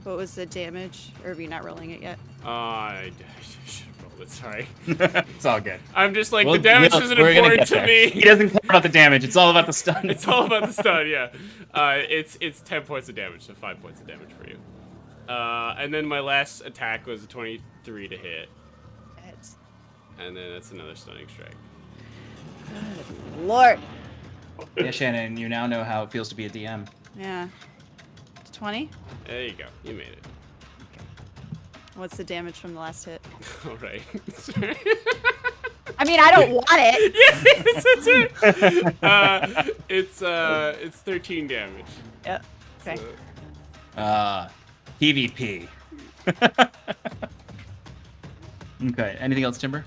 What was the damage? Or are you not rolling it yet? I should have rolled it. Sorry. It's all good. I'm just like, the damage isn't we're gonna important get to there. me. He doesn't care about the damage. It's all about the stun. It's all about the stun, yeah. It's 10 points of damage, so 5 points of damage for you. And then my last attack was a 23 to hit. Hits. And then that's another stunning strike. Lord. Yeah, Shannon, you now know how it feels to be a DM. Yeah. 20? There you go. You made it. What's the damage from the last hit? All right. I mean, I don't want it. Yes, that's it. It's 13 damage. Yep. Okay. So, PvP. Okay, anything else, Timber?